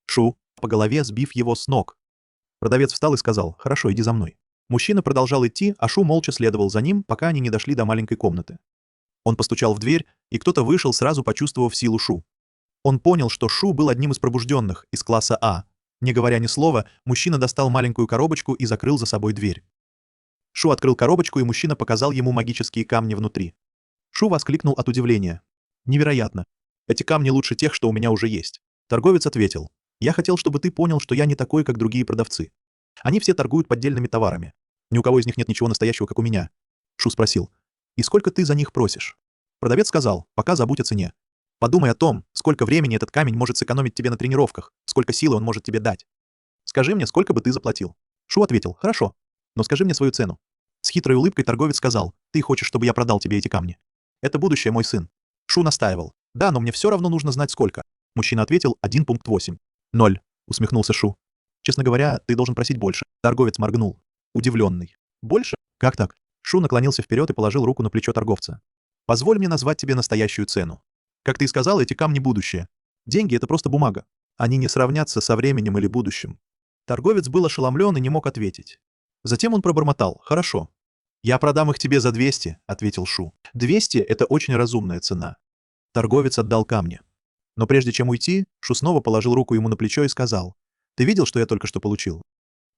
Шу по голове, сбив его с ног. Продавец встал и сказал: «Хорошо, иди за мной». Мужчина продолжал идти, а Шу молча следовал за ним, пока они не дошли до маленькой комнаты. Он постучал в дверь, и кто-то вышел, сразу почувствовав силу Шу. Он понял, что Шу был одним из пробужденных, из класса А. Не говоря ни слова, мужчина достал маленькую коробочку и закрыл за собой дверь. Шу открыл коробочку, и мужчина показал ему магические камни внутри. Шу воскликнул от удивления: «Невероятно! Эти камни лучше тех, что у меня уже есть». Торговец ответил: «Я хотел, чтобы ты понял, что я не такой, как другие продавцы. Они все торгуют поддельными товарами. Ни у кого из них нет ничего настоящего, как у меня». Шу спросил: «И сколько ты за них просишь?» Продавец сказал: «Пока забудь о цене. Подумай о том, сколько времени этот камень может сэкономить тебе на тренировках, сколько силы он может тебе дать. Скажи мне, сколько бы ты заплатил». Шу ответил: «Хорошо, но скажи мне свою цену». С хитрой улыбкой торговец сказал: «Ты хочешь, чтобы я продал тебе эти камни? Это будущее, мой сын». Шу настаивал: «Да, но мне все равно нужно знать, сколько». Мужчина ответил: 1.8. 0, усмехнулся Шу. «Честно говоря, ты должен просить больше». Торговец моргнул, удивленный. «Больше? Как так?» Шу наклонился вперед и положил руку на плечо торговца. «Позволь мне назвать тебе настоящую цену. Как ты и сказал, эти камни — будущее. Деньги — это просто бумага. Они не сравнятся со временем или будущим». Торговец был ошеломлен и не мог ответить. Затем он пробормотал: «Хорошо. Я продам их тебе за 200, — ответил Шу. 200 — это очень разумная цена». Торговец отдал камни. Но прежде чем уйти, Шу снова положил руку ему на плечо и сказал: «Ты видел, что я только что получил?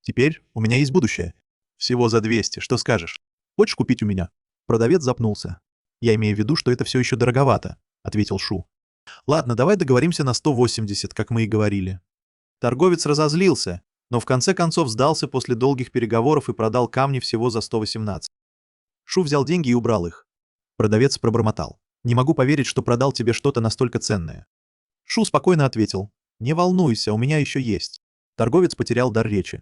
Теперь у меня есть будущее. Всего за 200, что скажешь? Хочешь купить у меня?» Продавец запнулся. «Я имею в виду, что это все еще дороговато», — ответил Шу. «Ладно, давай договоримся на 180, как мы и говорили». Торговец разозлился, но в конце концов сдался после долгих переговоров и продал камни всего за 118. Шу взял деньги и убрал их. Продавец пробормотал: «Не могу поверить, что продал тебе что-то настолько ценное». Шу спокойно ответил: «Не волнуйся, у меня еще есть». Торговец потерял дар речи.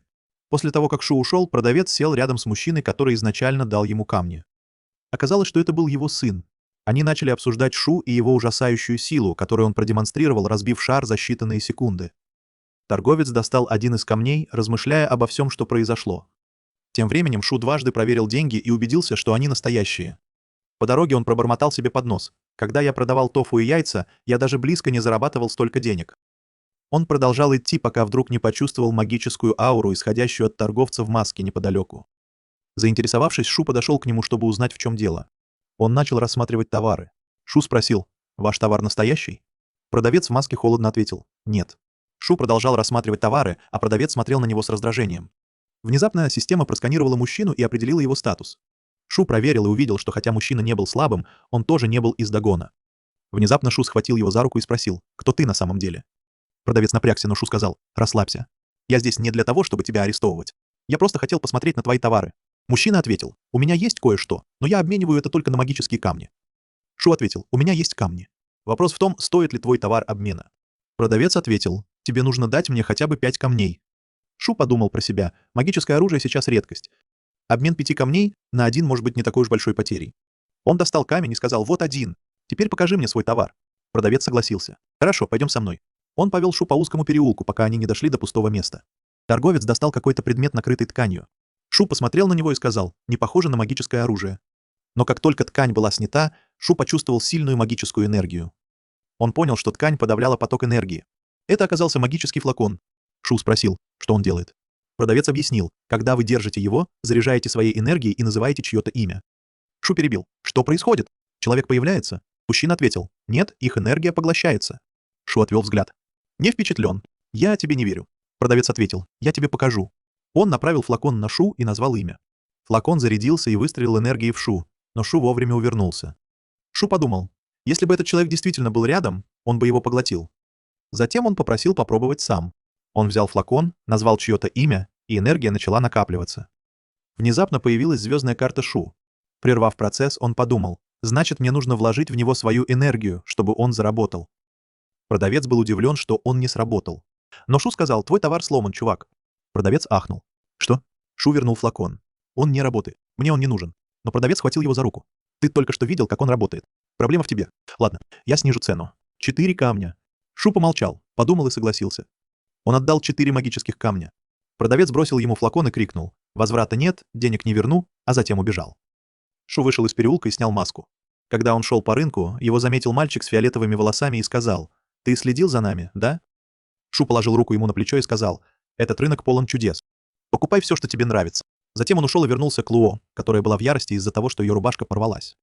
После того, как Шу ушел, продавец сел рядом с мужчиной, который изначально дал ему камни. Оказалось, что это был его сын. Они начали обсуждать Шу и его ужасающую силу, которую он продемонстрировал, разбив шар за считанные секунды. Торговец достал один из камней, размышляя обо всем, что произошло. Тем временем Шу дважды проверил деньги и убедился, что они настоящие. По дороге он пробормотал себе под нос: «Когда я продавал тофу и яйца, я даже близко не зарабатывал столько денег». Он продолжал идти, пока вдруг не почувствовал магическую ауру, исходящую от торговца в маске неподалеку. Заинтересовавшись, Шу подошел к нему, чтобы узнать, в чем дело. Он начал рассматривать товары. Шу спросил: «Ваш товар настоящий?» Продавец в маске холодно ответил: «Нет». Шу продолжал рассматривать товары, а продавец смотрел на него с раздражением. Внезапно система просканировала мужчину и определила его статус. Шу проверил и увидел, что хотя мужчина не был слабым, он тоже не был из догона. Внезапно Шу схватил его за руку и спросил: «Кто ты на самом деле?» Продавец напрягся, но Шу сказал: «Расслабься. Я здесь не для того, чтобы тебя арестовывать. Я просто хотел посмотреть на твои товары». Мужчина ответил: «У меня есть кое-что, но я обмениваю это только на магические камни». Шу ответил: «У меня есть камни. Вопрос в том, стоит ли твой товар обмена». Продавец ответил: «Тебе нужно дать мне хотя бы 5 камней». Шу подумал про себя. Магическое оружие сейчас редкость. Обмен 5 камней на один может быть не такой уж большой потерей. Он достал камень и сказал: «Вот один. Теперь покажи мне свой товар». Продавец согласился. «Хорошо, пойдем со мной». Он повел Шу по узкому переулку, пока они не дошли до пустого места. Торговец достал какой-то предмет, накрытый тканью. Шу посмотрел на него и сказал: «Не похоже на магическое оружие». Но как только ткань была снята, Шу почувствовал сильную магическую энергию. Он понял, что ткань подавляла поток энергии. Это оказался магический флакон. Шу спросил, что он делает. Продавец объяснил: когда вы держите его, заряжаете своей энергией и называете чье-то имя. Шу перебил: «Что происходит? Человек появляется?» Мужчина ответил: «Нет, их энергия поглощается». Шу отвел взгляд. «Не впечатлен. Я тебе не верю». Продавец ответил: «Я тебе покажу». Он направил флакон на Шу и назвал имя. Флакон зарядился и выстрелил энергией в Шу, но Шу вовремя увернулся. Шу подумал: если бы этот человек действительно был рядом, он бы его поглотил. Затем он попросил попробовать сам. Он взял флакон, назвал чье-то имя, и энергия начала накапливаться. Внезапно появилась звездная карта Шу. Прервав процесс, он подумал: значит, мне нужно вложить в него свою энергию, чтобы он заработал. Продавец был удивлен, что он не сработал. Но Шу сказал: «Твой товар сломан, чувак». Продавец ахнул. «Что?» Шу вернул флакон. «Он не работает. Мне он не нужен». Но продавец схватил его за руку. «Ты только что видел, как он работает. Проблема в тебе. Ладно, я снижу цену. 4 камня». Шу помолчал, подумал и согласился. Он отдал 4 магических камня. Продавец бросил ему флакон и крикнул: «Возврата нет, денег не верну», а затем убежал. Шу вышел из переулка и снял маску. Когда он шел по рынку, его заметил мальчик с фиолетовыми волосами и сказал: «Ты следил за нами, да?» Шу положил руку ему на плечо и сказал: «Этот рынок полон чудес. Покупай все, что тебе нравится». Затем он ушел и вернулся к Луо, которая была в ярости из-за того, что ее рубашка порвалась.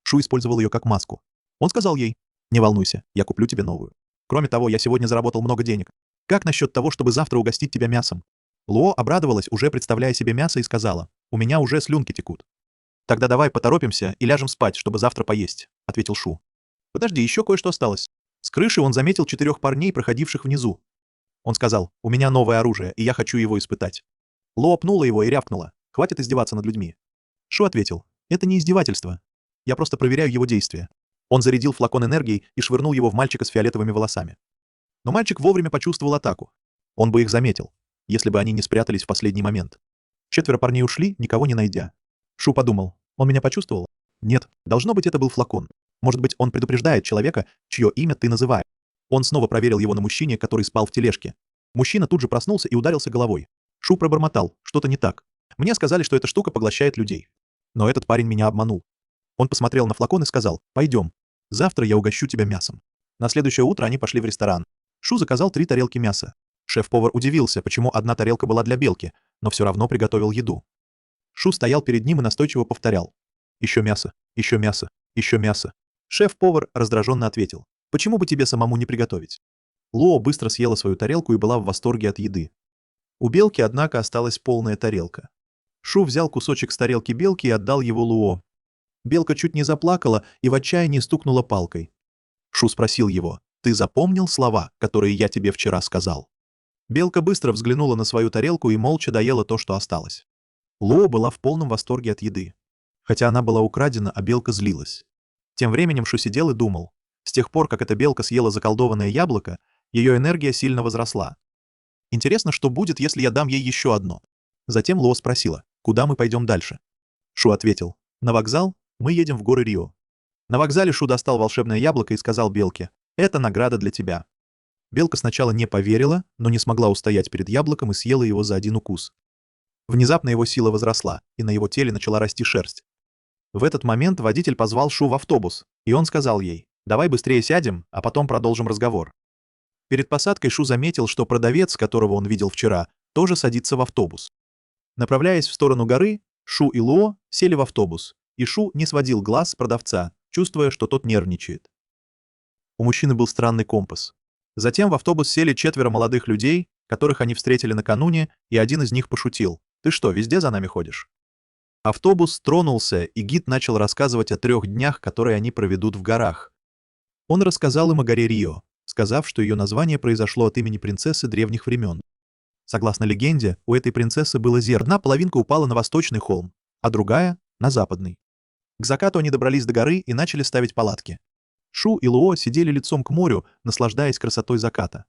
Шу использовал ее как маску. Он сказал ей: «Не волнуйся, я куплю тебе новую. Кроме того, я сегодня заработал много денег. Как насчет того, чтобы завтра угостить тебя мясом?» Луо обрадовалась, уже представляя себе мясо, и сказала: «У меня уже слюнки текут». «Тогда давай поторопимся и ляжем спать, чтобы завтра поесть», — ответил Шу. «Подожди, еще кое-что осталось». С крыши он заметил 4 парней, проходивших внизу. Он сказал: «У меня новое оружие, и я хочу его испытать». Луо пнула его и рявкнула: «Хватит издеваться над людьми». Шу ответил: «Это не издевательство. Я просто проверяю его действия». Он зарядил флакон энергией и швырнул его в мальчика с фиолетовыми волосами. Но мальчик вовремя почувствовал атаку. Он бы их заметил, если бы они не спрятались в последний момент. 4 парней ушли, никого не найдя. Шу подумал: он меня почувствовал? Нет, должно быть, это был флакон. Может быть, он предупреждает человека, чье имя ты называешь. Он снова проверил его на мужчине, который спал в тележке. Мужчина тут же проснулся и ударился головой. Шу пробормотал: что-то не так. Мне сказали, что эта штука поглощает людей. Но этот парень меня обманул. Он посмотрел на флакон и сказал: «Пойдем. Завтра я угощу тебя мясом». На следующее утро они пошли в ресторан. Шу заказал 3 тарелки мяса. Шеф-повар удивился, почему одна тарелка была для белки, но все равно приготовил еду. Шу стоял перед ним и настойчиво повторял: «Еще мясо, еще мясо, еще мясо». Шеф-повар раздраженно ответил: «Почему бы тебе самому не приготовить?» Луо быстро съела свою тарелку и была в восторге от еды. У белки, однако, осталась полная тарелка. Шу взял кусочек с тарелки белки и отдал его Луо. Белка чуть не заплакала и в отчаянии стукнула палкой. Шу спросил его: «Ты запомнил слова, которые я тебе вчера сказал?» Белка быстро взглянула на свою тарелку и молча доела то, что осталось. Луо была в полном восторге от еды. Хотя она была украдена, а белка злилась. Тем временем Шу сидел и думал. С тех пор, как эта белка съела заколдованное яблоко, ее энергия сильно возросла. Интересно, что будет, если я дам ей еще одно? Затем Луо спросила: «Куда мы пойдем дальше?» Шу ответил: «На вокзал, мы едем в горы Рио». На вокзале Шу достал волшебное яблоко и сказал белке: «Это награда для тебя». Белка сначала не поверила, но не смогла устоять перед яблоком и съела его за один укус. Внезапно его сила возросла, и на его теле начала расти шерсть. В этот момент водитель позвал Шу в автобус, и он сказал ей: «Давай быстрее сядем, а потом продолжим разговор». Перед посадкой Шу заметил, что продавец, которого он видел вчера, тоже садится в автобус. Направляясь в сторону горы, Шу и Луо сели в автобус, и Шу не сводил глаз с продавца, чувствуя, что тот нервничает. У мужчины был странный компас. Затем в автобус сели 4 молодых людей, которых они встретили накануне, и один из них пошутил: «Ты что, везде за нами ходишь?» Автобус тронулся, и гид начал рассказывать о 3 днях, которые они проведут в горах. Он рассказал им о горе Рио, сказав, что ее название произошло от имени принцессы древних времен. Согласно легенде, у этой принцессы было зеркало. Одна половинка упала на восточный холм, а другая — на западный. К закату они добрались до горы и начали ставить палатки. Шу и Луо сидели лицом к морю, наслаждаясь красотой заката.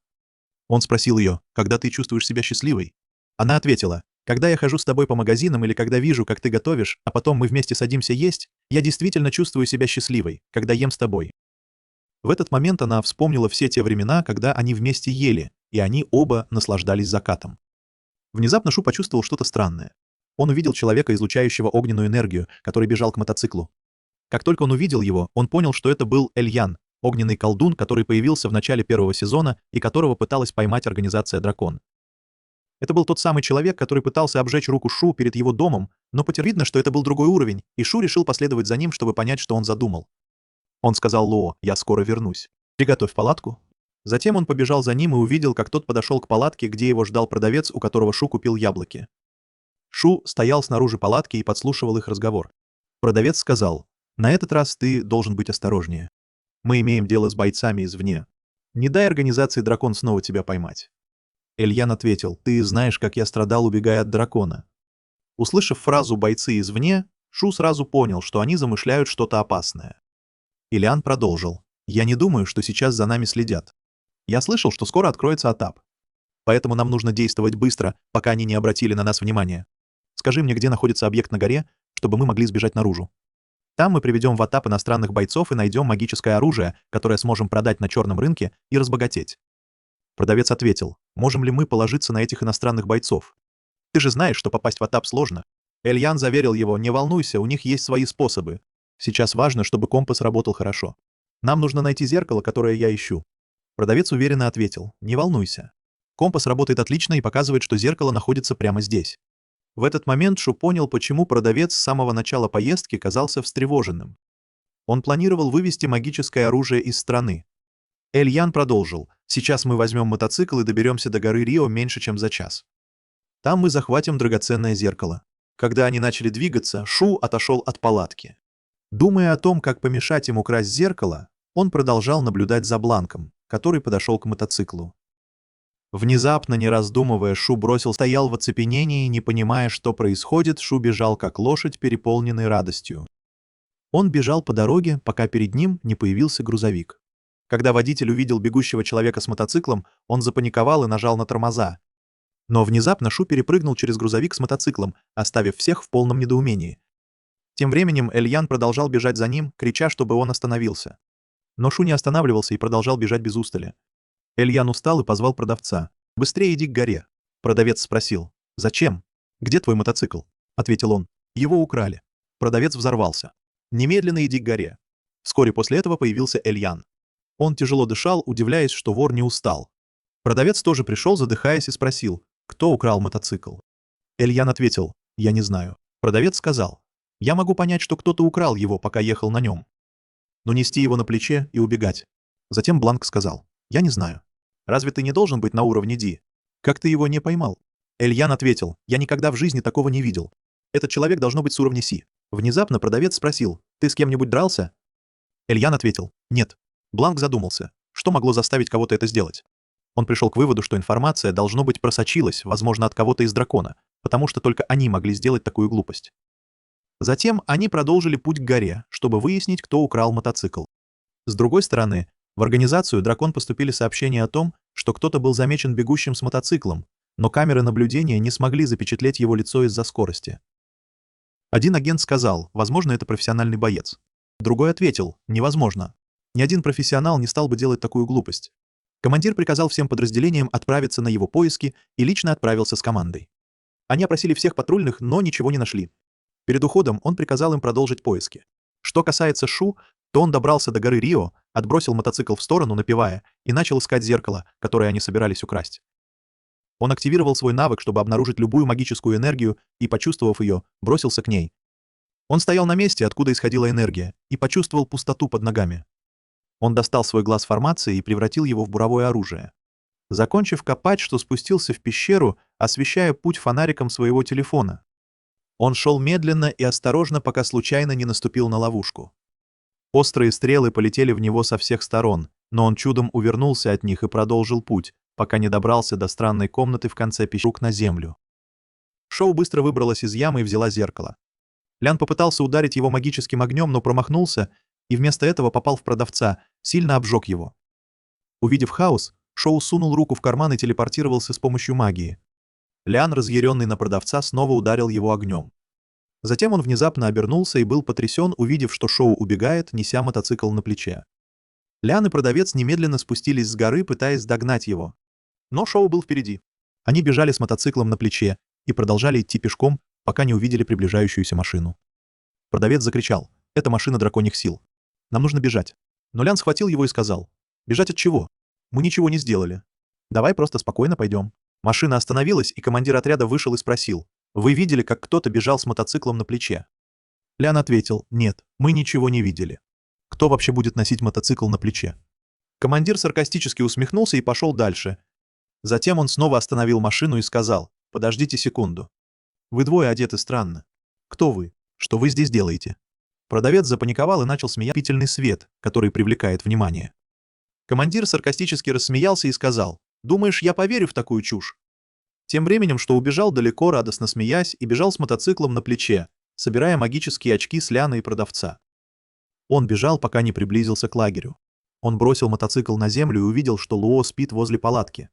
Он спросил ее: «Когда ты чувствуешь себя счастливой?» Она ответила: «Когда я хожу с тобой по магазинам или когда вижу, как ты готовишь, а потом мы вместе садимся есть, я действительно чувствую себя счастливой, когда ем с тобой». В этот момент она вспомнила все те времена, когда они вместе ели, и они оба наслаждались закатом. Внезапно Шу почувствовал что-то странное. Он увидел человека, излучающего огненную энергию, который бежал к мотоциклу. Как только он увидел его, он понял, что это был Эльян, огненный колдун, который появился в начале первого сезона и которого пыталась поймать организация «Дракон». Это был тот самый человек, который пытался обжечь руку Шу перед его домом, но видно, что это был другой уровень, и Шу решил последовать за ним, чтобы понять, что он задумал. Он сказал Лоо: «Я скоро вернусь. Приготовь палатку». Затем он побежал за ним и увидел, как тот подошел к палатке, где его ждал продавец, у которого Шу купил яблоки. Шу стоял снаружи палатки и подслушивал их разговор. Продавец сказал: «На этот раз ты должен быть осторожнее. Мы имеем дело с бойцами извне. Не дай организации «Дракон» снова тебя поймать». Эльян ответил: «Ты знаешь, как я страдал, убегая от дракона». Услышав фразу «бойцы извне», Шу сразу понял, что они замышляют что-то опасное. Эльян продолжил: «Я не думаю, что сейчас за нами следят. Я слышал, что скоро откроется Атап. Поэтому нам нужно действовать быстро, пока они не обратили на нас внимания. Скажи мне, где находится объект на горе, чтобы мы могли сбежать наружу. Там мы приведем в Атап иностранных бойцов и найдем магическое оружие, которое сможем продать на черном рынке и разбогатеть». Продавец ответил: «Можем ли мы положиться на этих иностранных бойцов? Ты же знаешь, что попасть в Атап сложно». Эльян заверил его: «Не волнуйся, у них есть свои способы. Сейчас важно, чтобы компас работал хорошо. Нам нужно найти зеркало, которое я ищу». Продавец уверенно ответил: «Не волнуйся. Компас работает отлично и показывает, что зеркало находится прямо здесь». В этот момент Шу понял, почему продавец с самого начала поездки казался встревоженным. Он планировал вывести магическое оружие из страны. Эльян продолжил: «Сейчас мы возьмем мотоцикл и доберемся до горы Рио меньше, чем за час. Там мы захватим драгоценное зеркало». Когда они начали двигаться, Шу отошел от палатки. Думая о том, как помешать им украсть зеркало, он продолжал наблюдать за Бланком, который подошел к мотоциклу. Внезапно, не раздумывая, Шу стоял в оцепенении, не понимая, что происходит. Шу бежал, как лошадь, переполненный радостью. Он бежал по дороге, пока перед ним не появился грузовик. Когда водитель увидел бегущего человека с мотоциклом, он запаниковал и нажал на тормоза. Но внезапно Шу перепрыгнул через грузовик с мотоциклом, оставив всех в полном недоумении. Тем временем Эльян продолжал бежать за ним, крича, чтобы он остановился. Но Шу не останавливался и продолжал бежать без устали. Эльян устал и позвал продавца. «Быстрее иди к горе». Продавец спросил: «Зачем? Где твой мотоцикл?» Ответил он: «Его украли». Продавец взорвался: «Немедленно иди к горе». Вскоре после этого появился Эльян. Он тяжело дышал, удивляясь, что вор не устал. Продавец тоже пришел, задыхаясь, и спросил: «Кто украл мотоцикл?» Эльян ответил: «Я не знаю». Продавец сказал: «Я могу понять, что кто-то украл его, пока ехал на нем. Но нести его на плече и убегать». Затем Бланк сказал: «Я не знаю. Разве ты не должен быть на уровне Ди? Как ты его не поймал?» Эльян ответил: «Я никогда в жизни такого не видел. Этот человек должно быть с уровня Си». Внезапно продавец спросил: «Ты с кем-нибудь дрался?» Эльян ответил: «Нет». Бланк задумался, что могло заставить кого-то это сделать. Он пришел к выводу, что информация, должно быть, просочилась, возможно, от кого-то из дракона, потому что только они могли сделать такую глупость. Затем они продолжили путь к горе, чтобы выяснить, кто украл мотоцикл. С другой стороны, в организацию «Дракон» поступили сообщения о том, что кто-то был замечен бегущим с мотоциклом, но камеры наблюдения не смогли запечатлеть его лицо из-за скорости. Один агент сказал: «Возможно, это профессиональный боец». Другой ответил: «Невозможно. Ни один профессионал не стал бы делать такую глупость». Командир приказал всем подразделениям отправиться на его поиски и лично отправился с командой. Они опросили всех патрульных, но ничего не нашли. Перед уходом он приказал им продолжить поиски. Что касается Шу, то он добрался до горы Рио, отбросил мотоцикл в сторону, напевая, и начал искать зеркало, которое они собирались украсть. Он активировал свой навык, чтобы обнаружить любую магическую энергию, и, почувствовав ее, бросился к ней. Он стоял на месте, откуда исходила энергия, и почувствовал пустоту под ногами. Он достал свой глаз формации и превратил его в буровое оружие. Закончив копать, что спустился в пещеру, освещая путь фонариком своего телефона. Он шел медленно и осторожно, пока случайно не наступил на ловушку. Острые стрелы полетели в него со всех сторон, но он чудом увернулся от них и продолжил путь, пока не добрался до странной комнаты в конце пещеры на землю. Шоу быстро выбралась из ямы и взяла зеркало. Лян попытался ударить его магическим огнем, но промахнулся, и вместо этого попал в продавца, сильно обжег его. Увидев хаос, Шоу сунул руку в карман и телепортировался с помощью магии. Лян, разъяренный на продавца, снова ударил его огнем. Затем он внезапно обернулся и был потрясен, увидев, что Шоу убегает, неся мотоцикл на плече. Лян и продавец немедленно спустились с горы, пытаясь догнать его. Но Шоу был впереди. Они бежали с мотоциклом на плече и продолжали идти пешком, пока не увидели приближающуюся машину. Продавец закричал: «Это машина драконьих сил. Нам нужно бежать». Но Лян схватил его и сказал: «Бежать от чего? Мы ничего не сделали. Давай просто спокойно пойдем». Машина остановилась, и командир отряда вышел и спросил: «Вы видели, как кто-то бежал с мотоциклом на плече?» Лян ответил: «Нет, мы ничего не видели. Кто вообще будет носить мотоцикл на плече?» Командир саркастически усмехнулся и пошел дальше. Затем он снова остановил машину и сказал: «Подождите секунду. Вы двое одеты странно. Кто вы? Что вы здесь делаете?» Продавец запаниковал и начал смеяться. Пительный свет, который привлекает внимание. Командир саркастически рассмеялся и сказал: «Думаешь, я поверю в такую чушь?» Тем временем, что убежал далеко, радостно смеясь, и бежал с мотоциклом на плече, собирая магические очки с Ляна и продавца. Он бежал, пока не приблизился к лагерю. Он бросил мотоцикл на землю и увидел, что Луо спит возле палатки.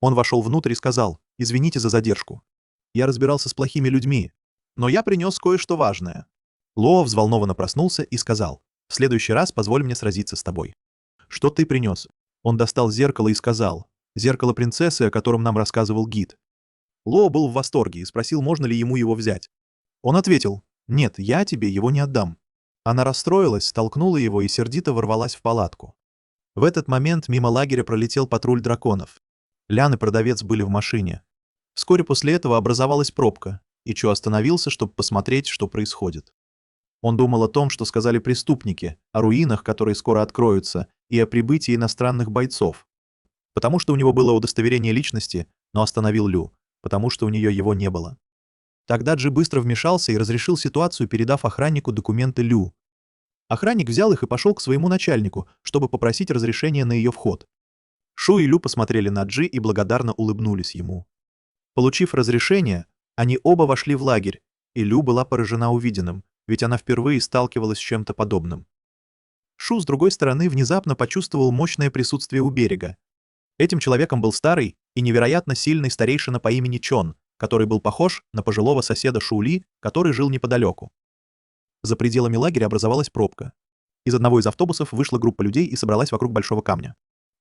Он вошел внутрь и сказал: «Извините за задержку. Я разбирался с плохими людьми, но я принес кое-что важное». Луо взволнованно проснулся и сказал: «В следующий раз позволь мне сразиться с тобой». «Что ты принес?» Он достал зеркало и сказал: «Зеркало принцессы, о котором нам рассказывал гид». Луо был в восторге и спросил, можно ли ему его взять. Он ответил: «Нет, я тебе его не отдам». Она расстроилась, столкнула его и сердито ворвалась в палатку. В этот момент мимо лагеря пролетел патруль драконов. Лян и продавец были в машине. Вскоре после этого образовалась пробка, и Чо остановился, чтобы посмотреть, что происходит. Он думал о том, что сказали преступники, о руинах, которые скоро откроются, и о прибытии иностранных бойцов. Потому что у него было удостоверение личности, но остановил Лю, потому что у нее его не было. Тогда Джи быстро вмешался и разрешил ситуацию, передав охраннику документы Лю. Охранник взял их и пошел к своему начальнику, чтобы попросить разрешения на ее вход. Шу и Лю посмотрели на Джи и благодарно улыбнулись ему. Получив разрешение, они оба вошли в лагерь, и Лю была поражена увиденным, ведь она впервые сталкивалась с чем-то подобным. Шу, с другой стороны, внезапно почувствовал мощное присутствие у берега. Этим человеком был старый и невероятно сильный старейшина по имени Чон, который был похож на пожилого соседа Шули, который жил неподалеку. За пределами лагеря образовалась пробка. Из одного из автобусов вышла группа людей и собралась вокруг большого камня.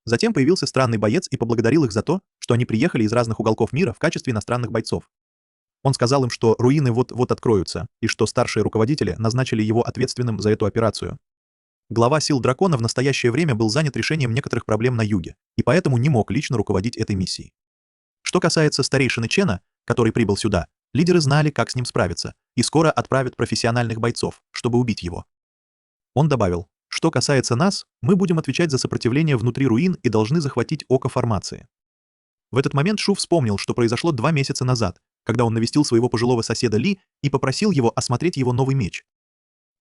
Затем появился странный боец и поблагодарил их за то, что они приехали из разных уголков мира в качестве иностранных бойцов. Он сказал им, что руины вот-вот откроются, и что старшие руководители назначили его ответственным за эту операцию. Глава сил дракона в настоящее время был занят решением некоторых проблем на юге, и поэтому не мог лично руководить этой миссией. Что касается старейшины Чена, который прибыл сюда, лидеры знали, как с ним справиться, и скоро отправят профессиональных бойцов, чтобы убить его. Он добавил: «Что касается нас, мы будем отвечать за сопротивление внутри руин и должны захватить око формации». В этот момент Шу вспомнил, что произошло 2 месяца назад, когда он навестил своего пожилого соседа Ли и попросил его осмотреть его новый меч.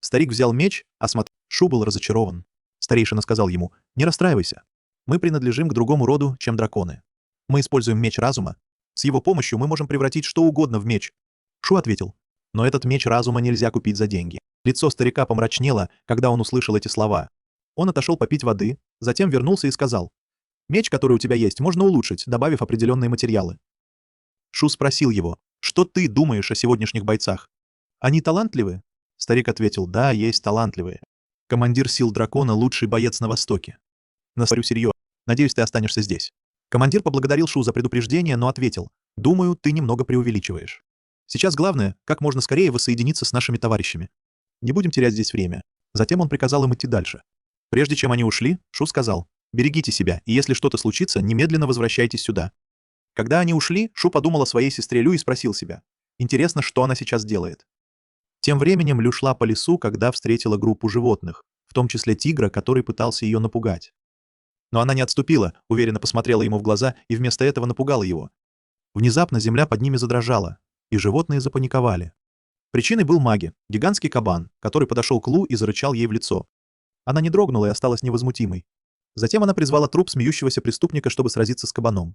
Старик взял меч, осмотрел. Шу был разочарован. Старейшина сказал ему: «Не расстраивайся. Мы принадлежим к другому роду, чем драконы. Мы используем меч разума. С его помощью мы можем превратить что угодно в меч». Шу ответил: «Но этот меч разума нельзя купить за деньги». Лицо старика помрачнело, когда он услышал эти слова. Он отошел попить воды, затем вернулся и сказал: «Меч, который у тебя есть, можно улучшить, добавив определенные материалы». Шу спросил его: «Что ты думаешь о сегодняшних бойцах? Они талантливы?» Старик ответил: «Да, есть талантливые. Командир сил дракона — лучший боец на Востоке. Говорю серьезно. Надеюсь, ты останешься здесь». Командир поблагодарил Шу за предупреждение, но ответил: «Думаю, ты немного преувеличиваешь. Сейчас главное, как можно скорее воссоединиться с нашими товарищами. Не будем терять здесь время». Затем он приказал им идти дальше. Прежде чем они ушли, Шу сказал: «Берегите себя, и если что-то случится, немедленно возвращайтесь сюда». Когда они ушли, Шу подумал о своей сестре Лю и спросил себя: «Интересно, что она сейчас делает?» Тем временем Лю шла по лесу, когда встретила группу животных, в том числе тигра, который пытался ее напугать. Но она не отступила, уверенно посмотрела ему в глаза и вместо этого напугала его. Внезапно земля под ними задрожала, и животные запаниковали. Причиной был Маги, гигантский кабан, который подошел к Лу и зарычал ей в лицо. Она не дрогнула и осталась невозмутимой. Затем она призвала труп смеющегося преступника, чтобы сразиться с кабаном.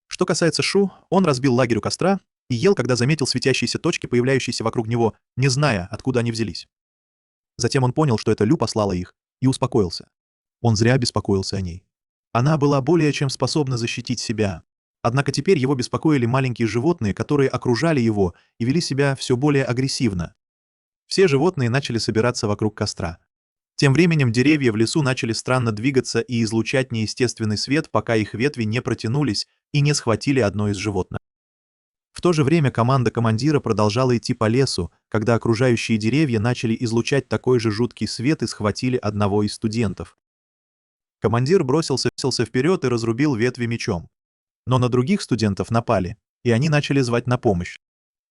Что касается Шу, он разбил лагерь у костра и ел, когда заметил светящиеся точки, появляющиеся вокруг него, не зная, откуда они взялись. Затем он понял, что это Лю послала их, и успокоился. Он зря беспокоился о ней. Она была более чем способна защитить себя. Однако теперь его беспокоили маленькие животные, которые окружали его и вели себя все более агрессивно. Все животные начали собираться вокруг костра. Тем временем деревья в лесу начали странно двигаться и излучать неестественный свет, пока их ветви не протянулись и не схватили одно из животных. В то же время команда командира продолжала идти по лесу, когда окружающие деревья начали излучать такой же жуткий свет и схватили одного из студентов. Командир бросился вперед и разрубил ветви мечом. Но на других студентов напали, и они начали звать на помощь.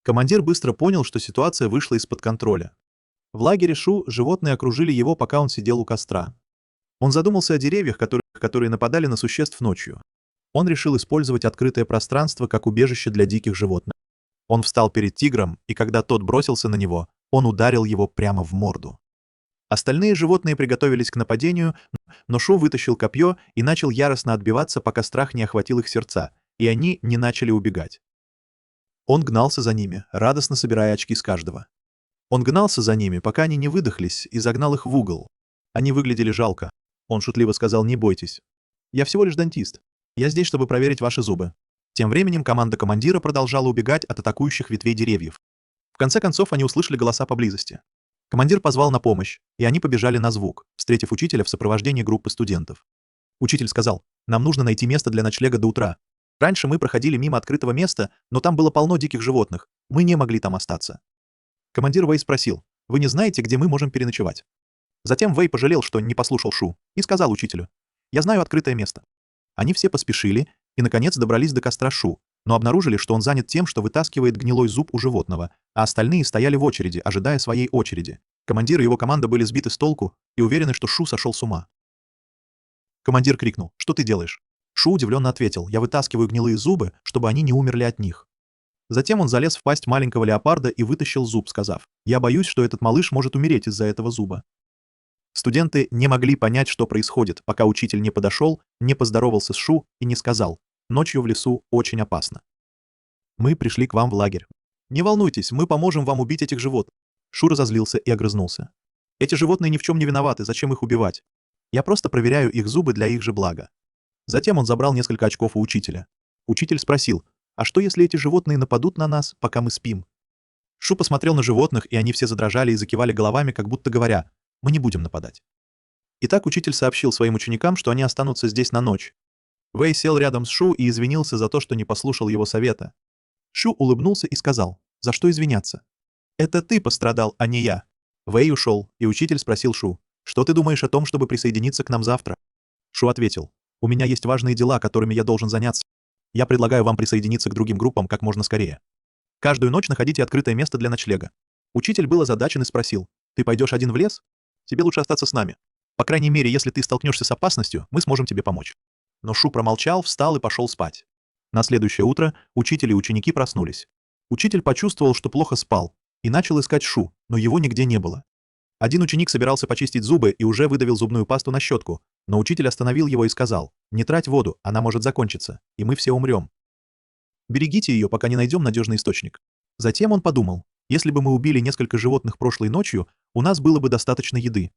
Командир быстро понял, что ситуация вышла из-под контроля. В лагере Шу животные окружили его, пока он сидел у костра. Он задумался о деревьях, которые нападали на существ ночью. Он решил использовать открытое пространство как убежище для диких животных. Он встал перед тигром, и когда тот бросился на него, он ударил его прямо в морду. Остальные животные приготовились к нападению, но Шу вытащил копье и начал яростно отбиваться, пока страх не охватил их сердца, и они не начали убегать. Он гнался за ними, радостно собирая очки с каждого. Он гнался за ними, пока они не выдохлись, и загнал их в угол. Они выглядели жалко. Он шутливо сказал: «Не бойтесь. Я всего лишь дантист. Я здесь, чтобы проверить ваши зубы». Тем временем команда командира продолжала убегать от атакующих ветвей деревьев. В конце концов они услышали голоса поблизости. Командир позвал на помощь, и они побежали на звук, встретив учителя в сопровождении группы студентов. Учитель сказал: «Нам нужно найти место для ночлега до утра. Раньше мы проходили мимо открытого места, но там было полно диких животных. Мы не могли там остаться». Командир Вэй спросил: «Вы не знаете, где мы можем переночевать?» Затем Вэй пожалел, что не послушал Шу, и сказал учителю: «Я знаю открытое место». Они все поспешили и, наконец, добрались до костра Шу, но обнаружили, что он занят тем, что вытаскивает гнилой зуб у животного, а остальные стояли в очереди, ожидая своей очереди. Командир и его команда были сбиты с толку и уверены, что Шу сошел с ума. Командир крикнул: «Что ты делаешь?» Шу удивленно ответил: «Я вытаскиваю гнилые зубы, чтобы они не умерли от них». Затем он залез в пасть маленького леопарда и вытащил зуб, сказав: «Я боюсь, что этот малыш может умереть из-за этого зуба». Студенты не могли понять, что происходит, пока учитель не подошел, не поздоровался с Шу и не сказал: «Ночью в лесу очень опасно. Мы пришли к вам в лагерь. Не волнуйтесь, мы поможем вам убить этих животных». Шу разозлился и огрызнулся: «Эти животные ни в чем не виноваты, зачем их убивать? Я просто проверяю их зубы для их же блага». Затем он забрал несколько очков у учителя. Учитель спросил: «А что, если эти животные нападут на нас, пока мы спим?» Шу посмотрел на животных, и они все задрожали и закивали головами, как будто говоря: «Мы не будем нападать». Итак, учитель сообщил своим ученикам, что они останутся здесь на ночь. Вэй сел рядом с Шу и извинился за то, что не послушал его совета. Шу улыбнулся и сказал: «За что извиняться? Это ты пострадал, а не я». Вэй ушел, и учитель спросил Шу: «Что ты думаешь о том, чтобы присоединиться к нам завтра?» Шу ответил: «У меня есть важные дела, которыми я должен заняться. Я предлагаю вам присоединиться к другим группам как можно скорее. Каждую ночь находите открытое место для ночлега». Учитель был озадачен и спросил: «Ты пойдешь один в лес? Тебе лучше остаться с нами. По крайней мере, если ты столкнешься с опасностью, мы сможем тебе помочь». Но Шу промолчал, встал и пошел спать. На следующее утро учитель и ученики проснулись. Учитель почувствовал, что плохо спал, и начал искать Шу, но его нигде не было. Один ученик собирался почистить зубы и уже выдавил зубную пасту на щетку, но учитель остановил его и сказал: «Не трать воду, она может закончиться, и мы все умрем. Берегите ее, пока не найдем надежный источник». Затем он подумал: если бы мы убили несколько животных прошлой ночью, у нас было бы достаточно еды.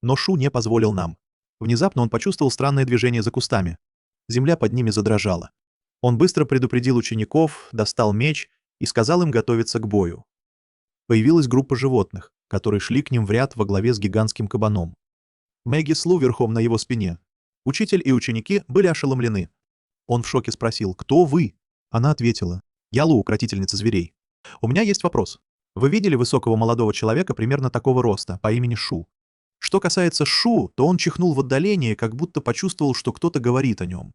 Но Шу не позволил нам. Внезапно он почувствовал странное движение за кустами. Земля под ними задрожала. Он быстро предупредил учеников, достал меч и сказал им готовиться к бою. Появилась группа животных, которые шли к ним в ряд во главе с гигантским кабаном. Мэгги с Лу верхом на его спине. Учитель и ученики были ошеломлены. Он в шоке спросил: «Кто вы?» Она ответила: «Я Лу, укротительница зверей. У меня есть вопрос. Вы видели высокого молодого человека примерно такого роста, по имени Шу? Что касается Шу, то он чихнул в отдалении, как будто почувствовал, что кто-то говорит о нем».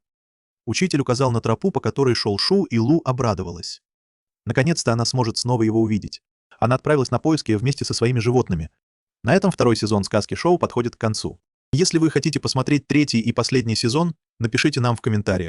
Учитель указал на тропу, по которой шел Шу, и Лу обрадовалась. Наконец-то она сможет снова его увидеть. Она отправилась на поиски вместе со своими животными. На этом второй сезон «Сказки Шоу» подходит к концу. Если вы хотите посмотреть третий и последний сезон, напишите нам в комментариях.